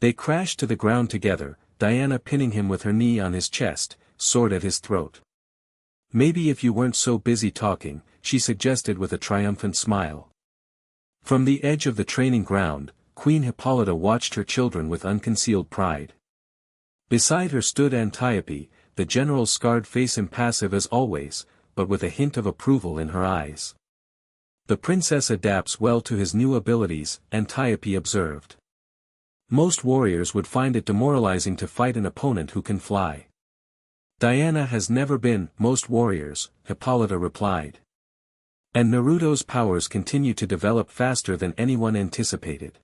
They crashed to the ground together, Diana pinning him with her knee on his chest, sword at his throat. "Maybe if you weren't so busy talking," she suggested with a triumphant smile. From the edge of the training ground, Queen Hippolyta watched her children with unconcealed pride. Beside her stood Antiope, the general's scarred face impassive as always, but with a hint of approval in her eyes. "The princess adapts well to his new abilities," Antiope observed. "Most warriors would find it demoralizing to fight an opponent who can fly." "Diana has never been most warriors," Hippolyta replied. "And Naruto's powers continue to develop faster than anyone anticipated."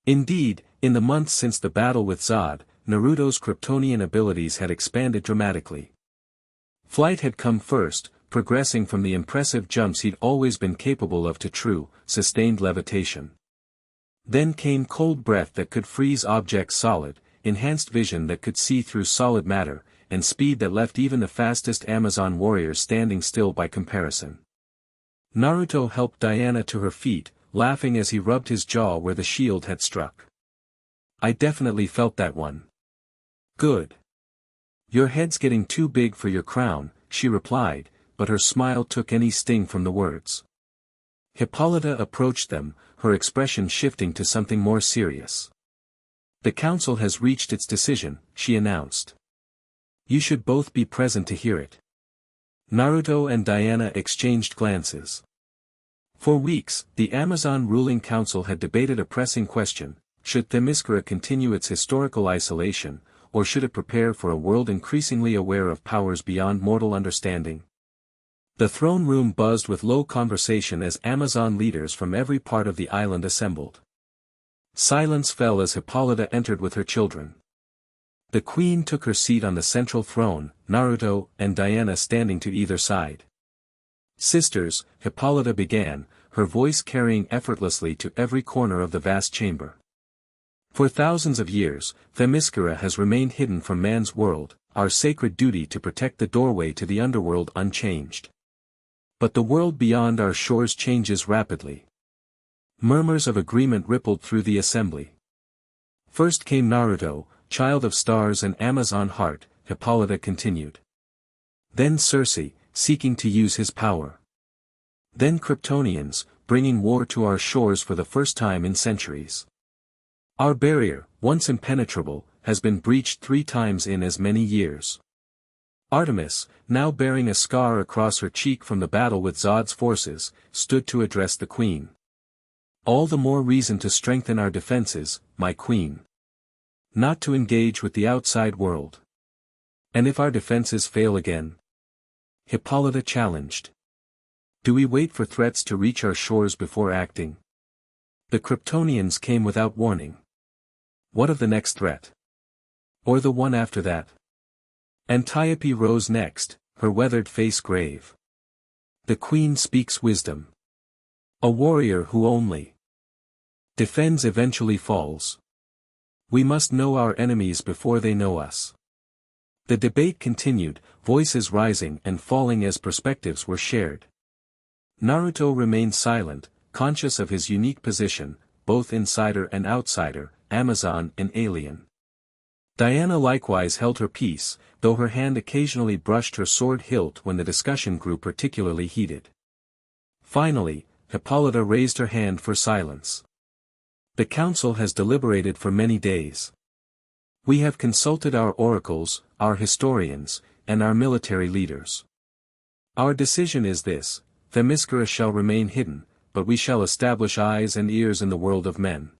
Indeed, in the months since the battle with Zod, Naruto's Kryptonian abilities had expanded dramatically. Flight had come first, progressing from the impressive jumps he'd always been capable of to true, sustained levitation. Then came cold breath that could freeze objects solid, enhanced vision that could see through solid matter, and speed that left even the fastest Amazon warriors standing still by comparison. Naruto helped Diana to her feet, laughing as he rubbed his jaw where the shield had struck. "I definitely felt that one." "Good. Your head's getting too big for your crown," she replied, but her smile took any sting from the words. Hippolyta approached them, her expression shifting to something more serious. "The council has reached its decision," she announced. "You should both be present to hear it." Naruto and Diana exchanged glances. For weeks, the Amazon ruling council had debated a pressing question: should Themyscira continue its historical isolation, or should it prepare for a world increasingly aware of powers beyond mortal understanding? The throne room buzzed with low conversation as Amazon leaders from every part of the island assembled. Silence fell as Hippolyta entered with her children. The queen took her seat on the central throne, Naruto and Diana standing to either side. "Sisters," Hippolyta began, her voice carrying effortlessly to every corner of the vast chamber. "For thousands of years, Themyscira has remained hidden from man's world, our sacred duty to protect the doorway to the underworld unchanged. But the world beyond our shores changes rapidly." Murmurs of agreement rippled through the assembly. "First came Naruto, child of stars and Amazon heart," Hippolyta continued. "Then Circe, seeking to use his power. Then Kryptonians, bringing war to our shores for the first time in centuries. Our barrier, once impenetrable, has been breached 3 times in as many years. Artemis, now bearing a scar across her cheek from the battle with Zod's forces, stood to address the queen. All the more reason to strengthen our defenses, my queen. Not to engage with the outside world. And if our defenses fail again? Hippolyta challenged. Do we wait for threats to reach our shores before acting? The Kryptonians came without warning. What of the next threat? Or the one after that? Antiope rose next, her weathered face grave. The queen speaks wisdom. A warrior who only defends eventually falls. We must know our enemies before they know us. The debate continued, voices rising and falling as perspectives were shared. Naruto remained silent, conscious of his unique position, both insider and outsider, Amazon and alien. Diana likewise held her peace, though her hand occasionally brushed her sword hilt when the discussion grew particularly heated. Finally, Hippolyta raised her hand for silence. The council has deliberated for many days. We have consulted our oracles, our historians, and our military leaders. Our decision is this: Themyscira shall remain hidden, but we shall establish eyes and ears in the world of men.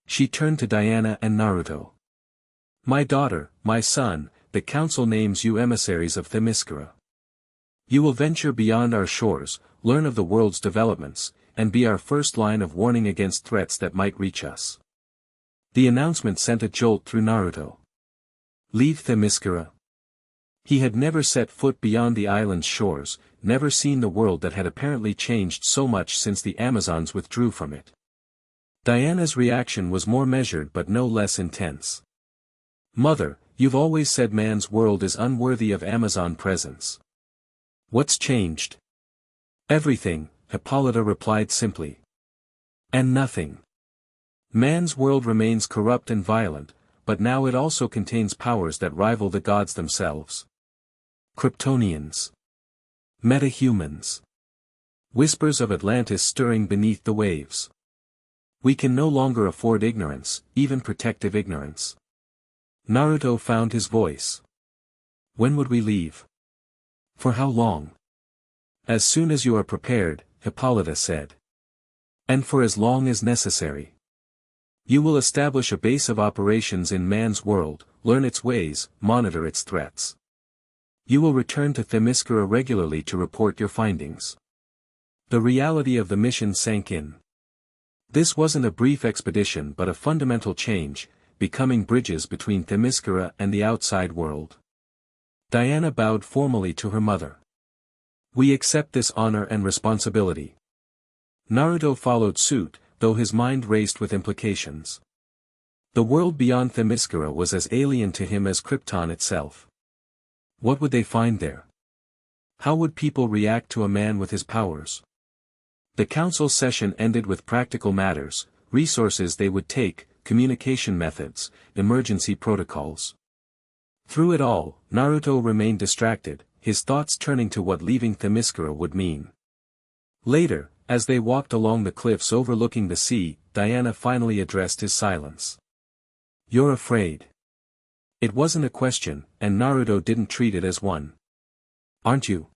She turned to Diana and Naruto. My daughter, my son, the council names you emissaries of Themyscira. You will venture beyond our shores, learn of the world's developments, and be our first line of warning against threats that might reach us. The announcement sent a jolt through Naruto. Leave Themyscira. He had never set foot beyond the island's shores, never seen the world that had apparently changed so much since the Amazons withdrew from it. Diana's reaction was more measured but no less intense. Mother, you've always said man's world is unworthy of Amazon presence. What's changed? Everything, Hippolyta replied simply. And nothing. Man's world remains corrupt and violent, but now it also contains powers that rival the gods themselves. Kryptonians. Metahumans. Whispers of Atlantis stirring beneath the waves. We can no longer afford ignorance, even protective ignorance. Naruto found his voice. When would we leave? For how long? As soon as you are prepared, Hippolyta said. And for as long as necessary. You will establish a base of operations in man's world, learn its ways, monitor its threats. You will return to Themyscira regularly to report your findings. The reality of the mission sank in. This wasn't a brief expedition but a fundamental change, becoming bridges between Themyscira and the outside world. Diana bowed formally to her mother. We accept this honor and responsibility. Naruto followed suit, though his mind raced with implications. The world beyond Themyscira was as alien to him as Krypton itself. What would they find there? How would people react to a man with his powers? The council session ended with practical matters, resources they would take, communication methods, emergency protocols. Through it all, Naruto remained distracted, his thoughts turning to what leaving Themyscira would mean. Later, as they walked along the cliffs overlooking the sea, Diana finally addressed his silence. You're afraid. It wasn't a question, and Naruto didn't treat it as one. Aren't you?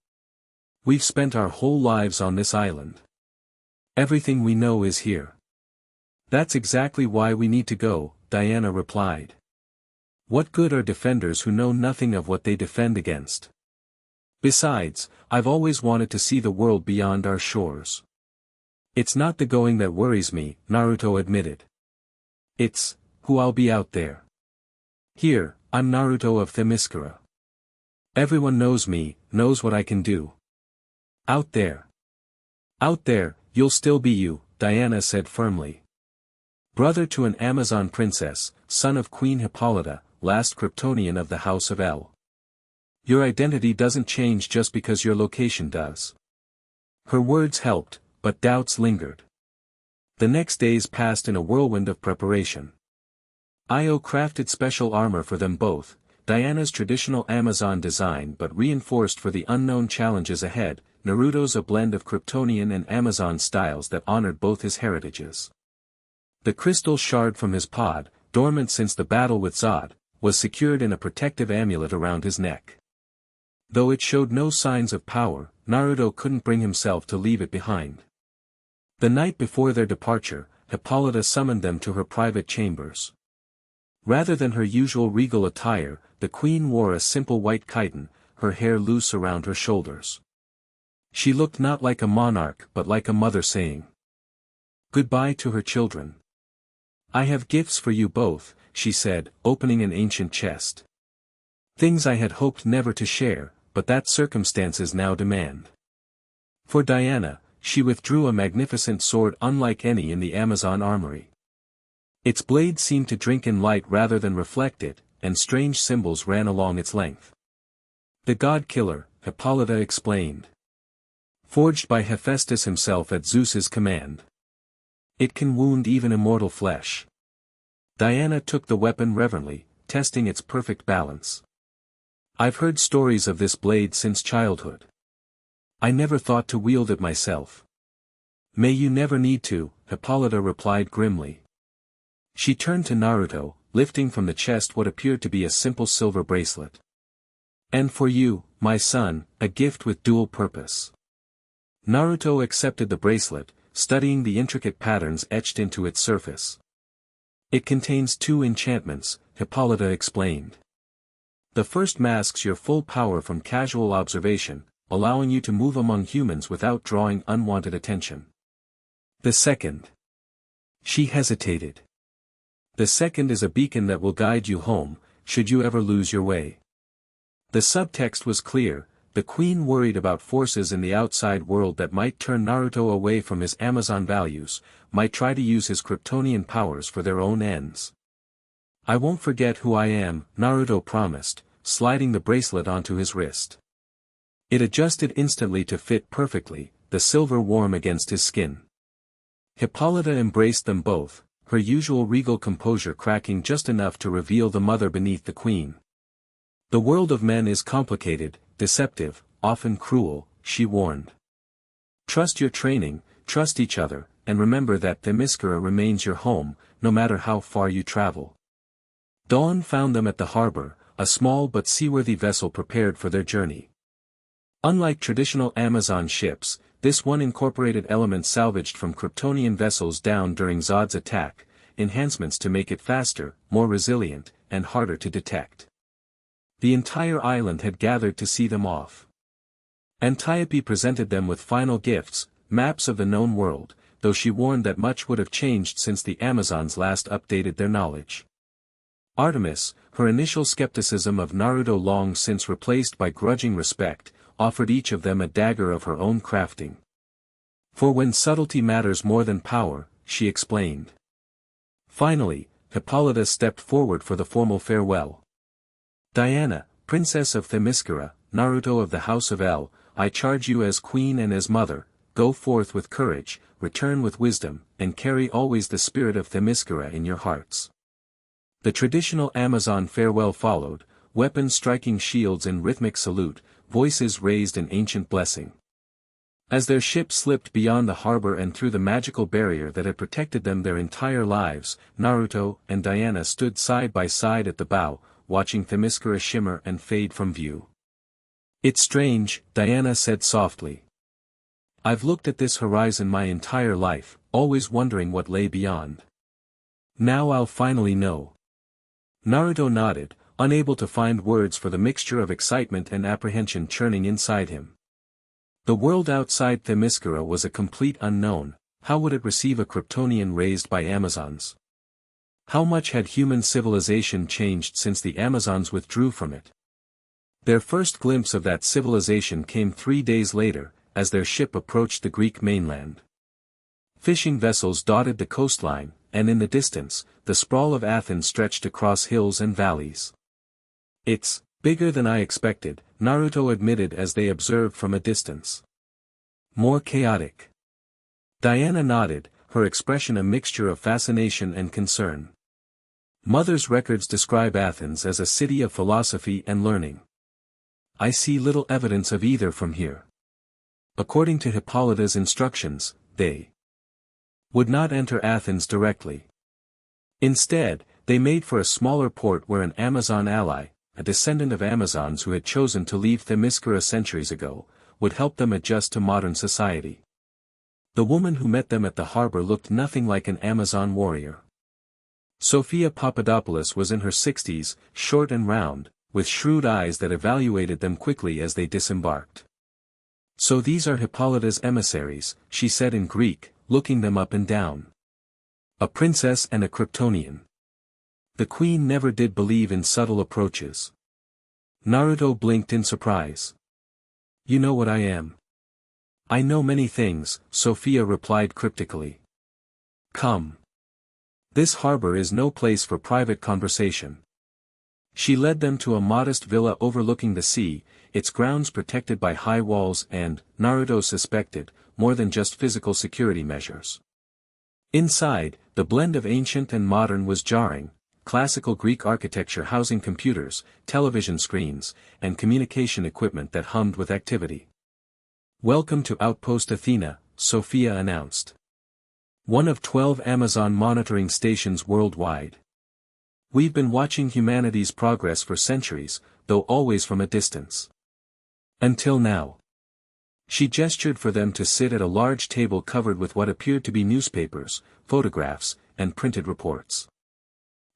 We've spent our whole lives on this island. Everything we know is here. That's exactly why we need to go, Diana replied. What good are defenders who know nothing of what they defend against? Besides, I've always wanted to see the world beyond our shores. It's not the going that worries me, Naruto admitted. It's who I'll be out there. Here, I'm Naruto of Themyscira. Everyone knows me, knows what I can do. Out there. Out there, you'll still be you, Diana said firmly. Brother to an Amazon princess, son of Queen Hippolyta, last Kryptonian of the House of El. Your identity doesn't change just because your location does. Her words helped, but doubts lingered. The next days passed in a whirlwind of preparation. Io crafted special armor for them both, Diana's traditional Amazon design but reinforced for the unknown challenges ahead, Naruto's a blend of Kryptonian and Amazon styles that honored both his heritages. The crystal shard from his pod, dormant since the battle with Zod, was secured in a protective amulet around his neck. Though it showed no signs of power, Naruto couldn't bring himself to leave it behind. The night before their departure, Hippolyta summoned them to her private chambers. Rather than her usual regal attire, the queen wore a simple white chiton, her hair loose around her shoulders. She looked not like a monarch but like a mother saying goodbye to her children. "I have gifts for you both," she said, opening an ancient chest. "Things I had hoped never to share, but that circumstances now demand." For Diana, she withdrew a magnificent sword unlike any in the Amazon armory. Its blade seemed to drink in light rather than reflect it, and strange symbols ran along its length. "The God Killer," Hippolyta explained. "Forged by Hephaestus himself at Zeus's command. It can wound even immortal flesh." Diana took the weapon reverently, testing its perfect balance. "I've heard stories of this blade since childhood. I never thought to wield it myself." "May you never need to," Hippolyta replied grimly. She turned to Naruto, lifting from the chest what appeared to be a simple silver bracelet. "And for you, my son, a gift with dual purpose." Naruto accepted the bracelet, studying the intricate patterns etched into its surface. "It contains 2 enchantments," Hippolyta explained. "The first masks your full power from casual observation, allowing you to move among humans without drawing unwanted attention. The second—" She hesitated. "The second is a beacon that will guide you home, should you ever lose your way." The subtext was clear. The queen worried about forces in the outside world that might turn Naruto away from his Amazon values, might try to use his Kryptonian powers for their own ends. "I won't forget who I am," Naruto promised, sliding the bracelet onto his wrist. It adjusted instantly to fit perfectly, the silver warm against his skin. Hippolyta embraced them both, her usual regal composure cracking just enough to reveal the mother beneath the queen. "The world of men is complicated, deceptive, often cruel," she warned. "Trust your training, trust each other, and remember that Themyscira remains your home, no matter how far you travel." Dawn found them at the harbor, a small but seaworthy vessel prepared for their journey. Unlike traditional Amazon ships, this one incorporated elements salvaged from Kryptonian vessels down during Zod's attack, enhancements to make it faster, more resilient, and harder to detect. The entire island had gathered to see them off. Antiope presented them with final gifts, maps of the known world, though she warned that much would have changed since the Amazons last updated their knowledge. Artemis, her initial skepticism of Naruto long since replaced by grudging respect, offered each of them a dagger of her own crafting. "For when subtlety matters more than power," she explained. Finally, Hippolyta stepped forward for the formal farewell. "Diana, Princess of Themyscira, Naruto of the House of L, I charge you as queen and as mother, go forth with courage, return with wisdom, and carry always the spirit of Themyscira in your hearts." The traditional Amazon farewell followed, weapons striking shields in rhythmic salute, voices raised in ancient blessing. As their ship slipped beyond the harbor and through the magical barrier that had protected them their entire lives, Naruto and Diana stood side by side at the bow, watching Themyscira shimmer and fade from view. "It's strange," Diana said softly. "I've looked at this horizon my entire life, always wondering what lay beyond. Now I'll finally know." Naruto nodded, unable to find words for the mixture of excitement and apprehension churning inside him. The world outside Themyscira was a complete unknown. How would it receive a Kryptonian raised by Amazons? How much had human civilization changed since the Amazons withdrew from it? Their first glimpse of that civilization came 3 days later, as their ship approached the Greek mainland. Fishing vessels dotted the coastline, and in the distance, the sprawl of Athens stretched across hills and valleys. "It's bigger than I expected," Naruto admitted as they observed from a distance. "More chaotic." Diana nodded, her expression a mixture of fascination and concern. "Mother's records describe Athens as a city of philosophy and learning. I see little evidence of either from here." According to Hippolyta's instructions, they would not enter Athens directly. Instead, they made for a smaller port where an Amazon ally, a descendant of Amazons who had chosen to leave Themyscira centuries ago, would help them adjust to modern society. The woman who met them at the harbor looked nothing like an Amazon warrior. Sophia Papadopoulos was in her 60s, short and round, with shrewd eyes that evaluated them quickly as they disembarked. "So these are Hippolyta's emissaries," she said in Greek, looking them up and down. "A princess and a Kryptonian. The queen never did believe in subtle approaches." Naruto blinked in surprise. "You know what I am?" "I know many things," Sophia replied cryptically. "Come. This harbor is no place for private conversation." She led them to a modest villa overlooking the sea, its grounds protected by high walls and, Naruto suspected, more than just physical security measures. Inside, the blend of ancient and modern was jarring, classical Greek architecture housing computers, television screens, and communication equipment that hummed with activity. "Welcome to Outpost Athena," Sophia announced. "One of 12 Amazon monitoring stations worldwide. We've been watching humanity's progress for centuries, though always from a distance. Until now." She gestured for them to sit at a large table covered with what appeared to be newspapers, photographs, and printed reports.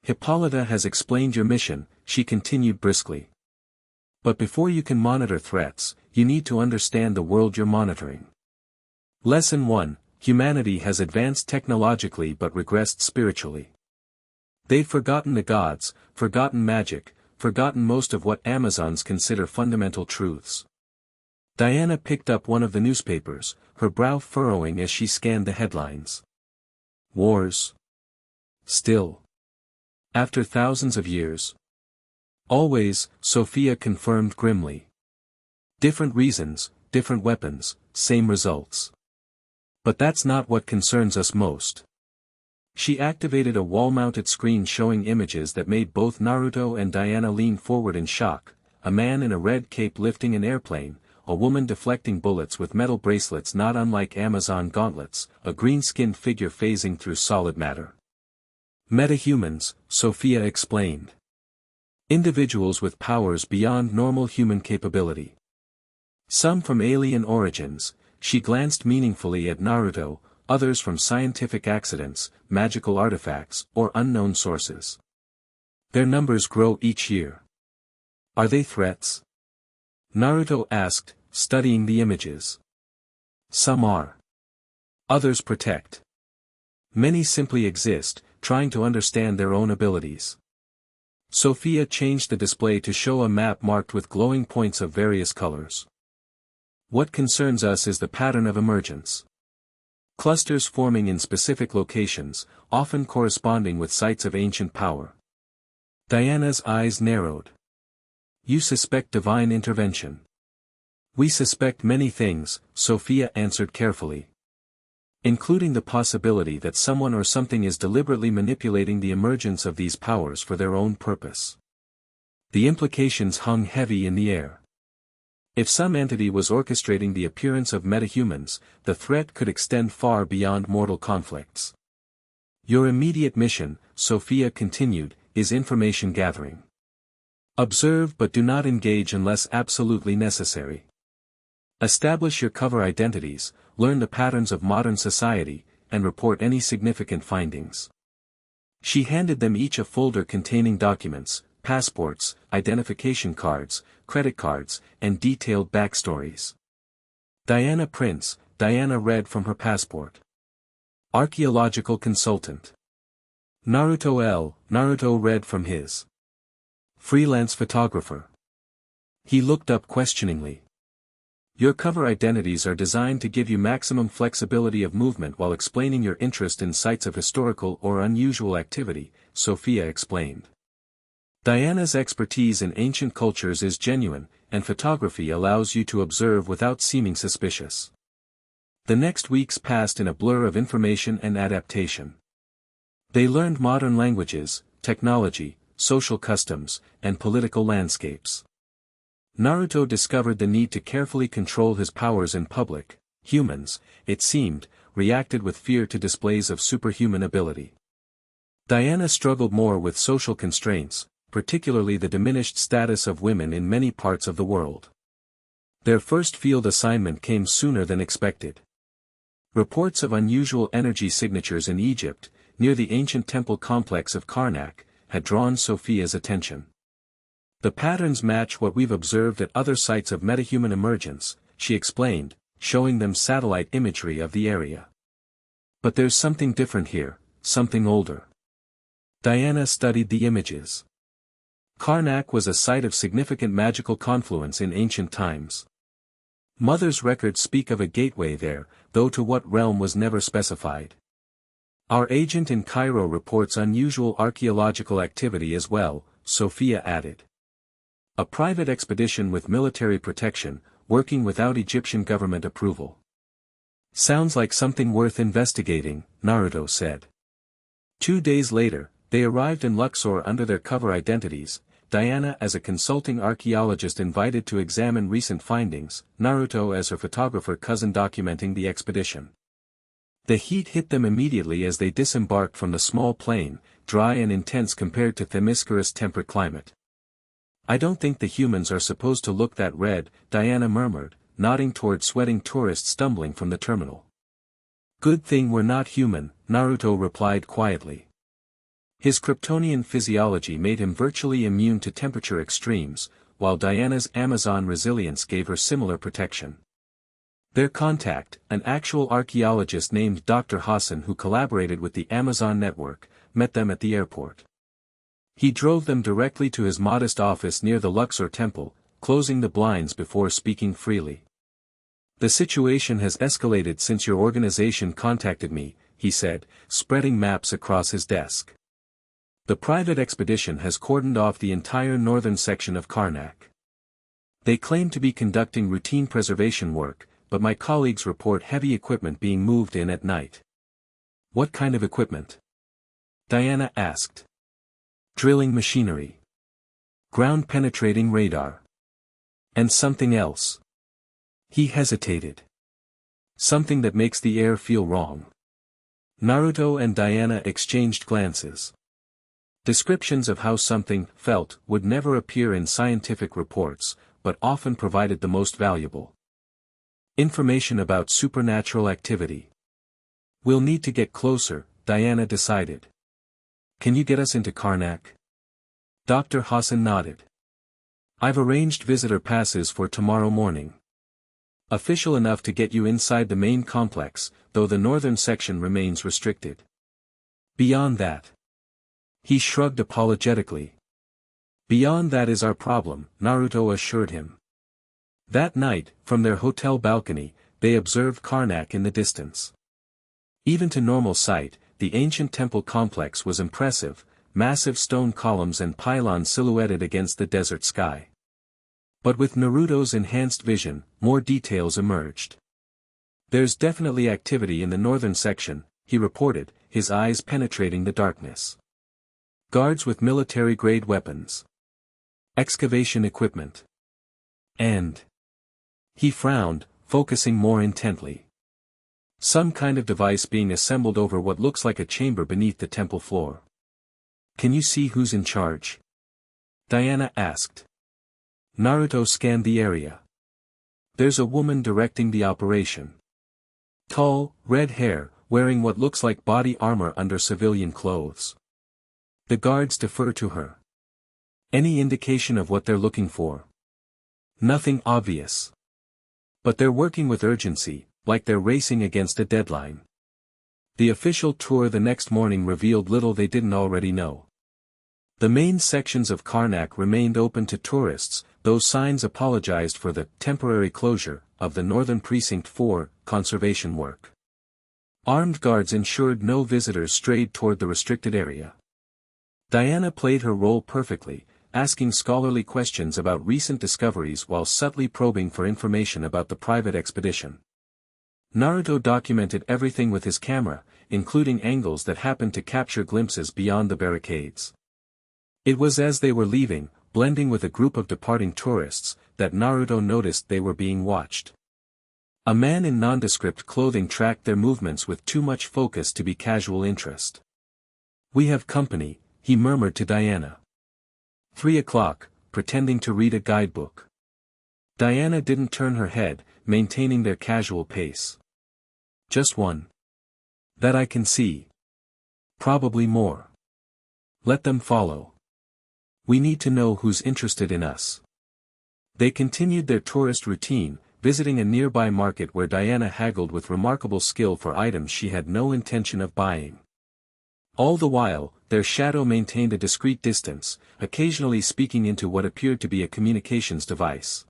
"Hippolyta has explained your mission," she continued briskly. "But before you can monitor threats, you need to understand the world you're monitoring. Lesson 1, humanity has advanced technologically but regressed spiritually. They've forgotten the gods, forgotten magic, forgotten most of what Amazons consider fundamental truths." Diana picked up one of the newspapers, her brow furrowing as she scanned the headlines. "Wars. Still. After thousands of years." "Always," Sophia confirmed grimly. "Different reasons, different weapons, same results. But that's not what concerns us most." She activated a wall-mounted screen showing images that made both Naruto and Diana lean forward in shock, a man in a red cape lifting an airplane, a woman deflecting bullets with metal bracelets not unlike Amazon gauntlets, a green-skinned figure phasing through solid matter. "Metahumans," Sophia explained. "Individuals with powers beyond normal human capability. Some from alien origins," she glanced meaningfully at Naruto, "others from scientific accidents, magical artifacts, or unknown sources. Their numbers grow each year." "Are they threats?" Naruto asked, studying the images. "Some are. Others protect. Many simply exist, trying to understand their own abilities." Sophia changed the display to show a map marked with glowing points of various colors. "What concerns us is the pattern of emergence. Clusters forming in specific locations, often corresponding with sites of ancient power." Diana's eyes narrowed. "You suspect divine intervention." "We suspect many things," Sophia answered carefully. "Including the possibility that someone or something is deliberately manipulating the emergence of these powers for their own purpose." The implications hung heavy in the air. If some entity was orchestrating the appearance of metahumans, the threat could extend far beyond mortal conflicts. "Your immediate mission," Sophia continued, "is information gathering. Observe but do not engage unless absolutely necessary. Establish your cover identities, learn the patterns of modern society, and report any significant findings." She handed them each a folder containing documents, passports, identification cards, credit cards, and detailed backstories. "Diana Prince," Diana read from her passport. "Archaeological consultant." Naruto L., Naruto read from his. "Freelance photographer." He looked up questioningly. "Your cover identities are designed to give you maximum flexibility of movement while explaining your interest in sites of historical or unusual activity," Sophia explained. "Diana's expertise in ancient cultures is genuine, and photography allows you to observe without seeming suspicious." The next weeks passed in a blur of information and adaptation. They learned modern languages, technology, social customs, and political landscapes. Naruto discovered the need to carefully control his powers in public. Humans, it seemed, reacted with fear to displays of superhuman ability. Diana struggled more with social constraints, particularly the diminished status of women in many parts of the world. Their first field assignment came sooner than expected. Reports of unusual energy signatures in Egypt, near the ancient temple complex of Karnak, had drawn Sophia's attention. The patterns match what we've observed at other sites of metahuman emergence, she explained, showing them satellite imagery of the area. But there's something different here, something older. Diana studied the images. Karnak was a site of significant magical confluence in ancient times. Mother's records speak of a gateway there, though to what realm was never specified. Our agent in Cairo reports unusual archaeological activity as well, Sophia added. A private expedition with military protection, working without Egyptian government approval. Sounds like something worth investigating, Naruto said. 2 days later, they arrived in Luxor under their cover identities, Diana as a consulting archaeologist invited to examine recent findings, Naruto as her photographer cousin documenting the expedition. The heat hit them immediately as they disembarked from the small plane, dry and intense compared to Themyscira's temperate climate. I don't think the humans are supposed to look that red, Diana murmured, nodding toward sweating tourists stumbling from the terminal. Good thing we're not human, Naruto replied quietly. His Kryptonian physiology made him virtually immune to temperature extremes, while Diana's Amazon resilience gave her similar protection. Their contact, an actual archaeologist named Dr. Hassan who collaborated with the Amazon network, met them at the airport. He drove them directly to his modest office near the Luxor temple, closing the blinds before speaking freely. The situation has escalated since your organization contacted me, he said, spreading maps across his desk. The private expedition has cordoned off the entire northern section of Karnak. They claim to be conducting routine preservation work, but my colleagues report heavy equipment being moved in at night. What kind of equipment? Diana asked. Drilling machinery. Ground-penetrating radar. And something else. He hesitated. Something that makes the air feel wrong. Naruto and Diana exchanged glances. Descriptions of how something felt would never appear in scientific reports, but often provided the most valuable information about supernatural activity. We'll need to get closer, Diana decided. Can you get us into Karnak? Dr. Hassan nodded. I've arranged visitor passes for tomorrow morning. Official enough to get you inside the main complex, though the northern section remains restricted. Beyond that. He shrugged apologetically. Beyond that is our problem, Naruto assured him. That night, from their hotel balcony, they observed Karnak in the distance. Even to normal sight, the ancient temple complex was impressive, massive stone columns and pylons silhouetted against the desert sky. But with Naruto's enhanced vision, more details emerged. There's definitely activity in the northern section, he reported, his eyes penetrating the darkness. Guards with military-grade weapons. Excavation equipment. And. He frowned, focusing more intently. Some kind of device being assembled over what looks like a chamber beneath the temple floor. Can you see who's in charge? Diana asked. Naruto scanned the area. There's a woman directing the operation. Tall, red hair, wearing what looks like body armor under civilian clothes. The guards defer to her. Any indication of what they're looking for? Nothing obvious. But they're working with urgency, like they're racing against a deadline. The official tour the next morning revealed little they didn't already know. The main sections of Karnak remained open to tourists, though signs apologized for the temporary closure of the northern precinct for conservation work. Armed guards ensured no visitors strayed toward the restricted area. Diana played her role perfectly, asking scholarly questions about recent discoveries while subtly probing for information about the private expedition. Naruto documented everything with his camera, including angles that happened to capture glimpses beyond the barricades. It was as they were leaving, blending with a group of departing tourists, that Naruto noticed they were being watched. A man in nondescript clothing tracked their movements with too much focus to be casual interest. We have company, he murmured to Diana. 3 o'clock, pretending to read a guidebook. Diana didn't turn her head, maintaining their casual pace. Just one. That I can see. Probably more. Let them follow. We need to know who's interested in us. They continued their tourist routine, visiting a nearby market where Diana haggled with remarkable skill for items she had no intention of buying. All the while, their shadow maintained a discreet distance, occasionally speaking into what appeared to be a communications device.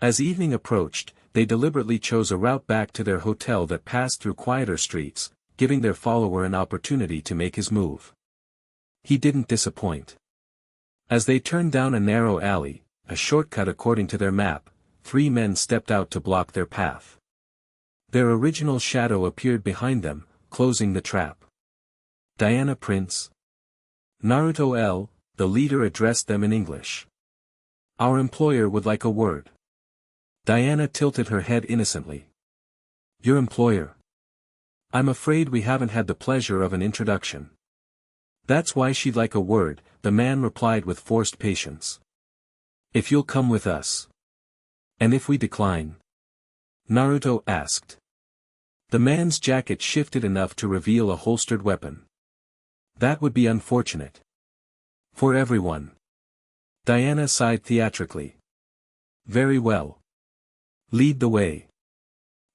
As evening approached, they deliberately chose a route back to their hotel that passed through quieter streets, giving their follower an opportunity to make his move. He didn't disappoint. As they turned down a narrow alley, a shortcut according to their map, 3 men stepped out to block their path. Their original shadow appeared behind them, closing the trap. Diana Prince. Naruto L, the leader addressed them in English. Our employer would like a word. Diana tilted her head innocently. Your employer? I'm afraid we haven't had the pleasure of an introduction. That's why she'd like a word, the man replied with forced patience. If you'll come with us. And if we decline? Naruto asked. The man's jacket shifted enough to reveal a holstered weapon. That would be unfortunate. For everyone. Diana sighed theatrically. Very well. Lead the way.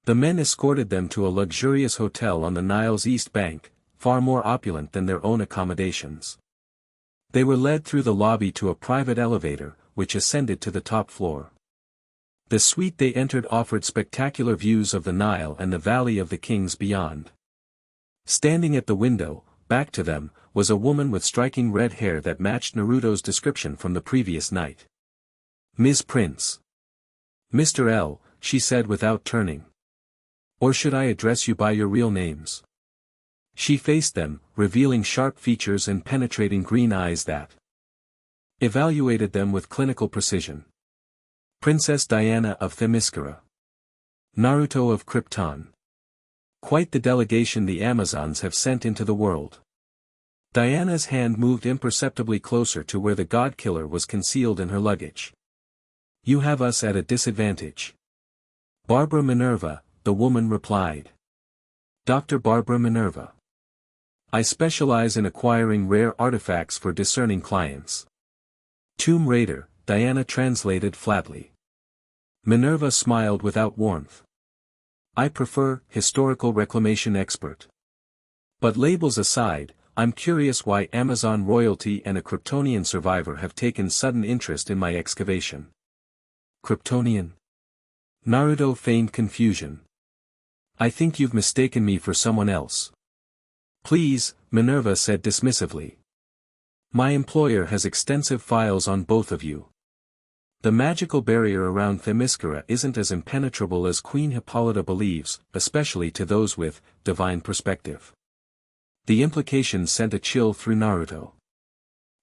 The men escorted them to a luxurious hotel on the Nile's east bank, far more opulent than their own accommodations. They were led through the lobby to a private elevator, which ascended to the top floor. The suite they entered offered spectacular views of the Nile and the Valley of the Kings beyond. Standing at the window, back to them, was a woman with striking red hair that matched Naruto's description from the previous night. Ms. Prince. Mr. L, she said without turning. Or should I address you by your real names? She faced them, revealing sharp features and penetrating green eyes that evaluated them with clinical precision. Princess Diana of Themyscira. Naruto of Krypton. Quite the delegation the Amazons have sent into the world. Diana's hand moved imperceptibly closer to where the god-killer was concealed in her luggage. You have us at a disadvantage. Barbara Minerva, the woman replied. Dr. Barbara Minerva. I specialize in acquiring rare artifacts for discerning clients. Tomb Raider, Diana translated flatly. Minerva smiled without warmth. I prefer historical reclamation expert. But labels aside, I'm curious why Amazon royalty and a Kryptonian survivor have taken sudden interest in my excavation. Kryptonian? Naruto feigned confusion. I think you've mistaken me for someone else. Please, Minerva said dismissively. My employer has extensive files on both of you. The magical barrier around Themyscira isn't as impenetrable as Queen Hippolyta believes, especially to those with divine perspective. The implication sent a chill through Naruto.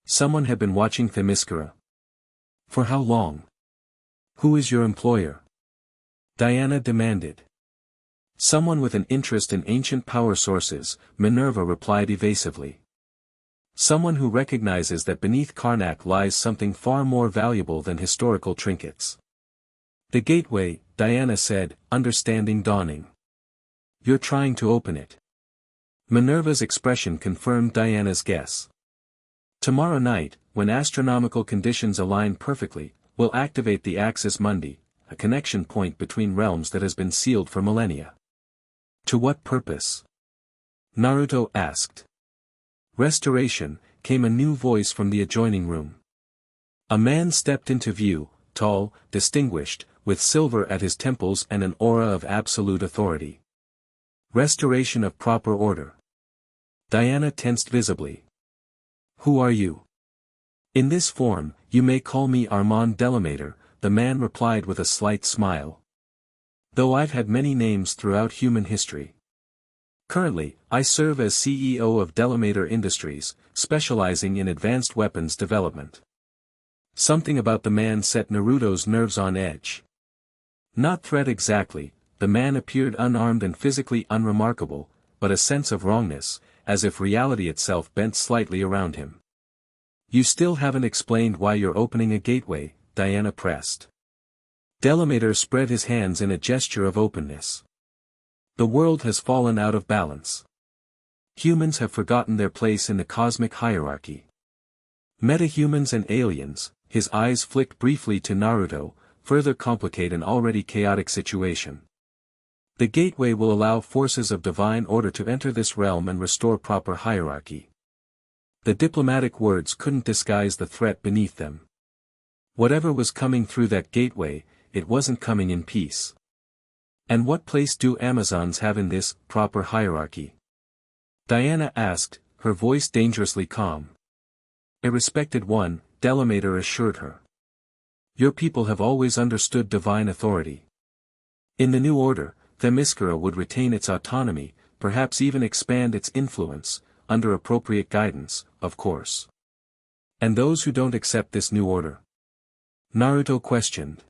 Someone had been watching Themyscira. For how long? Who is your employer? Diana demanded. Someone with an interest in ancient power sources, Minerva replied evasively. Someone who recognizes that beneath Karnak lies something far more valuable than historical trinkets. The gateway, Diana said, understanding dawning. You're trying to open it. Minerva's expression confirmed Diana's guess. Tomorrow night, when astronomical conditions align perfectly, we'll activate the Axis Mundi, a connection point between realms that has been sealed for millennia. To what purpose? Naruto asked. Restoration, came a new voice from the adjoining room. A man stepped into view, tall, distinguished, with silver at his temples and an aura of absolute authority. Restoration of proper order. Diana tensed visibly. Who are you? In this form, you may call me Armand Delamater, the man replied with a slight smile. Though I've had many names throughout human history. Currently, I serve as CEO of Delamater Industries, specializing in advanced weapons development. Something about the man set Naruto's nerves on edge. Not threat exactly, the man appeared unarmed and physically unremarkable, but a sense of wrongness, as if reality itself bent slightly around him. You still haven't explained why you're opening a gateway, Diana pressed. Delamater spread his hands in a gesture of openness. The world has fallen out of balance. Humans have forgotten their place in the cosmic hierarchy. Metahumans and aliens, his eyes flicked briefly to Naruto, further complicate an already chaotic situation. The gateway will allow forces of divine order to enter this realm and restore proper hierarchy. The diplomatic words couldn't disguise the threat beneath them. Whatever was coming through that gateway, it wasn't coming in peace. And what place do Amazons have in this proper hierarchy? Diana asked, her voice dangerously calm. A respected one, Delamater assured her. Your people have always understood divine authority. In the new order, Themyscira would retain its autonomy, perhaps even expand its influence, under appropriate guidance, of course. And those who don't accept this new order? Naruto questioned.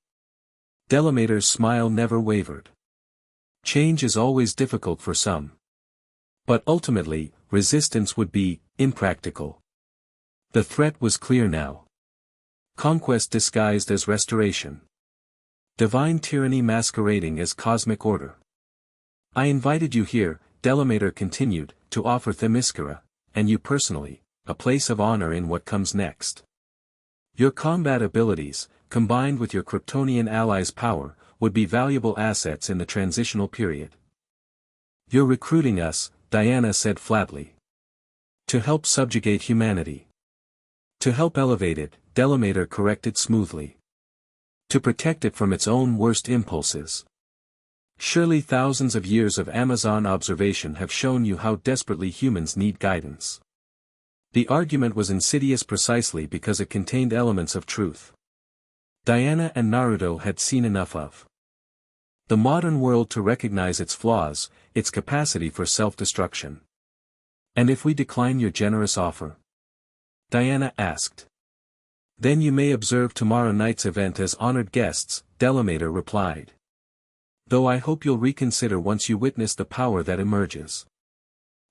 Delamater's smile never wavered. Change is always difficult for some. But ultimately, resistance would be impractical. The threat was clear now. Conquest disguised as restoration. Divine tyranny masquerading as cosmic order. I invited you here, Delamater continued, to offer Themyscira, and you personally, a place of honor in what comes next. Your combat abilities, combined with your Kryptonian allies' power, would be valuable assets in the transitional period. You're recruiting us, Diana said flatly. To help subjugate humanity. To help elevate it, Delamater corrected smoothly. To protect it from its own worst impulses. Surely thousands of years of Amazon observation have shown you how desperately humans need guidance. The argument was insidious precisely because it contained elements of truth. Diana and Naruto had seen enough of the modern world to recognize its flaws, its capacity for self-destruction. And if we decline your generous offer? Diana asked. Then you may observe tomorrow night's event as honored guests, Delamater replied. Though I hope you'll reconsider once you witness the power that emerges.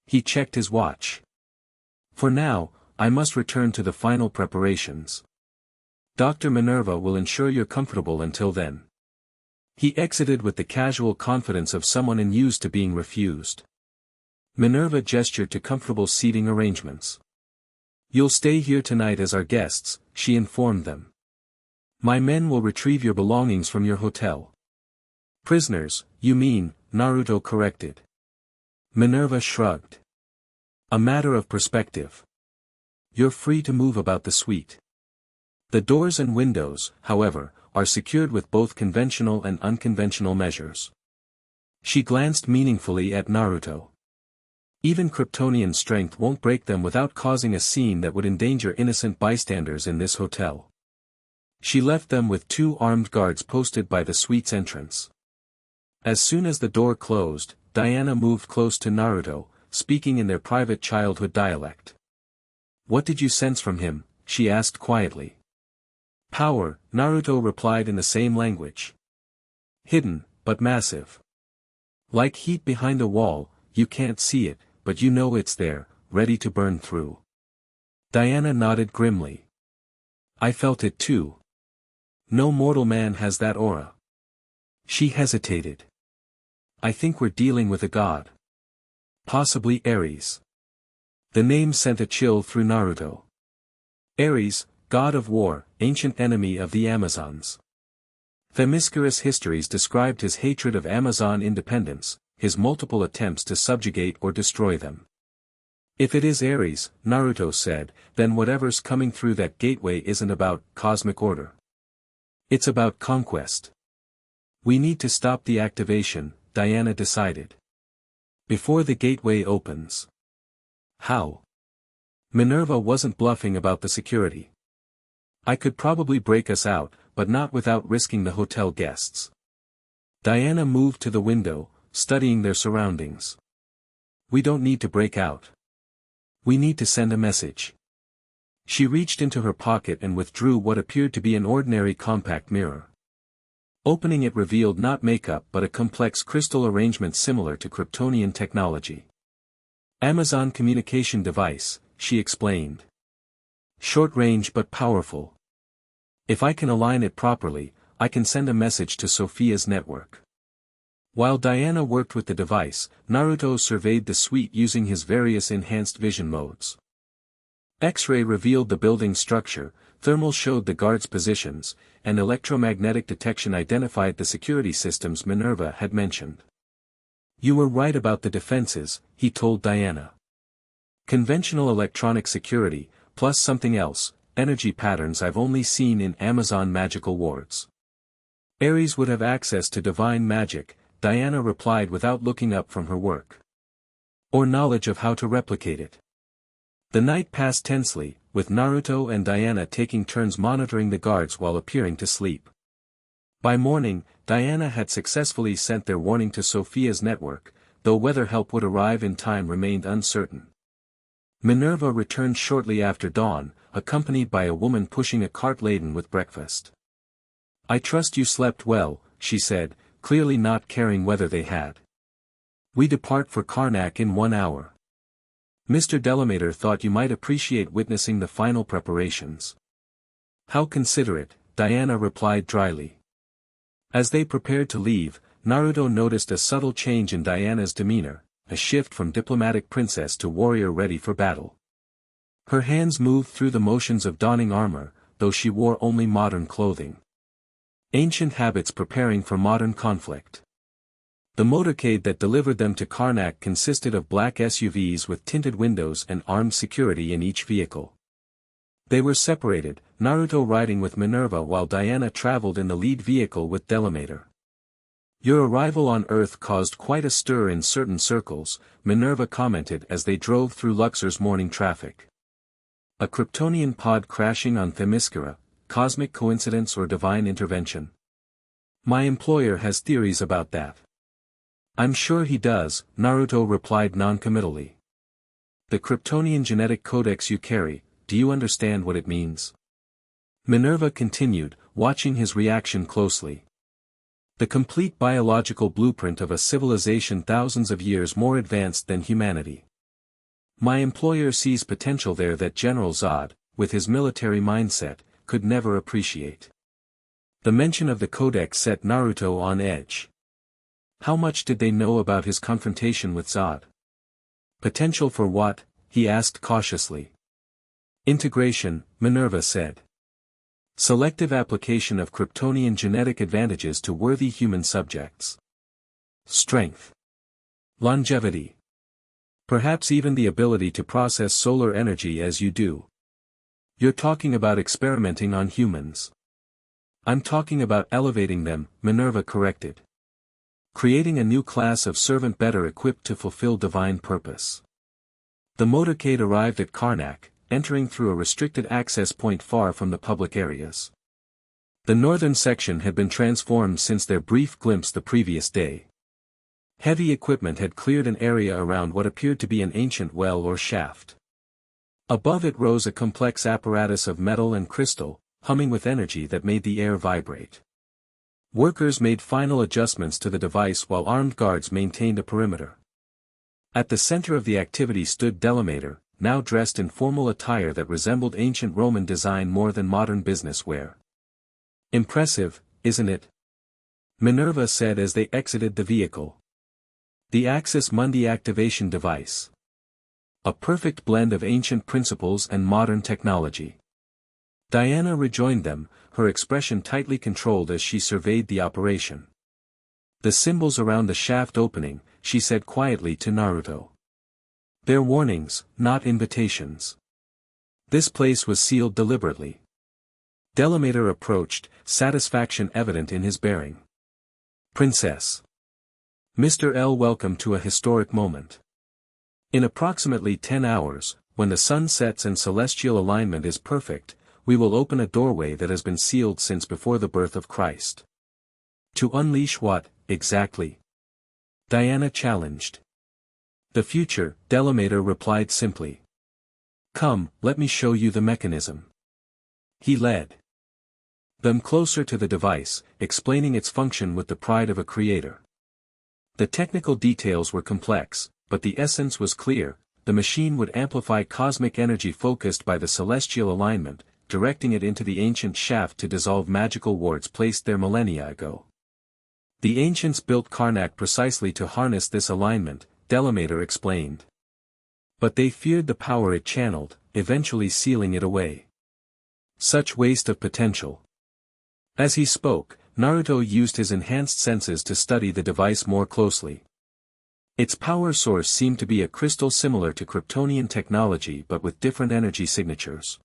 He checked his watch. For now, I must return to the final preparations. Dr. Minerva will ensure you're comfortable until then. He exited with the casual confidence of someone unused to being refused. Minerva gestured to comfortable seating arrangements. You'll stay here tonight as our guests, she informed them. My men will retrieve your belongings from your hotel. Prisoners, you mean, Naruto corrected. Minerva shrugged. A matter of perspective. You're free to move about the suite. The doors and windows, however, are secured with both conventional and unconventional measures. She glanced meaningfully at Naruto. Even Kryptonian strength won't break them without causing a scene that would endanger innocent bystanders in this hotel. She left them with 2 armed guards posted by the suite's entrance. As soon as the door closed, Diana moved close to Naruto, speaking in their private childhood dialect. What did you sense from him? She asked quietly. Power, Naruto replied in the same language. Hidden, but massive. Like heat behind a wall, you can't see it, but you know it's there, ready to burn through. Diana nodded grimly. I felt it too. No mortal man has that aura. She hesitated. I think we're dealing with a god. Possibly Ares. The name sent a chill through Naruto. Ares, god of war, ancient enemy of the Amazons. Themyscira's histories described his hatred of Amazon independence, his multiple attempts to subjugate or destroy them. If it is Ares, Naruto said, then whatever's coming through that gateway isn't about cosmic order. It's about conquest. We need to stop the activation, Diana decided. Before the gateway opens. How? Minerva wasn't bluffing about the security. I could probably break us out, but not without risking the hotel guests. Diana moved to the window, studying their surroundings. We don't need to break out. We need to send a message. She reached into her pocket and withdrew what appeared to be an ordinary compact mirror. Opening it revealed not makeup but a complex crystal arrangement similar to Kryptonian technology. Amazon communication device, she explained. Short range but powerful. If I can align it properly, I can send a message to Sophia's network. While Diana worked with the device, Naruto surveyed the suite using his various enhanced vision modes. X-ray revealed the building's structure, thermal showed the guards' positions, and electromagnetic detection identified the security systems Minerva had mentioned. You were right about the defenses, he told Diana. Conventional electronic security, plus something else, energy patterns I've only seen in Amazon magical wards. Ares would have access to divine magic, Diana replied without looking up from her work. Or knowledge of how to replicate it. The night passed tensely, with Naruto and Diana taking turns monitoring the guards while appearing to sleep. By morning, Diana had successfully sent their warning to Sophia's network, though whether help would arrive in time remained uncertain. Minerva returned shortly after dawn, accompanied by a woman pushing a cart laden with breakfast. I trust you slept well, she said, clearly not caring whether they had. We depart for Karnak in 1 hour. Mr. Delamater thought you might appreciate witnessing the final preparations. How considerate, Diana replied dryly. As they prepared to leave, Naruto noticed a subtle change in Diana's demeanor, a shift from diplomatic princess to warrior ready for battle. Her hands moved through the motions of donning armor, though she wore only modern clothing. Ancient habits preparing for modern conflict. The motorcade that delivered them to Karnak consisted of black SUVs with tinted windows and armed security in each vehicle. They were separated, Naruto riding with Minerva while Diana traveled in the lead vehicle with Delamater. Your arrival on Earth caused quite a stir in certain circles, Minerva commented as they drove through Luxor's morning traffic. A Kryptonian pod crashing on Themyscira, cosmic coincidence or divine intervention? My employer has theories about that. I'm sure he does, Naruto replied noncommittally. The Kryptonian genetic codex you carry, do you understand what it means? Minerva continued, watching his reaction closely. The complete biological blueprint of a civilization thousands of years more advanced than humanity. My employer sees potential there that General Zod, with his military mindset, could never appreciate. The mention of the codex set Naruto on edge. How much did they know about his confrontation with Zod? Potential for what? He asked cautiously. Integration, Minerva said. Selective application of Kryptonian genetic advantages to worthy human subjects. Strength. Longevity. Perhaps even the ability to process solar energy as you do. You're talking about experimenting on humans. I'm talking about elevating them, Minerva corrected. Creating a new class of servant better equipped to fulfill divine purpose. The motorcade arrived at Karnak, entering through a restricted access point far from the public areas. The northern section had been transformed since their brief glimpse the previous day. Heavy equipment had cleared an area around what appeared to be an ancient well or shaft. Above it rose a complex apparatus of metal and crystal, humming with energy that made the air vibrate. Workers made final adjustments to the device while armed guards maintained a perimeter. At the center of the activity stood Delamater, now dressed in formal attire that resembled ancient Roman design more than modern business wear. Impressive, isn't it? Minerva said as they exited the vehicle. The Axis Mundi activation device. A perfect blend of ancient principles and modern technology. Diana rejoined them, her expression tightly controlled as she surveyed the operation. The symbols around the shaft opening, she said quietly to Naruto. They're warnings, not invitations. This place was sealed deliberately. Delamater approached, satisfaction evident in his bearing. Princess. Mr. L. Welcome to a historic moment. In approximately 10 hours, when the sun sets and celestial alignment is perfect, we will open a doorway that has been sealed since before the birth of Christ. To unleash what, exactly? Diana challenged. The future, Delamater replied simply. Come, let me show you the mechanism. He led them closer to the device, explaining its function with the pride of a creator. The technical details were complex, but the essence was clear. the machine would amplify cosmic energy focused by the celestial alignment, directing it into the ancient shaft to dissolve magical wards placed there millennia ago. The ancients built Karnak precisely to harness this alignment, Delamater explained. But they feared the power it channeled, eventually sealing it away. Such waste of potential. As he spoke, Naruto used his enhanced senses to study the device more closely. Its power source seemed to be a crystal similar to Kryptonian technology but with different energy signatures.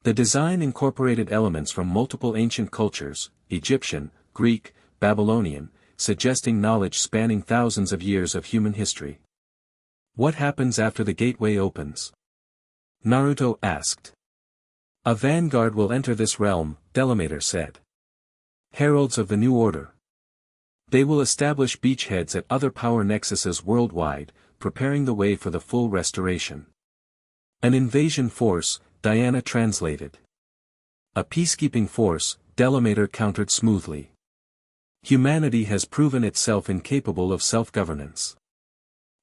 The design incorporated elements from multiple ancient cultures, Egyptian, Greek, Babylonian, suggesting knowledge spanning thousands of years of human history. What happens after the gateway opens? Naruto asked. A vanguard will enter this realm, Delamater said. Heralds of the New Order. They will establish beachheads at other power nexuses worldwide, preparing the way for the full restoration. An invasion force, Diana translated. A peacekeeping force, Delamater countered smoothly. Humanity has proven itself incapable of self-governance.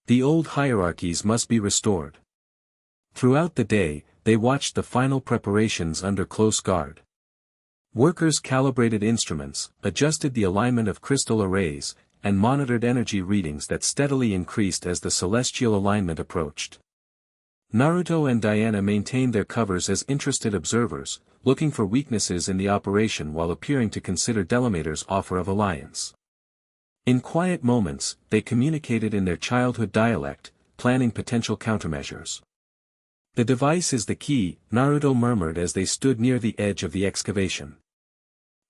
The old hierarchies must be restored. Throughout the day, they watched the final preparations under close guard. Workers calibrated instruments, adjusted the alignment of crystal arrays, and monitored energy readings that steadily increased as the celestial alignment approached. Naruto and Diana maintained their covers as interested observers, looking for weaknesses in the operation while appearing to consider Delamater's offer of alliance. In quiet moments, they communicated in their childhood dialect, planning potential countermeasures. The device is the key, Naruto murmured as they stood near the edge of the excavation.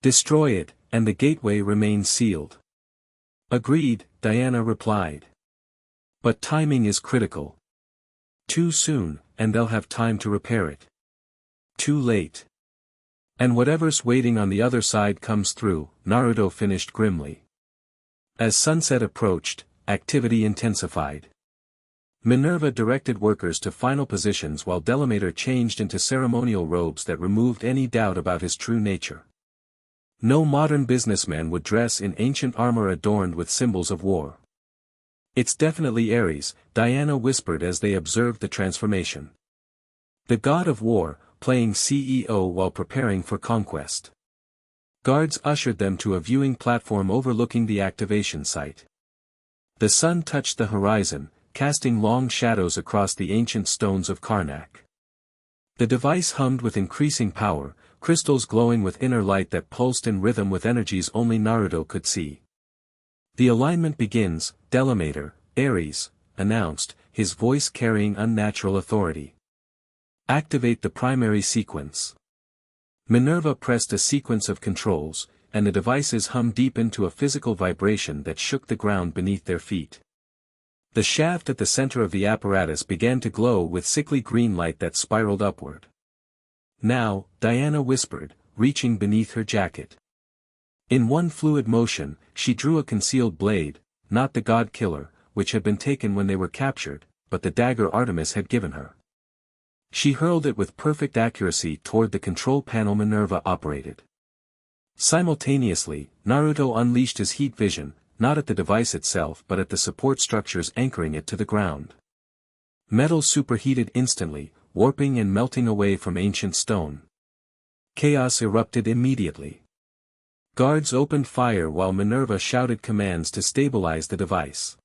Destroy it, and the gateway remains sealed. Agreed, Diana replied. But timing is critical. Too soon, and they'll have time to repair it. Too late. And whatever's waiting on the other side comes through, Naruto finished grimly. As sunset approached, activity intensified. Minerva directed workers to final positions while Delamater changed into ceremonial robes that removed any doubt about his true nature. No modern businessman would dress in ancient armor adorned with symbols of war. It's definitely Ares, Diana whispered as they observed the transformation. The god of war, playing CEO while preparing for conquest. Guards ushered them to a viewing platform overlooking the activation site. The sun touched the horizon, casting long shadows across the ancient stones of Karnak. The device hummed with increasing power, crystals glowing with inner light that pulsed in rhythm with energies only Naruto could see. The alignment begins, Delamater, Ares, announced, his voice carrying unnatural authority. Activate the primary sequence. Minerva pressed a sequence of controls, and the devices hummed deep into a physical vibration that shook the ground beneath their feet. The shaft at the center of the apparatus began to glow with sickly green light that spiraled upward. Now, Diana whispered, reaching beneath her jacket. In one fluid motion, she drew a concealed blade, not the god killer, which had been taken when they were captured, but the dagger Artemis had given her. She hurled it with perfect accuracy toward the control panel Minerva operated. Simultaneously, Naruto unleashed his heat vision, not at the device itself but at the support structures anchoring it to the ground. Metal superheated instantly, warping and melting away from ancient stone. Chaos erupted immediately. Guards opened fire while Minerva shouted commands to stabilize the device.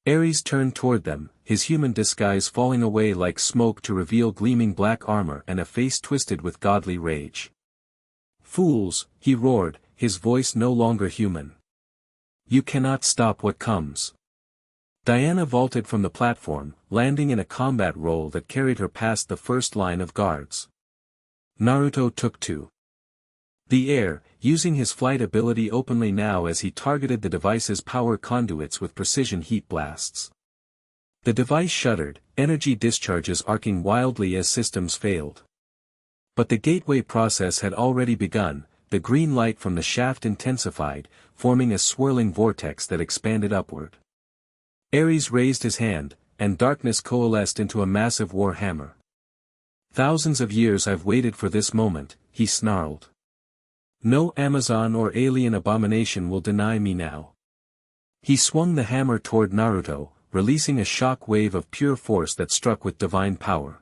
Ares turned toward them, his human disguise falling away like smoke to reveal gleaming black armor and a face twisted with godly rage. Fools, he roared, his voice no longer human. You cannot stop what comes. Diana vaulted from the platform, landing in a combat roll that carried her past the first line of guards. Naruto took to the air, using his flight ability openly now as he targeted the device's power conduits with precision heat blasts. The device shuddered, energy discharges arcing wildly as systems failed. But the gateway process had already begun, the green light from the shaft intensified, forming a swirling vortex that expanded upward. Ares raised his hand, and darkness coalesced into a massive war hammer. Thousands of years I've waited for this moment, he snarled. No Amazon or alien abomination will deny me now. He swung the hammer toward Naruto, releasing a shock wave of pure force that struck with divine power.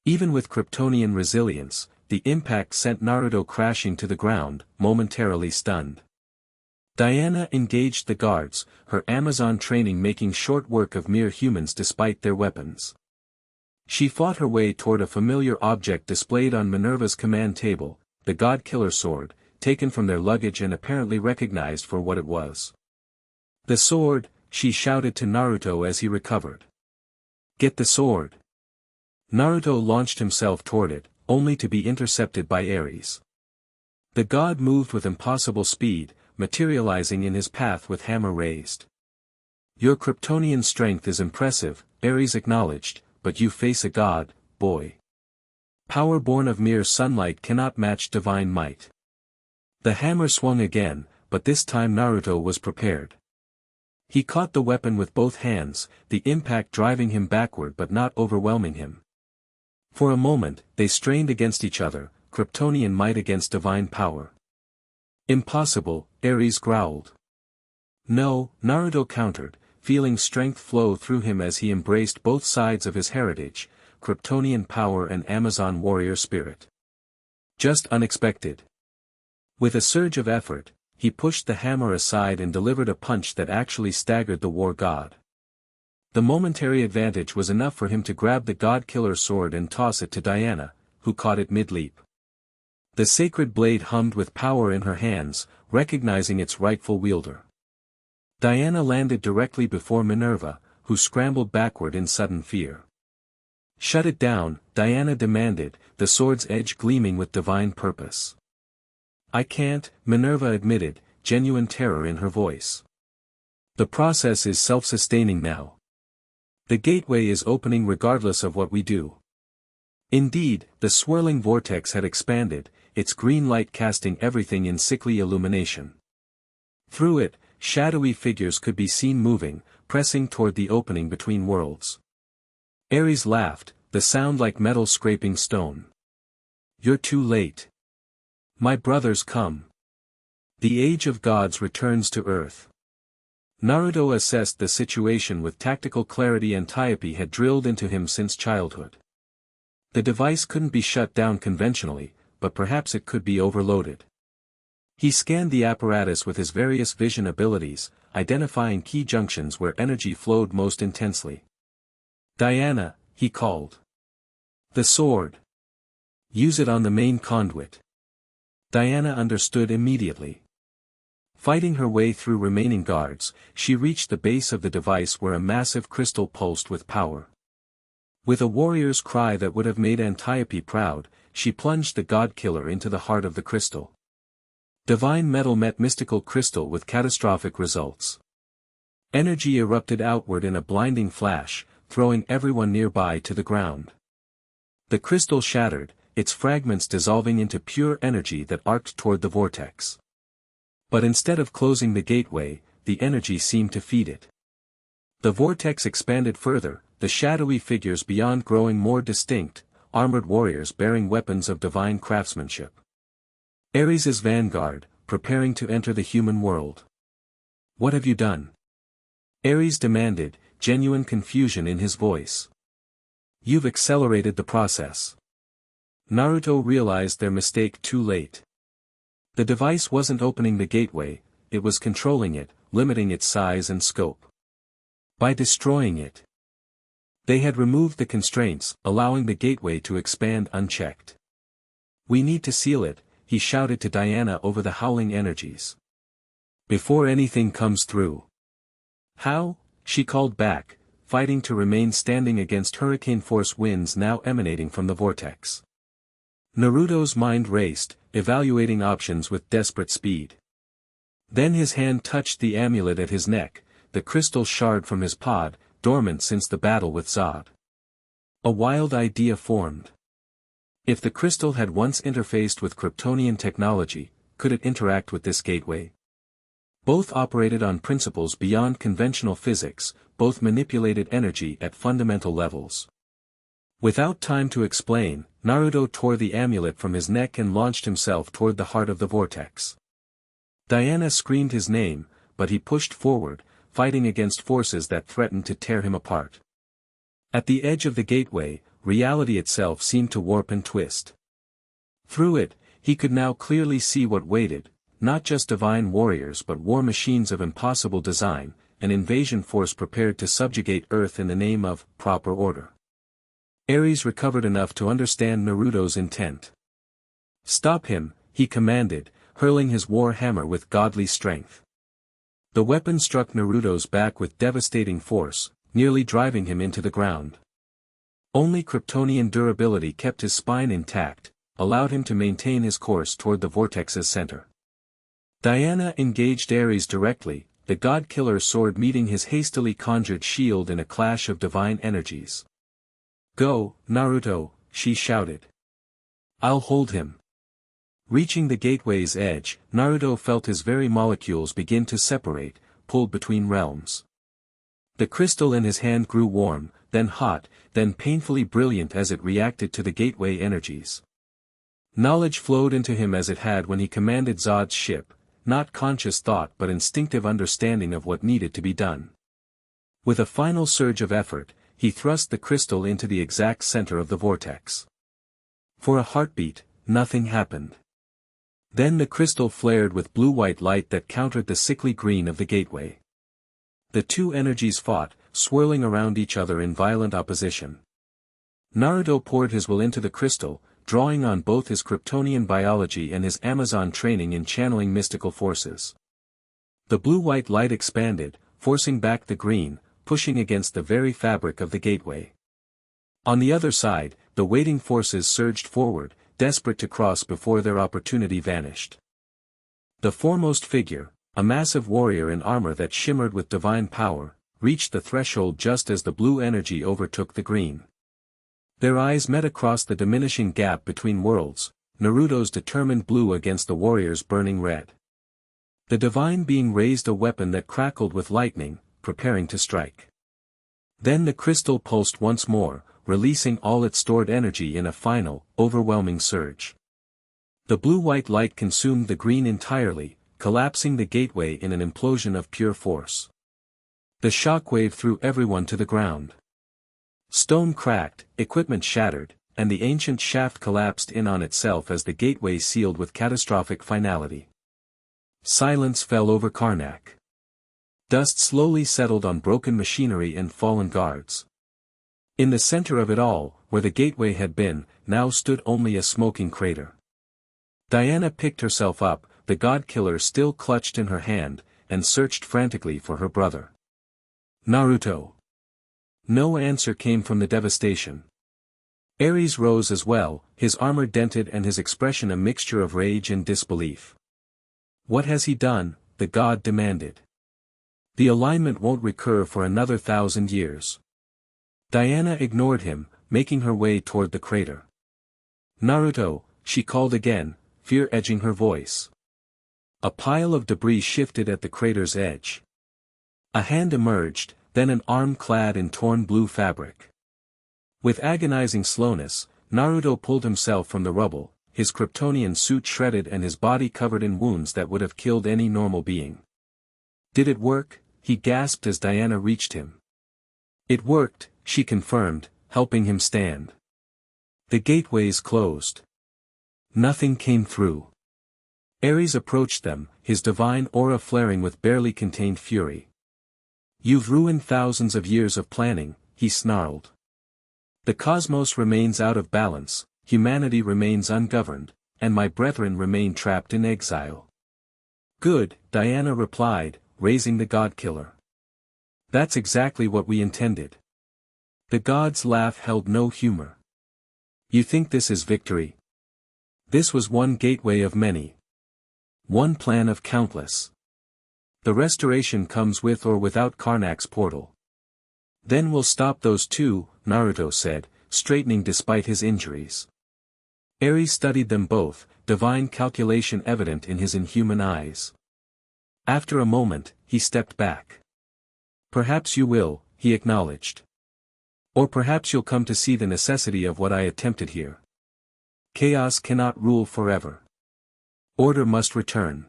Even with Kryptonian resilience, the impact sent Naruto crashing to the ground, momentarily stunned. Diana engaged the guards, her Amazon training making short work of mere humans despite their weapons. She fought her way toward a familiar object displayed on Minerva's command table, the God-Killer sword, taken from their luggage and apparently recognized for what it was. "The sword," she shouted to Naruto as he recovered. "Get the sword." Naruto launched himself toward it, only to be intercepted by Ares. The god moved with impossible speed, materializing in his path with hammer raised. "Your Kryptonian strength is impressive," Ares acknowledged, "but you face a god, boy. Power born of mere sunlight cannot match divine might." The hammer swung again, but this time Naruto was prepared. He caught the weapon with both hands, the impact driving him backward but not overwhelming him. For a moment, they strained against each other, Kryptonian might against divine power. "Impossible," Ares growled. "No," Naruto countered, feeling strength flow through him as he embraced both sides of his heritage, Kryptonian power and Amazon warrior spirit. "Just unexpected." With a surge of effort, he pushed the hammer aside and delivered a punch that actually staggered the war god. The momentary advantage was enough for him to grab the God-Killer sword and toss it to Diana, who caught it mid-leap. The sacred blade hummed with power in her hands, recognizing its rightful wielder. Diana landed directly before Minerva, who scrambled backward in sudden fear. "Shut it down," Diana demanded, the sword's edge gleaming with divine purpose. "I can't," Minerva admitted, genuine terror in her voice. "The process is self-sustaining now. The gateway is opening regardless of what we do." Indeed, the swirling vortex had expanded, its green light casting everything in sickly illumination. Through it, shadowy figures could be seen moving, pressing toward the opening between worlds. Ares laughed, the sound like metal scraping stone. "You're too late. My brothers come. The age of gods returns to Earth." Naruto assessed the situation with tactical clarity Antiope had drilled into him since childhood. The device couldn't be shut down conventionally, but perhaps it could be overloaded. He scanned the apparatus with his various vision abilities, identifying key junctions where energy flowed most intensely. "Diana," he called. "The sword. Use it on the main conduit." Diana understood immediately. Fighting her way through remaining guards, she reached the base of the device where a massive crystal pulsed with power. With a warrior's cry that would have made Antiope proud, she plunged the God-Killer into the heart of the crystal. Divine metal met mystical crystal with catastrophic results. Energy erupted outward in a blinding flash, throwing everyone nearby to the ground. The crystal shattered, its fragments dissolving into pure energy that arced toward the vortex. But instead of closing the gateway, the energy seemed to feed it. The vortex expanded further, the shadowy figures beyond growing more distinct, armored warriors bearing weapons of divine craftsmanship. Ares' vanguard, preparing to enter the human world. "What have you done?" Ares demanded, genuine confusion in his voice. "You've accelerated the process." Naruto realized their mistake too late. The device wasn't opening the gateway, it was controlling it, limiting its size and scope. By destroying it, they had removed the constraints, allowing the gateway to expand unchecked. "We need to seal it," he shouted to Diana over the howling energies. "Before anything comes through." "How?" she called back, fighting to remain standing against hurricane-force winds now emanating from the vortex. Naruto's mind raced, evaluating options with desperate speed. Then his hand touched the amulet at his neck, the crystal shard from his pod, dormant since the battle with Zod. A wild idea formed. If the crystal had once interfaced with Kryptonian technology, could it interact with this gateway? Both operated on principles beyond conventional physics, both manipulated energy at fundamental levels. Without time to explain, Naruto tore the amulet from his neck and launched himself toward the heart of the vortex. Diana screamed his name, but he pushed forward, fighting against forces that threatened to tear him apart. At the edge of the gateway, reality itself seemed to warp and twist. Through it, he could now clearly see what waited, not just divine warriors but war machines of impossible design, an invasion force prepared to subjugate Earth in the name of proper order. Ares recovered enough to understand Naruto's intent. "Stop him," he commanded, hurling his war hammer with godly strength. The weapon struck Naruto's back with devastating force, nearly driving him into the ground. Only Kryptonian durability kept his spine intact, allowed him to maintain his course toward the vortex's center. Diana engaged Ares directly, the god-killer's sword meeting his hastily conjured shield in a clash of divine energies. "Go, Naruto," she shouted. "I'll hold him." Reaching the gateway's edge, Naruto felt his very molecules begin to separate, pulled between realms. The crystal in his hand grew warm, then hot, then painfully brilliant as it reacted to the gateway energies. Knowledge flowed into him as it had when he commanded Zod's ship, not conscious thought but instinctive understanding of what needed to be done. With a final surge of effort, he thrust the crystal into the exact center of the vortex. For a heartbeat, nothing happened. Then the crystal flared with blue-white light that countered the sickly green of the gateway. The two energies fought, swirling around each other in violent opposition. Naruto poured his will into the crystal, drawing on both his Kryptonian biology and his Amazon training in channeling mystical forces. The blue-white light expanded, forcing back the green, pushing against the very fabric of the gateway. On the other side, the waiting forces surged forward, desperate to cross before their opportunity vanished. The foremost figure, a massive warrior in armor that shimmered with divine power, reached the threshold just as the blue energy overtook the green. Their eyes met across the diminishing gap between worlds, Naruto's determined blue against the warrior's burning red. The divine being raised a weapon that crackled with lightning, preparing to strike. Then the crystal pulsed once more, releasing all its stored energy in a final, overwhelming surge. The blue-white light consumed the green entirely, collapsing the gateway in an implosion of pure force. The shockwave threw everyone to the ground. Stone cracked, equipment shattered, and the ancient shaft collapsed in on itself as the gateway sealed with catastrophic finality. Silence fell over Karnak. Dust slowly settled on broken machinery and fallen guards. In the center of it all, where the gateway had been, now stood only a smoking crater. Diana picked herself up, the god-killer still clutched in her hand, and searched frantically for her brother. "Naruto." No answer came from the devastation. Ares rose as well, his armor dented and his expression a mixture of rage and disbelief. "What has he done?" the god demanded. "The alignment won't recur for another 1,000 years. Diana ignored him, making her way toward the crater. "Naruto," she called again, fear edging her voice. A pile of debris shifted at the crater's edge. A hand emerged, then an arm clad in torn blue fabric. With agonizing slowness, Naruto pulled himself from the rubble, his Kryptonian suit shredded and his body covered in wounds that would have killed any normal being. "Did it work?" he gasped as Diana reached him. "It worked," she confirmed, helping him stand. The gateways closed. Nothing came through. Ares approached them, his divine aura flaring with barely contained fury. "You've ruined thousands of years of planning," he snarled. "The cosmos remains out of balance, humanity remains ungoverned, and my brethren remain trapped in exile." "Good," Diana replied, raising the god-killer. "That's exactly what we intended." The god's laugh held no humor. "You think this is victory? This was one gateway of many. One plan of countless. The restoration comes with or without Karnak's portal. Then we'll stop those too," Naruto said, straightening despite his injuries. Ares studied them both, divine calculation evident in his inhuman eyes. After a moment, he stepped back. "Perhaps you will," he acknowledged. "Or perhaps you'll come to see the necessity of what I attempted here. Chaos cannot rule forever. Order must return."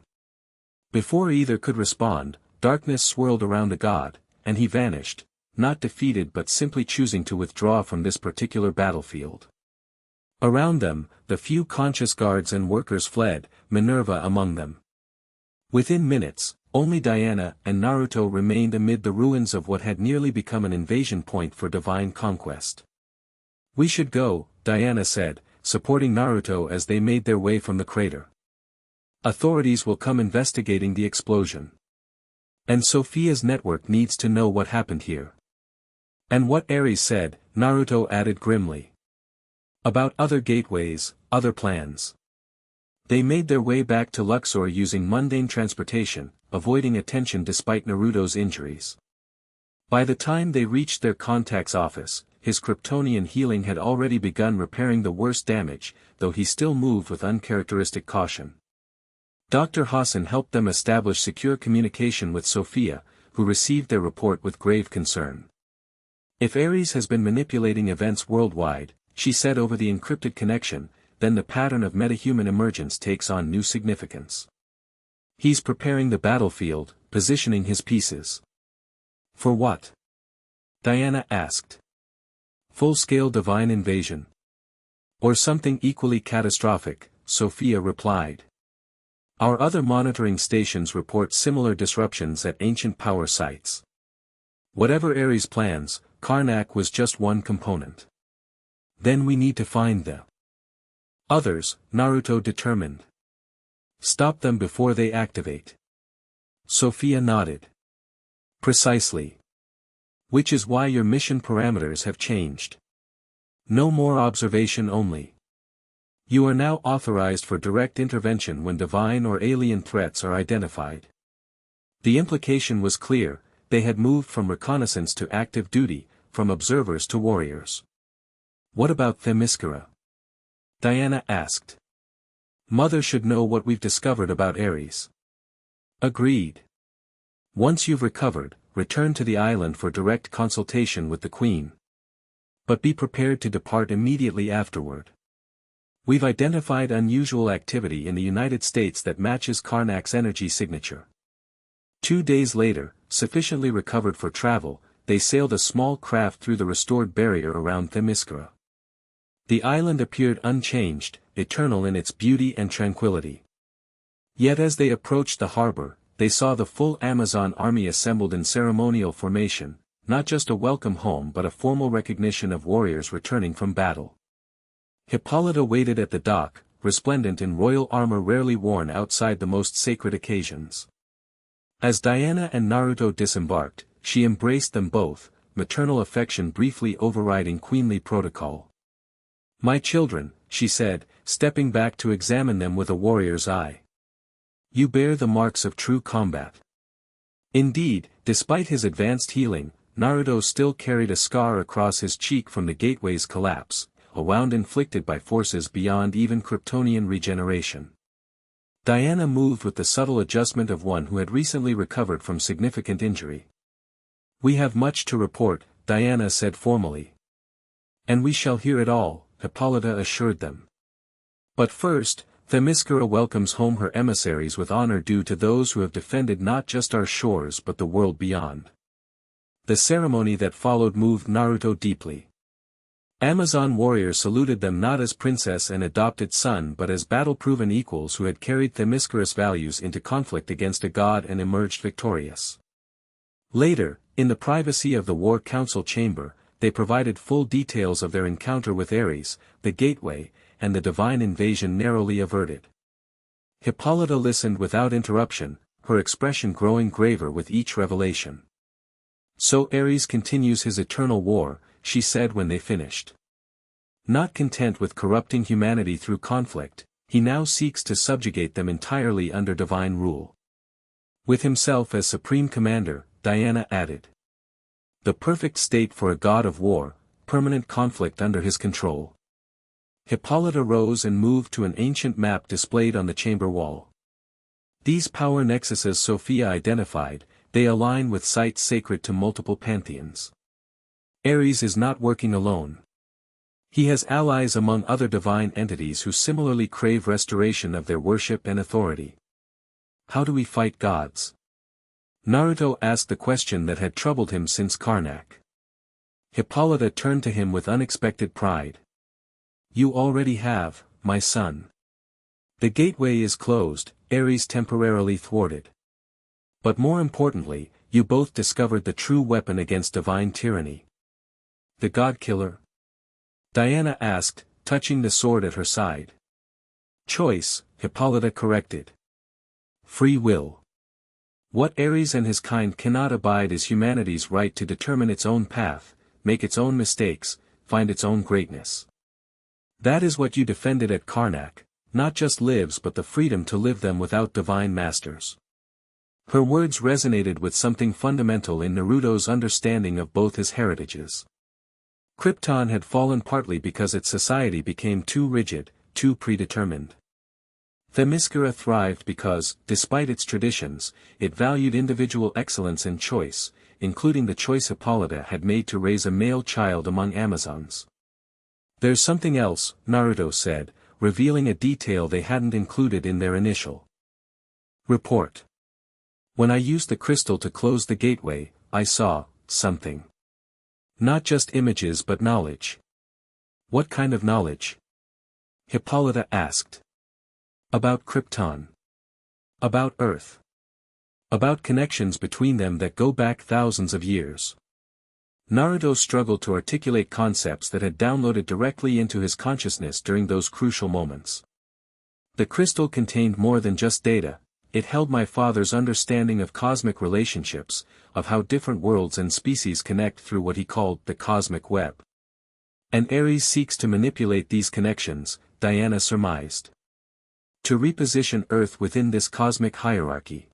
Before either could respond, darkness swirled around the god, and he vanished, not defeated but simply choosing to withdraw from this particular battlefield. Around them, the few conscious guards and workers fled, Minerva among them. Within minutes, only Diana and Naruto remained amid the ruins of what had nearly become an invasion point for divine conquest. "We should go," Diana said, supporting Naruto as they made their way from the crater. "Authorities will come investigating the explosion. And Sophia's network needs to know what happened here." "And what Ares said," Naruto added grimly. "About other gateways, other plans." They made their way back to Luxor using mundane transportation, avoiding attention despite Naruto's injuries. By the time they reached their contact's office, his Kryptonian healing had already begun repairing the worst damage, though he still moved with uncharacteristic caution. Dr. Hassan helped them establish secure communication with Sophia, who received their report with grave concern. "If Ares has been manipulating events worldwide," she said over the encrypted connection, "then the pattern of metahuman emergence takes on new significance. He's preparing the battlefield, positioning his pieces." "For what?" Diana asked. "Full-scale divine invasion. Or something equally catastrophic," Sophia replied. "Our other monitoring stations report similar disruptions at ancient power sites. Whatever Ares plans, Karnak was just one component. Then we need to find the others," Naruto determined. "Stop them before they activate." Sophia nodded. "Precisely. Which is why your mission parameters have changed. No more observation only. You are now authorized for direct intervention when divine or alien threats are identified." The implication was clear: they had moved from reconnaissance to active duty, from observers to warriors. "What about Themyscira?" Diana asked. "Mother should know what we've discovered about Ares." "Agreed. Once you've recovered, return to the island for direct consultation with the Queen. But be prepared to depart immediately afterward. We've identified unusual activity in the United States that matches Karnak's energy signature." 2 days later, sufficiently recovered for travel, they sailed a small craft through the restored barrier around Themyscira. The island appeared unchanged, eternal in its beauty and tranquility. Yet as they approached the harbor, they saw the full Amazon army assembled in ceremonial formation, not just a welcome home but a formal recognition of warriors returning from battle. Hippolyta waited at the dock, resplendent in royal armor rarely worn outside the most sacred occasions. As Diana and Naruto disembarked, she embraced them both, maternal affection briefly overriding queenly protocol. "My children," she said, stepping back to examine them with a warrior's eye. "You bear the marks of true combat." Indeed, despite his advanced healing, Naruto still carried a scar across his cheek from the gateway's collapse, a wound inflicted by forces beyond even Kryptonian regeneration. Diana moved with the subtle adjustment of one who had recently recovered from significant injury. "We have much to report," Diana said formally. "And we shall hear it all," Hippolyta assured them. "But first, Themyscira welcomes home her emissaries with honor due to those who have defended not just our shores but the world beyond." The ceremony that followed moved Naruto deeply. Amazon warriors saluted them not as princess and adopted son but as battle-proven equals who had carried Themyscira's values into conflict against a god and emerged victorious. Later, in the privacy of the War Council chamber, they provided full details of their encounter with Ares, the gateway, and the divine invasion narrowly averted. Hippolyta listened without interruption, her expression growing graver with each revelation. "So Ares continues his eternal war," she said when they finished. "Not content with corrupting humanity through conflict, he now seeks to subjugate them entirely under divine rule. With himself as supreme commander," Diana added. "The perfect state for a god of war, permanent conflict under his control." Hippolyta rose and moved to an ancient map displayed on the chamber wall. "These power nexuses Sophia identified, they align with sites sacred to multiple pantheons. Ares is not working alone. He has allies among other divine entities who similarly crave restoration of their worship and authority. How do we fight gods? Naruto asked the question that had troubled him since Karnak. Hippolyta turned to him with unexpected pride. You already have, my son. The gateway is closed, Ares temporarily thwarted. But more importantly, you both discovered the true weapon against divine tyranny. The God-Killer? Diana asked, touching the sword at her side. Choice, Hippolyta corrected. Free will. What Ares and his kind cannot abide is humanity's right to determine its own path, make its own mistakes, find its own greatness. That is what you defended at Karnak, not just lives but the freedom to live them without divine masters. Her words resonated with something fundamental in Naruto's understanding of both his heritages. Krypton had fallen partly because its society became too rigid, too predetermined. Themyscira thrived because, despite its traditions, it valued individual excellence and choice, including the choice Hippolyta had made to raise a male child among Amazons. There's something else, Naruto said, revealing a detail they hadn't included in their initial report. When I used the crystal to close the gateway, I saw something. Not just images but knowledge. What kind of knowledge? Hippolyta asked. About Krypton. About Earth. About connections between them that go back thousands of years. Naruto struggled to articulate concepts that had downloaded directly into his consciousness during those crucial moments. The crystal contained more than just data, it held my father's understanding of cosmic relationships, of how different worlds and species connect through what he called the cosmic web. And Ares seeks to manipulate these connections, Diana surmised. To reposition Earth within this cosmic hierarchy.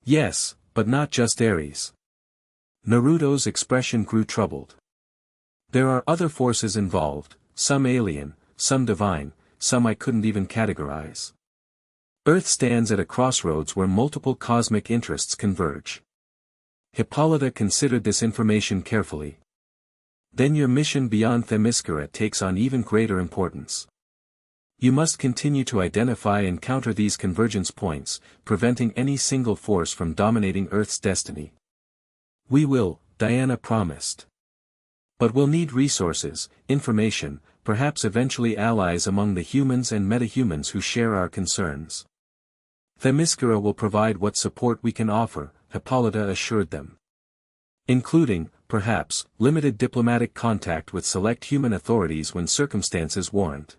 Yes, but not just Ares. Naruto's expression grew troubled. There are other forces involved, some alien, some divine, some I couldn't even categorize. Earth stands at a crossroads where multiple cosmic interests converge. Hippolyta considered this information carefully. Then your mission beyond Themyscira takes on even greater importance. You must continue to identify and counter these convergence points, preventing any single force from dominating Earth's destiny. We will, Diana promised. But we'll need resources, information, perhaps eventually allies among the humans and metahumans who share our concerns. Themyscira will provide what support we can offer, Hippolyta assured them. Including, perhaps, limited diplomatic contact with select human authorities when circumstances warrant.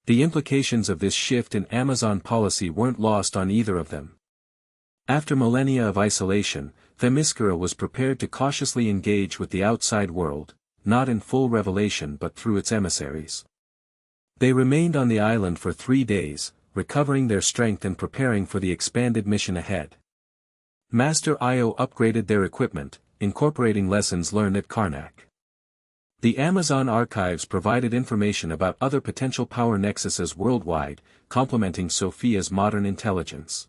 The implications of this shift in Amazon policy weren't lost on either of them. After millennia of isolation, Themyscira was prepared to cautiously engage with the outside world, not in full revelation but through its emissaries. They remained on the island for 3 days, recovering their strength and preparing for the expanded mission ahead. Master Io upgraded their equipment, incorporating lessons learned at Karnak. The Amazon archives provided information about other potential power nexuses worldwide, complementing Sophia's modern intelligence.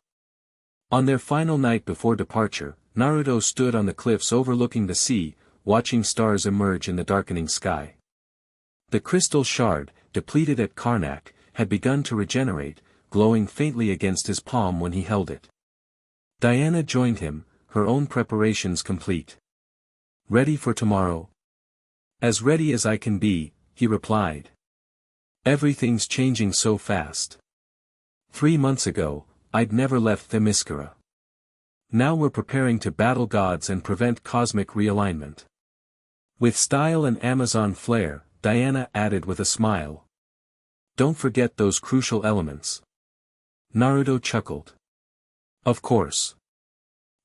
On their final night before departure, Naruto stood on the cliffs overlooking the sea, watching stars emerge in the darkening sky. The crystal shard, depleted at Karnak, had begun to regenerate, glowing faintly against his palm when he held it. Diana joined him, her own preparations complete. Ready for tomorrow? As ready as I can be, he replied. Everything's changing so fast. 3 months ago, I'd never left Themyscira. Now we're preparing to battle gods and prevent cosmic realignment. With style and Amazon flair, Diana added with a smile. Don't forget those crucial elements. Naruto chuckled. Of course.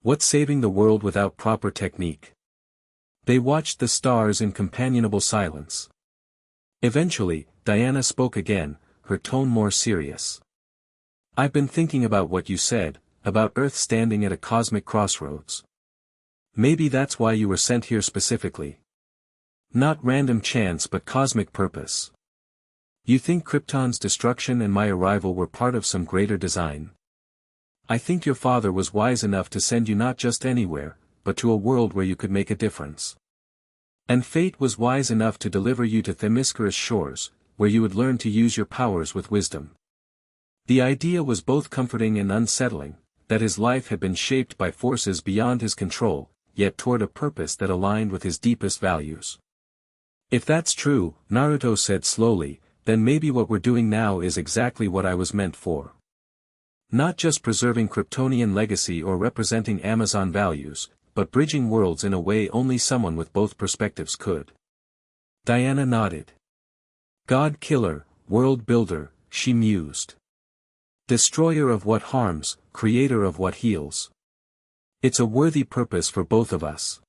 What's saving the world without proper technique? They watched the stars in companionable silence. Eventually, Diana spoke again, her tone more serious. I've been thinking about what you said, about Earth standing at a cosmic crossroads. Maybe that's why you were sent here specifically. Not random chance but cosmic purpose. You think Krypton's destruction and my arrival were part of some greater design? I think your father was wise enough to send you not just anywhere, but to a world where you could make a difference. And fate was wise enough to deliver you to Themyscira's shores, where you would learn to use your powers with wisdom. The idea was both comforting and unsettling, that his life had been shaped by forces beyond his control, yet toward a purpose that aligned with his deepest values. If that's true, Naruto said slowly, then maybe what we're doing now is exactly what I was meant for. Not just preserving Kryptonian legacy or representing Amazon values, but bridging worlds in a way only someone with both perspectives could. Diana nodded. God killer, world builder, she mused. Destroyer of what harms, creator of what heals. It's a worthy purpose for both of us.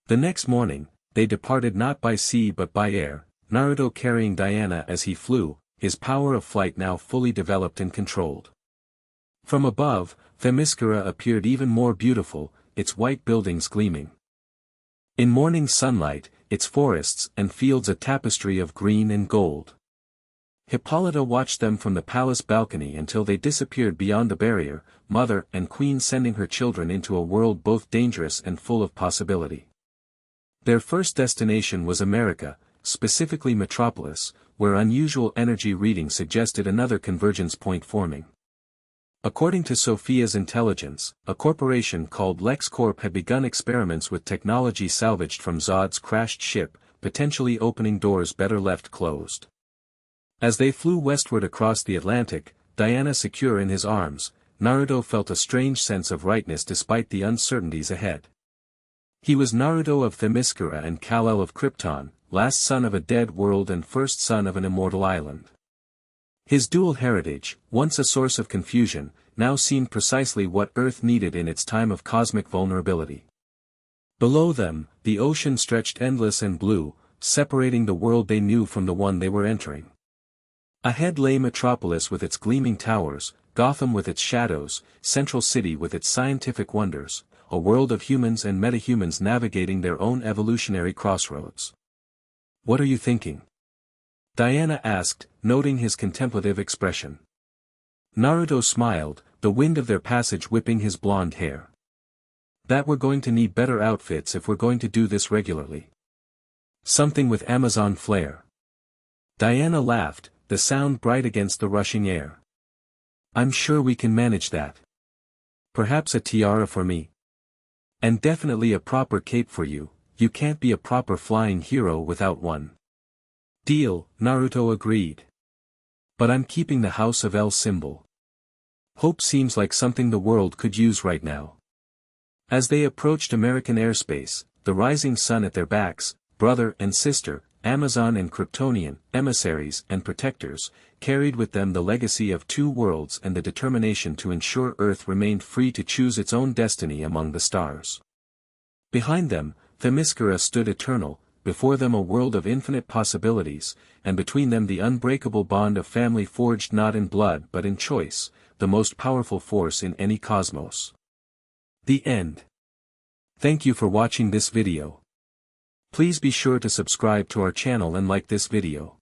The next morning, they departed not by sea but by air, Naruto carrying Diana as he flew, his power of flight now fully developed and controlled. From above, Themyscira appeared even more beautiful, its white buildings gleaming. In morning sunlight, its forests and fields a tapestry of green and gold. Hippolyta watched them from the palace balcony until they disappeared beyond the barrier, mother and queen sending her children into a world both dangerous and full of possibility. Their first destination was America, specifically Metropolis, where unusual energy reading suggested another convergence point forming. According to Sophia's intelligence, a corporation called LexCorp had begun experiments with technology salvaged from Zod's crashed ship, potentially opening doors better left closed. As they flew westward across the Atlantic, Diana secure in his arms, Naruto felt a strange sense of rightness despite the uncertainties ahead. He was Naruto of Themyscira and Kal-El of Krypton, last son of a dead world and first son of an immortal island. His dual heritage, once a source of confusion, now seemed precisely what Earth needed in its time of cosmic vulnerability. Below them, the ocean stretched endless and blue, separating the world they knew from the one they were entering. Ahead lay Metropolis with its gleaming towers, Gotham with its shadows, Central City with its scientific wonders, a world of humans and metahumans navigating their own evolutionary crossroads. "What are you thinking?" Diana asked, noting his contemplative expression. Naruto smiled, the wind of their passage whipping his blonde hair. "That we're going to need better outfits if we're going to do this regularly. Something with Amazon flair." Diana laughed, the sound bright against the rushing air. "I'm sure we can manage that. Perhaps a tiara for me? And definitely a proper cape for you, you can't be a proper flying hero without one." "Deal," Naruto agreed. "But I'm keeping the House of L symbol. Hope seems like something the world could use right now." As they approached American airspace, the rising sun at their backs, brother and sister, Amazon and Kryptonian, emissaries and protectors, carried with them the legacy of two worlds and the determination to ensure Earth remained free to choose its own destiny among the stars. Behind them, Themyscira stood eternal, before them a world of infinite possibilities, and between them the unbreakable bond of family forged not in blood but in choice, the most powerful force in any cosmos. The end. Thank you for watching this video. Please be sure to subscribe to our channel and like this video.